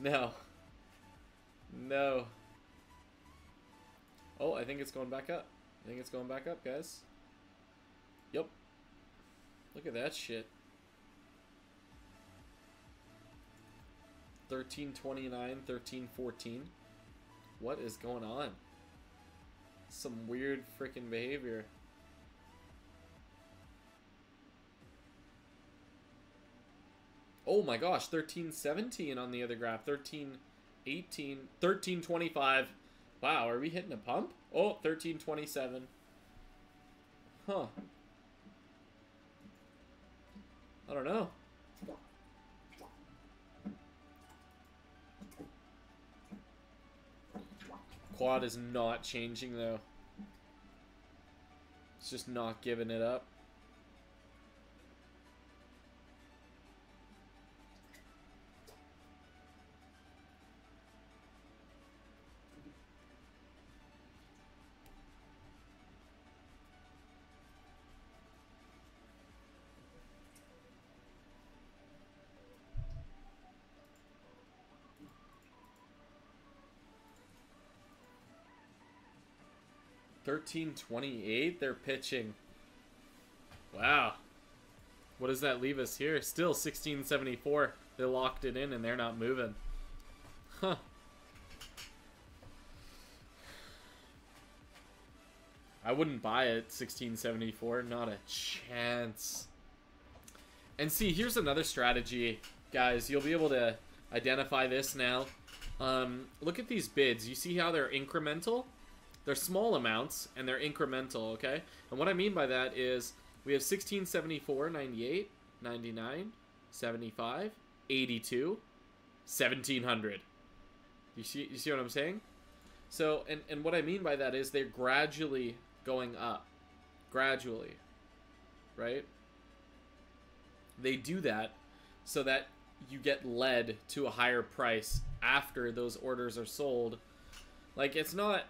No. No. Oh, I think it's going back up. I think it's going back up, guys. Yep. Look at that shit. 13.29, 13.14. What is going on? Some weird freaking behavior. Oh my gosh, 13.17 on the other graph. 13.18, 13.25. Wow, are we hitting a pump? Oh, 13.27. Huh. I don't know. Quad is not changing though. It's just not giving it up. $13.28 they're pitching. Wow. What does that leave us here? Still $16.74. They locked it in and they're not moving. Huh. I wouldn't buy it $16.74. Not a chance. And see, here's another strategy, guys. You'll be able to identify this now. Look at these bids. You see how they're incremental? They're small amounts, and they're incremental, okay? And what I mean by that is we have 1674, 98, 99, 75, 82, 1700. You see what I'm saying? So, and what I mean by that is they're gradually going up. Gradually. Right? They do that so that you get led to a higher price after those orders are sold. Like, it's not...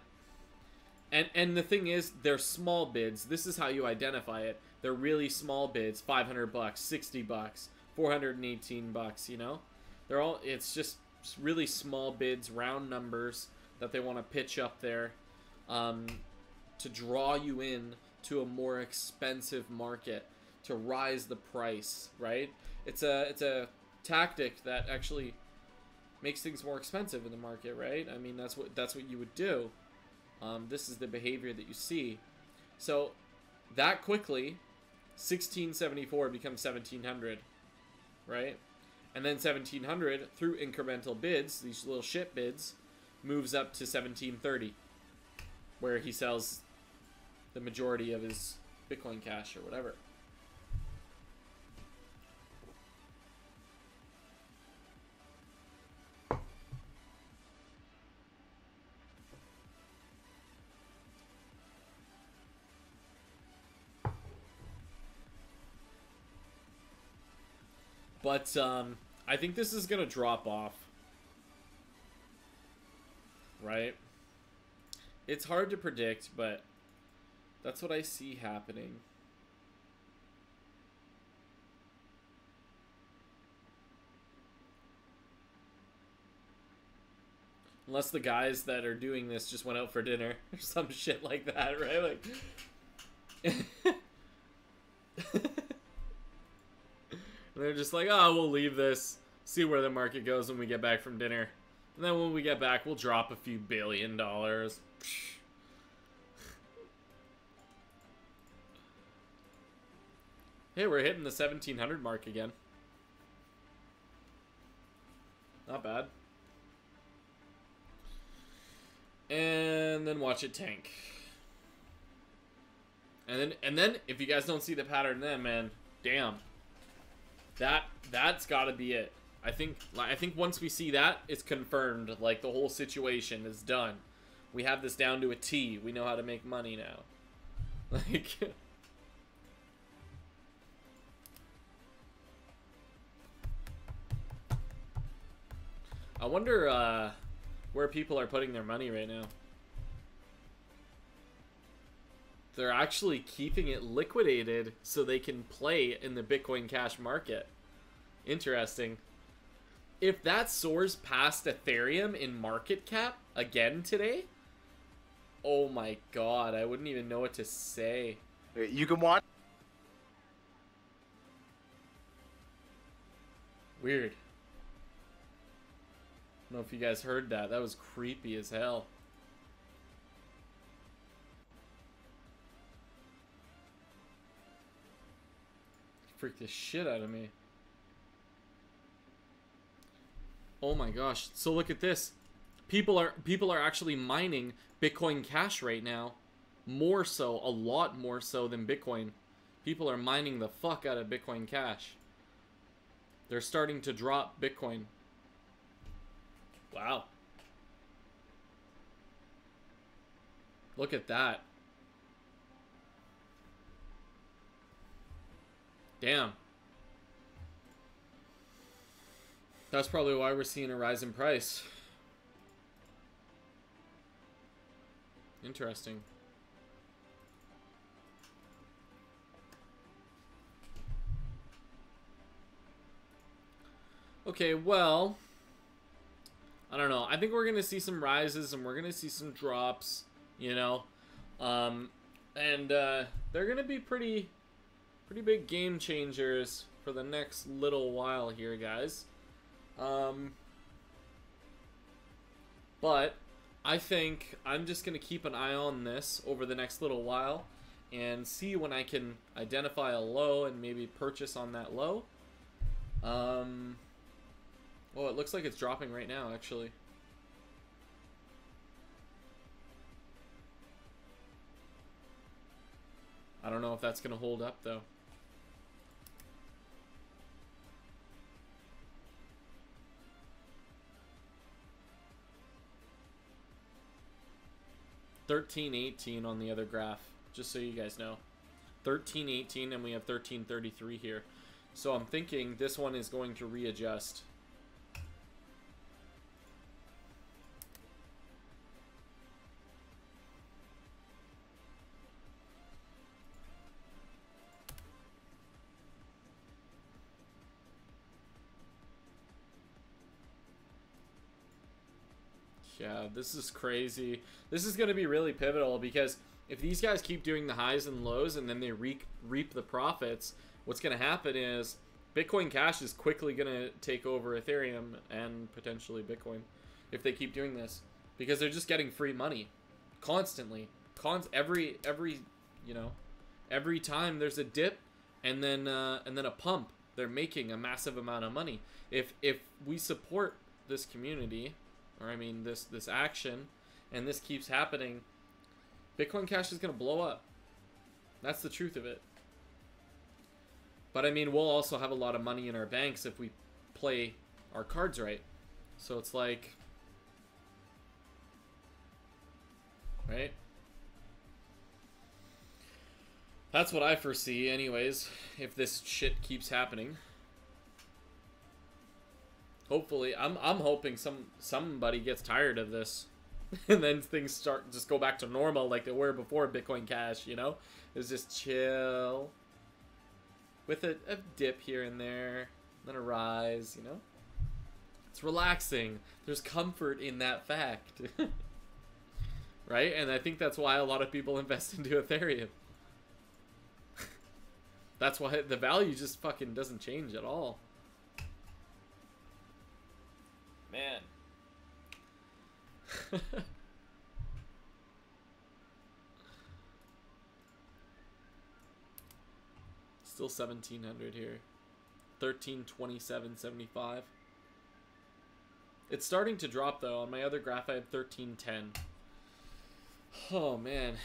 And the thing is, they're small bids. This is how you identify it. They're really small bids. $500, $60, $418, you know? They're all, it's just really small bids, round numbers that they want to pitch up there to draw you in to a more expensive market, to rise the price, right? It's a tactic that actually makes things more expensive in the market, right? I mean, that's what you would do. This is the behavior that you see. So that quickly, 1674 becomes 1700, right? And then 1700 through incremental bids, these little shit bids, moves up to 1730, where he sells the majority of his Bitcoin Cash or whatever. But I think this is going to drop off. Right? It's hard to predict, but that's what I see happening. Unless the guys that are doing this just went out for dinner or some shit like that, right? Like... They're just like, oh, we'll leave this, see where the market goes when we get back from dinner. And then when we get back, we'll drop a few $1 billion. Hey, we're hitting the 1700 mark again. Not bad. And then watch it tank. And then if you guys don't see the pattern then, man, damn. That's got to be it. I think once we see that, it's confirmed. Like, the whole situation is done. We have this down to a T. We know how to make money now. Like, I wonder where people are putting their money right now. They're actually keeping it liquidated so they can play in the Bitcoin Cash market. Interesting. If that soars past Ethereum in market cap again today, oh my god, I wouldn't even know what to say. You can watch. Weird. I don't know if you guys heard that. That was creepy as hell. Freaked the shit out of me. Oh my gosh. So look at this. People are actually mining Bitcoin Cash right now. More so, a lot more so than Bitcoin. People are mining the fuck out of Bitcoin Cash. They're starting to drop Bitcoin. Wow. Look at that. Damn. That's probably why we're seeing a rise in price. Interesting. Okay, well, I don't know. I think we're gonna see some rises and we're gonna see some drops, you know, they're gonna be pretty big game changers for the next little while here, guys. But I think I'm just gonna keep an eye on this over the next little while and see when I can identify a low and maybe purchase on that low. Oh, it looks like it's dropping right now, actually. I don't know if that's going to hold up, though. $13.18 on the other graph, just so you guys know. $13.18, and we have $13.33 here. So I'm thinking this one is going to readjust. Yeah, this is crazy. This is going to be really pivotal because if these guys keep doing the highs and lows and then they reap the profits, what's going to happen is Bitcoin Cash is quickly going to take over Ethereum and potentially Bitcoin if they keep doing this, because they're just getting free money constantly. Every you know, every time there's a dip and then a pump, they're making a massive amount of money. If we support this community, or I mean this action, and this keeps happening, Bitcoin Cash is going to blow up. That's the truth of it. But I mean, we'll also have a lot of money in our banks if we play our cards right. So it's like, right? That's what I foresee anyways, if this shit keeps happening. Hopefully, I'm hoping somebody gets tired of this, and then things just go back to normal like they were before Bitcoin Cash. You know, it's just chill with a dip here and there, then a rise. You know, it's relaxing. There's comfort in that fact, right? And I think that's why a lot of people invest into Ethereum. That's why the value just fucking doesn't change at all. Man. Still 1700 here. 1327.75. It's starting to drop though. On my other graph I had 1310. Oh man.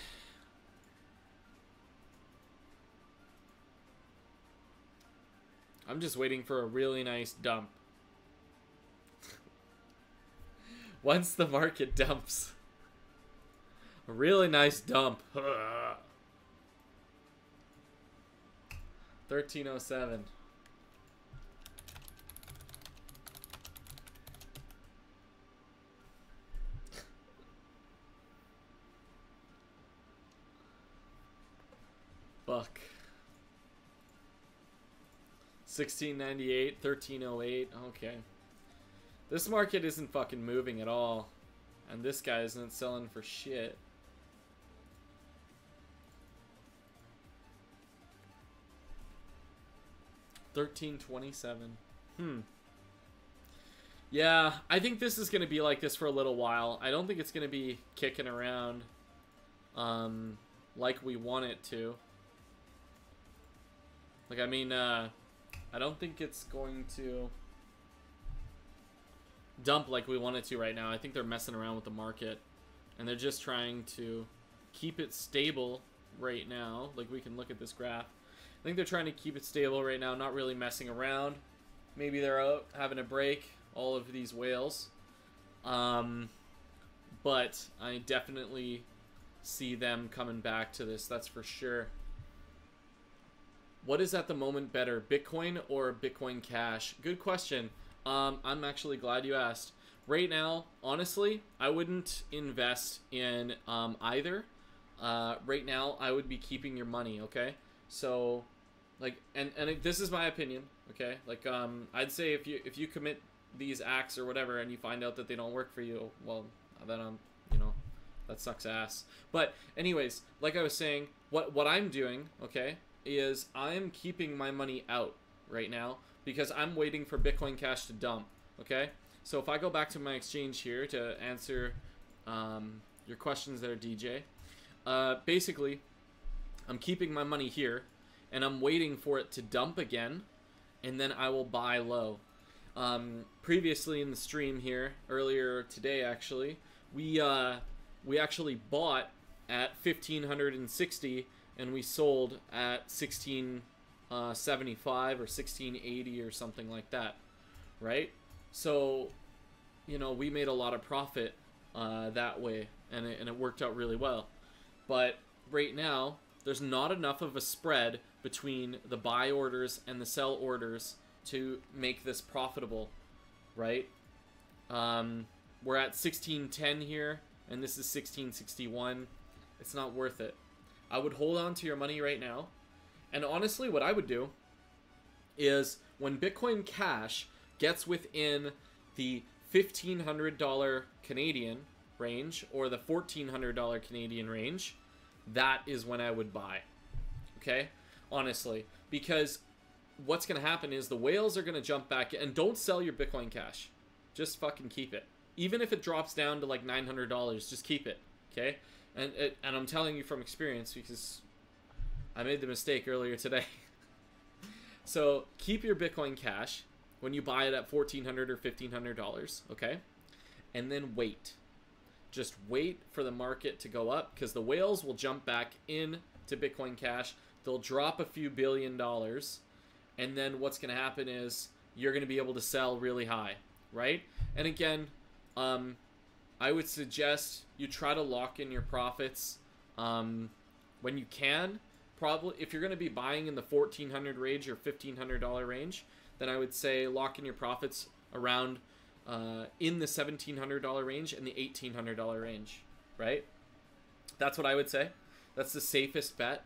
I'm just waiting for a really nice dump. Once the market dumps. A really nice dump. 1307. Fuck. 1698, 1308. Okay. This market isn't fucking moving at all. And this guy isn't selling for shit. $13.27. Yeah, I think this is going to be like this for a little while. I don't think it's going to be kicking around like we want it to. Like, I mean, I don't think it's going to dump like we want it to right now. I think they're messing around with the market, and they're just trying to keep it stable right now. Like, we can look at this graph. I think they're trying to keep it stable right now, not really messing around. Maybe they're out having a break, all of these whales. But I definitely see them coming back to this, that's for sure. What is at the moment better, Bitcoin or Bitcoin Cash? Good question. I'm actually glad you asked. Right now, honestly, I wouldn't invest in either. Right now, I would be keeping your money, okay? So, like, and this is my opinion, okay? Like, I'd say if you commit these acts or whatever and you find out that they don't work for you, well, then you know, that sucks ass. But anyways, like I was saying, what I'm doing, okay, is I'm keeping my money out right now because I'm waiting for Bitcoin Cash to dump, okay? So if I go back to my exchange here to answer your questions there, DJ, basically, I'm keeping my money here and I'm waiting for it to dump again, and then I will buy low. Previously in the stream here, earlier today actually, we actually bought at 1560 and we sold at 1675 or 1680 or something like that, right? So, you know, we made a lot of profit that way, and it worked out really well. But right now, there's not enough of a spread between the buy orders and the sell orders to make this profitable, right? We're at 1610 here, and this is 1661. It's not worth it. I would hold on to your money right now. And honestly, what I would do is when Bitcoin Cash gets within the $1,500 Canadian range or the $1,400 Canadian range, that is when I would buy. Okay? Honestly. Because what's going to happen is the whales are going to jump back, and don't sell your Bitcoin Cash. Just fucking keep it. Even if it drops down to like $900, just keep it. Okay? And I'm telling you from experience because I made the mistake earlier today. So keep your Bitcoin Cash when you buy it at $1,400 or $1,500, okay? And then wait. Just wait for the market to go up because the whales will jump back in to Bitcoin Cash. They'll drop a few $1 billion, and then what's going to happen is you're going to be able to sell really high, right? And again, I would suggest you try to lock in your profits when you can. Probably if you're going to be buying in the $1,400 range or $1,500 range, then I would say lock in your profits around in the $1,700 range and the $1,800 range, right? That's what I would say. That's the safest bet,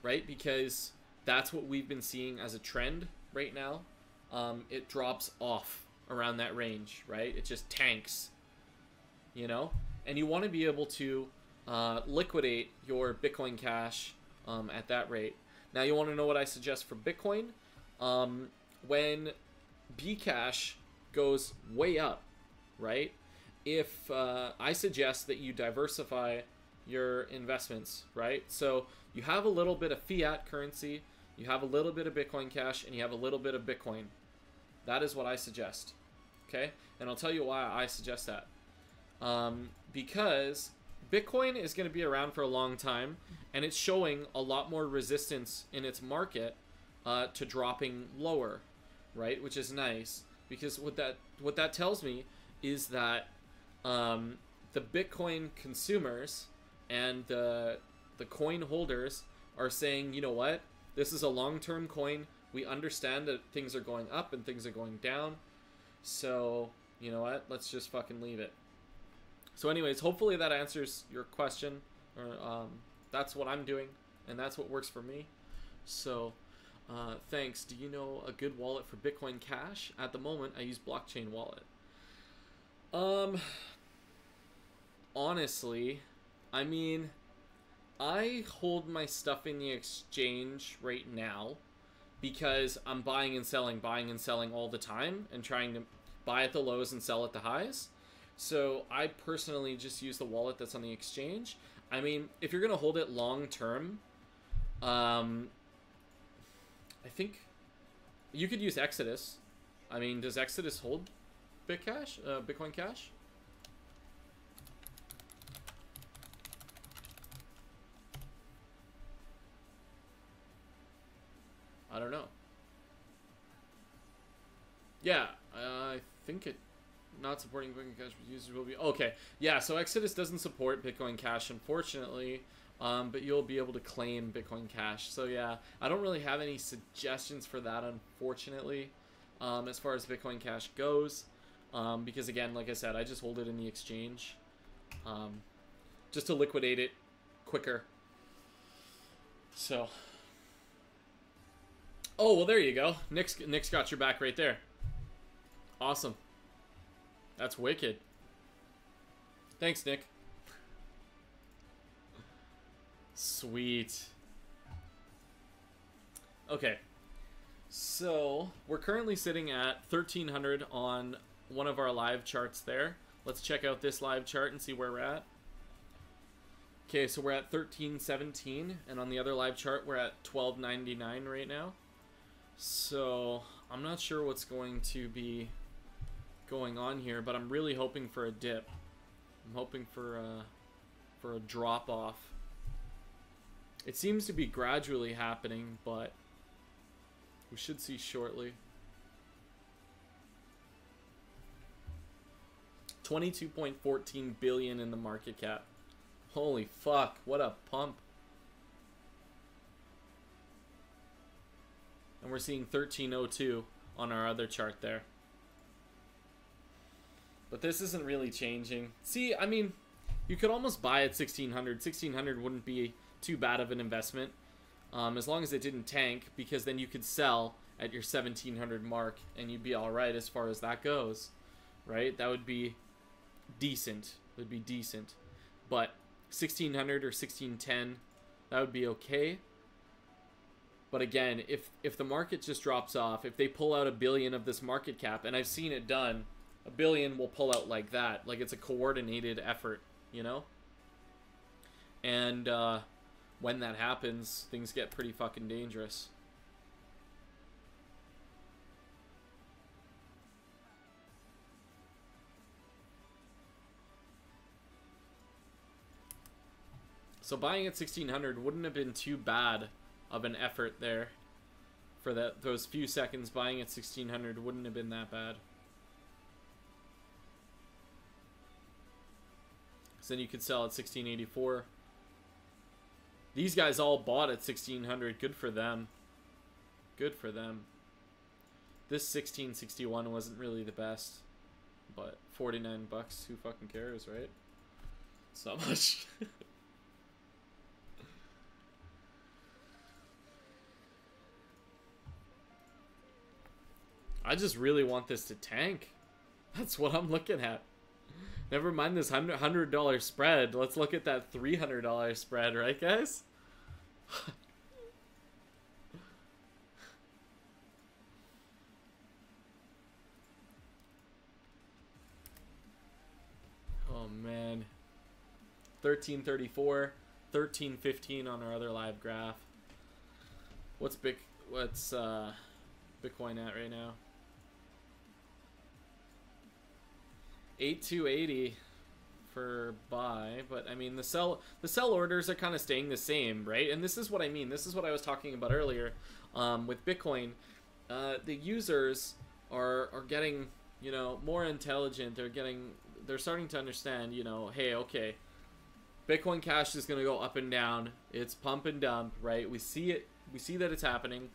right? Because that's what we've been seeing as a trend right now. It drops off around that range, right? It just tanks, you know? And you want to be able to liquidate your Bitcoin Cash at that rate. Now, you want to know what I suggest for Bitcoin? When Bcash goes way up, right? If I suggest that you diversify your investments, right? So you have a little bit of fiat currency, you have a little bit of Bitcoin Cash, and you have a little bit of Bitcoin. That is what I suggest, okay? And I'll tell you why I suggest that. Because Bitcoin is going to be around for a long time, and it's showing a lot more resistance in its market to dropping lower, right? Which is nice, because what that tells me is that the Bitcoin consumers and the coin holders are saying, you know what, this is a long-term coin. We understand that things are going up and things are going down, so you know what, let's just fucking leave it. So anyways, hopefully that answers your question. Or that's what I'm doing, and that's what works for me. So thanks. Do you know a good wallet for Bitcoin Cash? At the moment, I use Blockchain Wallet. Honestly, I mean, I hold my stuff in the exchange right now because I'm buying and selling all the time and trying to buy at the lows and sell at the highs. So I personally just use the wallet that's on the exchange. I mean, if you're going to hold it long term, I think you could use Exodus. I mean, does Exodus hold Bitcoin Cash? I don't know. Yeah, I think it not supporting Bitcoin Cash users will be okay. Yeah, so Exodus doesn't support Bitcoin Cash, unfortunately, but you'll be able to claim Bitcoin Cash. So yeah, I don't really have any suggestions for that, unfortunately, as far as Bitcoin Cash goes, because again, like I said, I just hold it in the exchange, just to liquidate it quicker. So, oh well, there you go. Nick's got your back right there. Awesome. That's wicked. Thanks, Nick. Sweet. Okay. So, we're currently sitting at 1300 on one of our live charts there. Let's check out this live chart and see where we're at. Okay, so we're at 1317, and on the other live chart, we're at 1299 right now. So, I'm not sure what's going to be going on here, but I'm really hoping for a dip. I'm hoping for a drop off. It seems to be gradually happening, but we should see shortly. 22.14 billion in the market cap. Holy fuck, what a pump. And we're seeing 1302 on our other chart there. But this isn't really changing. See, I mean, you could almost buy at 1600. 1600 wouldn't be too bad of an investment, as long as it didn't tank, because then you could sell at your 1700 mark and you'd be all right as far as that goes, right? That would be decent. It would be decent. But 1600 or 1610, that would be okay. But again, if the market just drops off, if they pull out $1 billion of this market cap, and I've seen it done, $1 billion will pull out like that. Like, it's a coordinated effort, you know? And when that happens, things get pretty fucking dangerous. So buying at 1600 wouldn't have been too bad of an effort there. For those few seconds, buying at 1600 wouldn't have been that bad. So then you could sell at 1684. These guys all bought at 1600. Good for them. Good for them. This 1661 wasn't really the best, but 49 bucks, who fucking cares, right? It's not much. I just really want this to tank. That's what I'm looking at. Never mind this $100 spread. Let's look at that $300 spread, right, guys? Oh man. 1334, 1315 on our other live graph. What's Bitcoin at right now? 8280 for buy, but I mean the sell orders are kind of staying the same, right? And this is what I mean. This is what I was talking about earlier with Bitcoin. The users are getting, you know, more intelligent. They're starting to understand, you know, hey, okay, Bitcoin Cash is going to go up and down. It's pump and dump, right? We see it. We see that it's happening.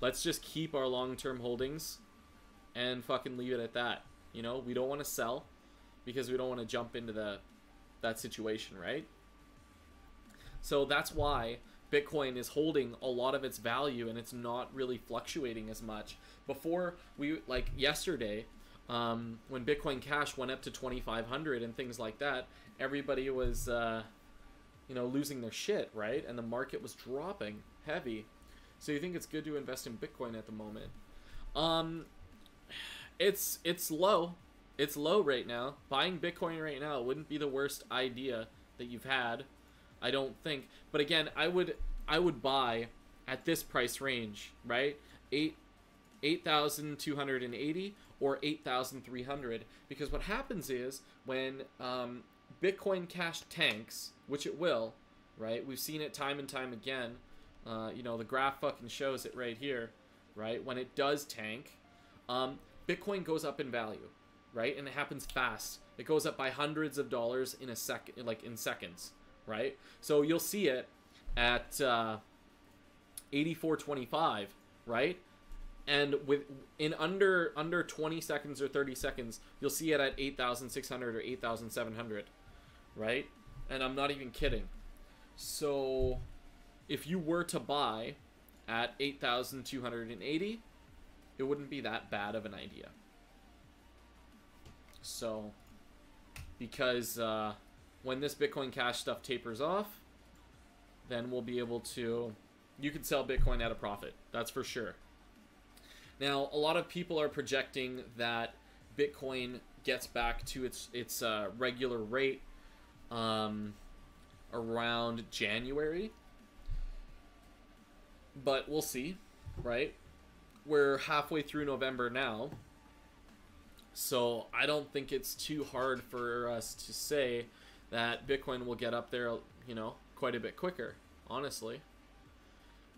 Let's just keep our long-term holdings and fucking leave it at that. You know, we don't want to sell because we don't want to jump into that situation, right? So that's why Bitcoin is holding a lot of its value and it's not really fluctuating as much. Before, like yesterday, when Bitcoin Cash went up to 2,500 and things like that, everybody was, you know, losing their shit, right? And the market was dropping heavy. So you think it's good to invest in Bitcoin at the moment? it's low. It's low right now. Buying Bitcoin right now wouldn't be the worst idea that you've had, I don't think. But again, I would buy at this price range, right? 8,280 or 8,300, because what happens is when Bitcoin Cash tanks, which it will, right? We've seen it time and time again. You know, the graph fucking shows it right here, right? When it does tank, Bitcoin goes up in value, right? And it happens fast. It goes up by hundreds of dollars in a second, like in seconds, right? So you'll see it at 84.25, right? And in under 20 seconds or 30 seconds, you'll see it at 8,600 or 8,700, right? And I'm not even kidding. So if you were to buy at 8,280, it wouldn't be that bad of an idea. So, because when this Bitcoin Cash stuff tapers off, then we'll be able to, you can sell Bitcoin at a profit. That's for sure. Now, a lot of people are projecting that Bitcoin gets back to its regular rate around January. But we'll see, right? We're halfway through November now. So I don't think it's too hard for us to say that Bitcoin will get up there, you know, quite a bit quicker, honestly.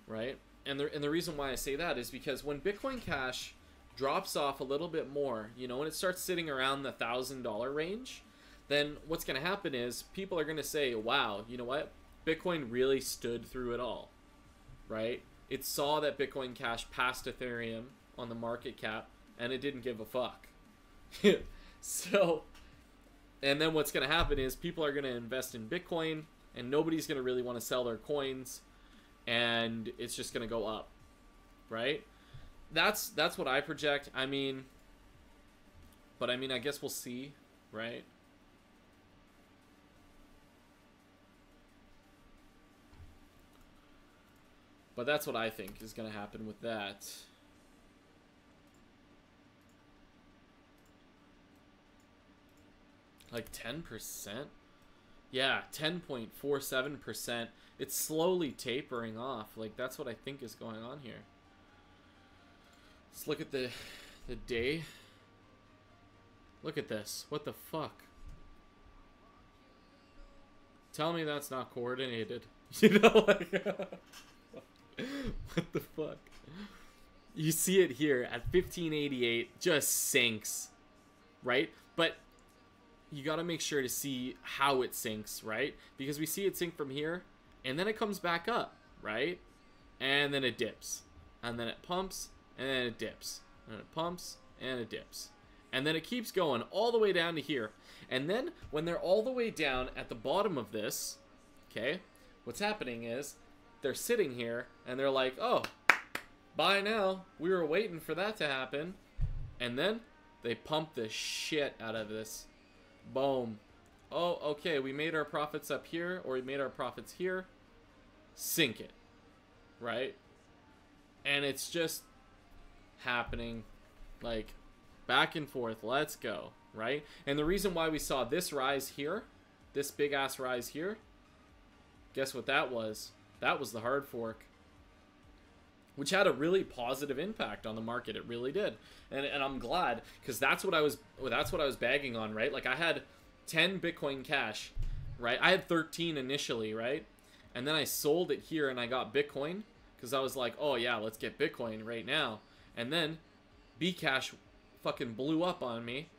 Right? And the reason why I say that is because when Bitcoin Cash drops off a little bit more, you know, when it starts sitting around the $1,000 range, then what's going to happen is people are going to say, wow, you know what? Bitcoin really stood through it all, right? It saw that Bitcoin Cash passed Ethereum on the market cap, and it didn't give a fuck. So, and then what's going to happen is people are going to invest in Bitcoin, and nobody's going to really want to sell their coins, and it's just going to go up, right? That's what I project. I mean, but I mean, I guess we'll see, right? But that's what I think is going to happen with that. Like 10%? Yeah, 10.47%. It's slowly tapering off. Like, that's what I think is going on here. Let's look at the day. Look at this. What the fuck? Tell me that's not coordinated. You know, like... what the fuck? You see it here at 1588, just sinks, right? But you got to make sure to see how it sinks, right? Because we see it sink from here, and then it comes back up, right? And then it dips, and then it pumps, and then it dips, and it pumps, and it dips. And then it keeps going all the way down to here. And then when they're all the way down at the bottom of this, okay, what's happening is they're sitting here, and they're like, oh, bye now. We were waiting for that to happen. And then they pump the shit out of this. Boom. Oh, okay, we made our profits up here, or we made our profits here. Sink it. Right? And it's just happening, like, back and forth. Let's go. Right? And the reason why we saw this rise here, this big-ass rise here, guess what that was? That was the hard fork, which had a really positive impact on the market. It really did, and I'm glad, because that's what I was bagging on, right? Like, I had 10 Bitcoin Cash, right? I had 13 initially, right? And then I sold it here, and I got Bitcoin because I was like, oh yeah, let's get Bitcoin right now. And then Bcash fucking blew up on me,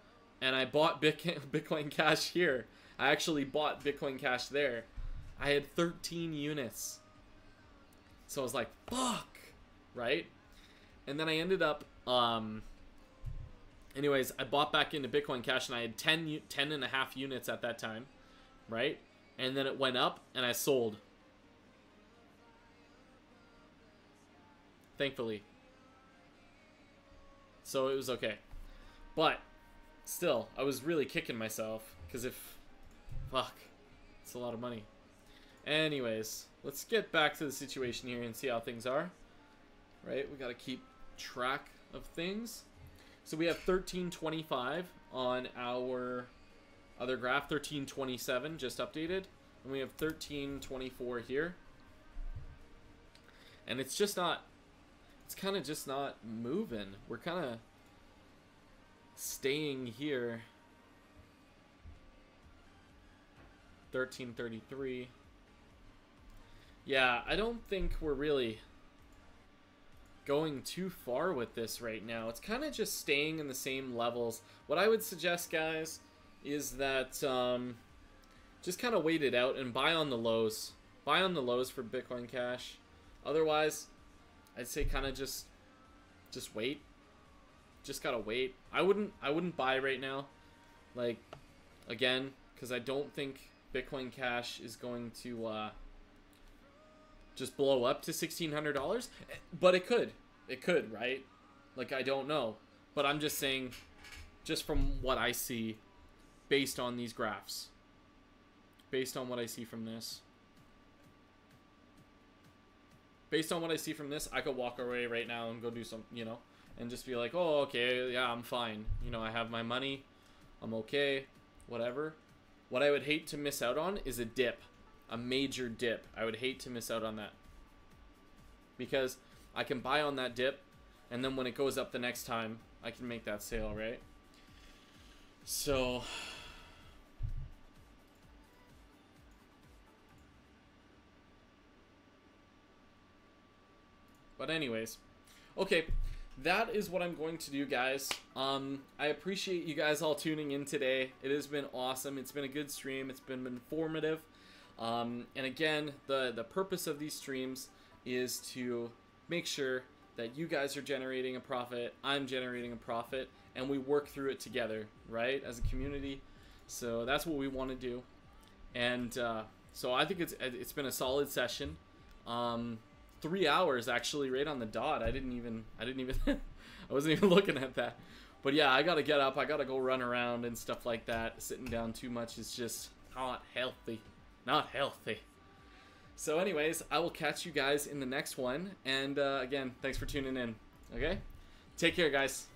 and I bought Bitcoin Cash here. I actually bought Bitcoin Cash there. I had 13 units. So I was like, fuck, right? And then I ended up, anyways, I bought back into Bitcoin Cash, and I had 10 and a half units at that time, right? And then it went up, and I sold. Thankfully. So it was okay. But, still, I was really kicking myself, because fuck, it's a lot of money. Anyways, let's get back to the situation here and see how things are. Right? We got to keep track of things. So we have 1325 on our other graph, 1327 just updated, and we have 1324 here. And it's just not, it's kind of just not moving. We're kind of staying here. 1333. Yeah, I don't think we're really going too far with this right now. It's kind of just staying in the same levels. What I would suggest, guys, is that just kind of wait it out and buy on the lows. Buy on the lows for Bitcoin Cash. Otherwise, I'd say kind of just wait. Just gotta wait. I wouldn't buy right now. Like, again, because I don't think Bitcoin Cash is going to just blow up to $1,600, but it could. It could, right? Like, I don't know, but I'm just saying, just from what I see, based on these graphs, based on what I see from this, I could walk away right now and go do some, you know, and just be like, oh, okay, yeah, I'm fine. You know, I have my money, I'm okay, whatever. What I would hate to miss out on is a dip. A major dip. I would hate to miss out on that. Because I can buy on that dip, and then when it goes up the next time, I can make that sale, right? So... But anyways, okay, that is what I'm going to do, guys. I appreciate you guys all tuning in today. It has been awesome. It's been a good stream. It's been informative. And again, the purpose of these streams is to make sure that you guys are generating a profit, I'm generating a profit, and we work through it together, right, as a community. So that's what we want to do. And so I think it's been a solid session. 3 hours actually, right on the dot. I didn't even I wasn't even looking at that. But yeah, I gotta get up, I gotta go run around and stuff like that. Sitting down too much is just not healthy. Not healthy. So anyways, I will catch you guys in the next one. And again, thanks for tuning in. Okay? Take care, guys.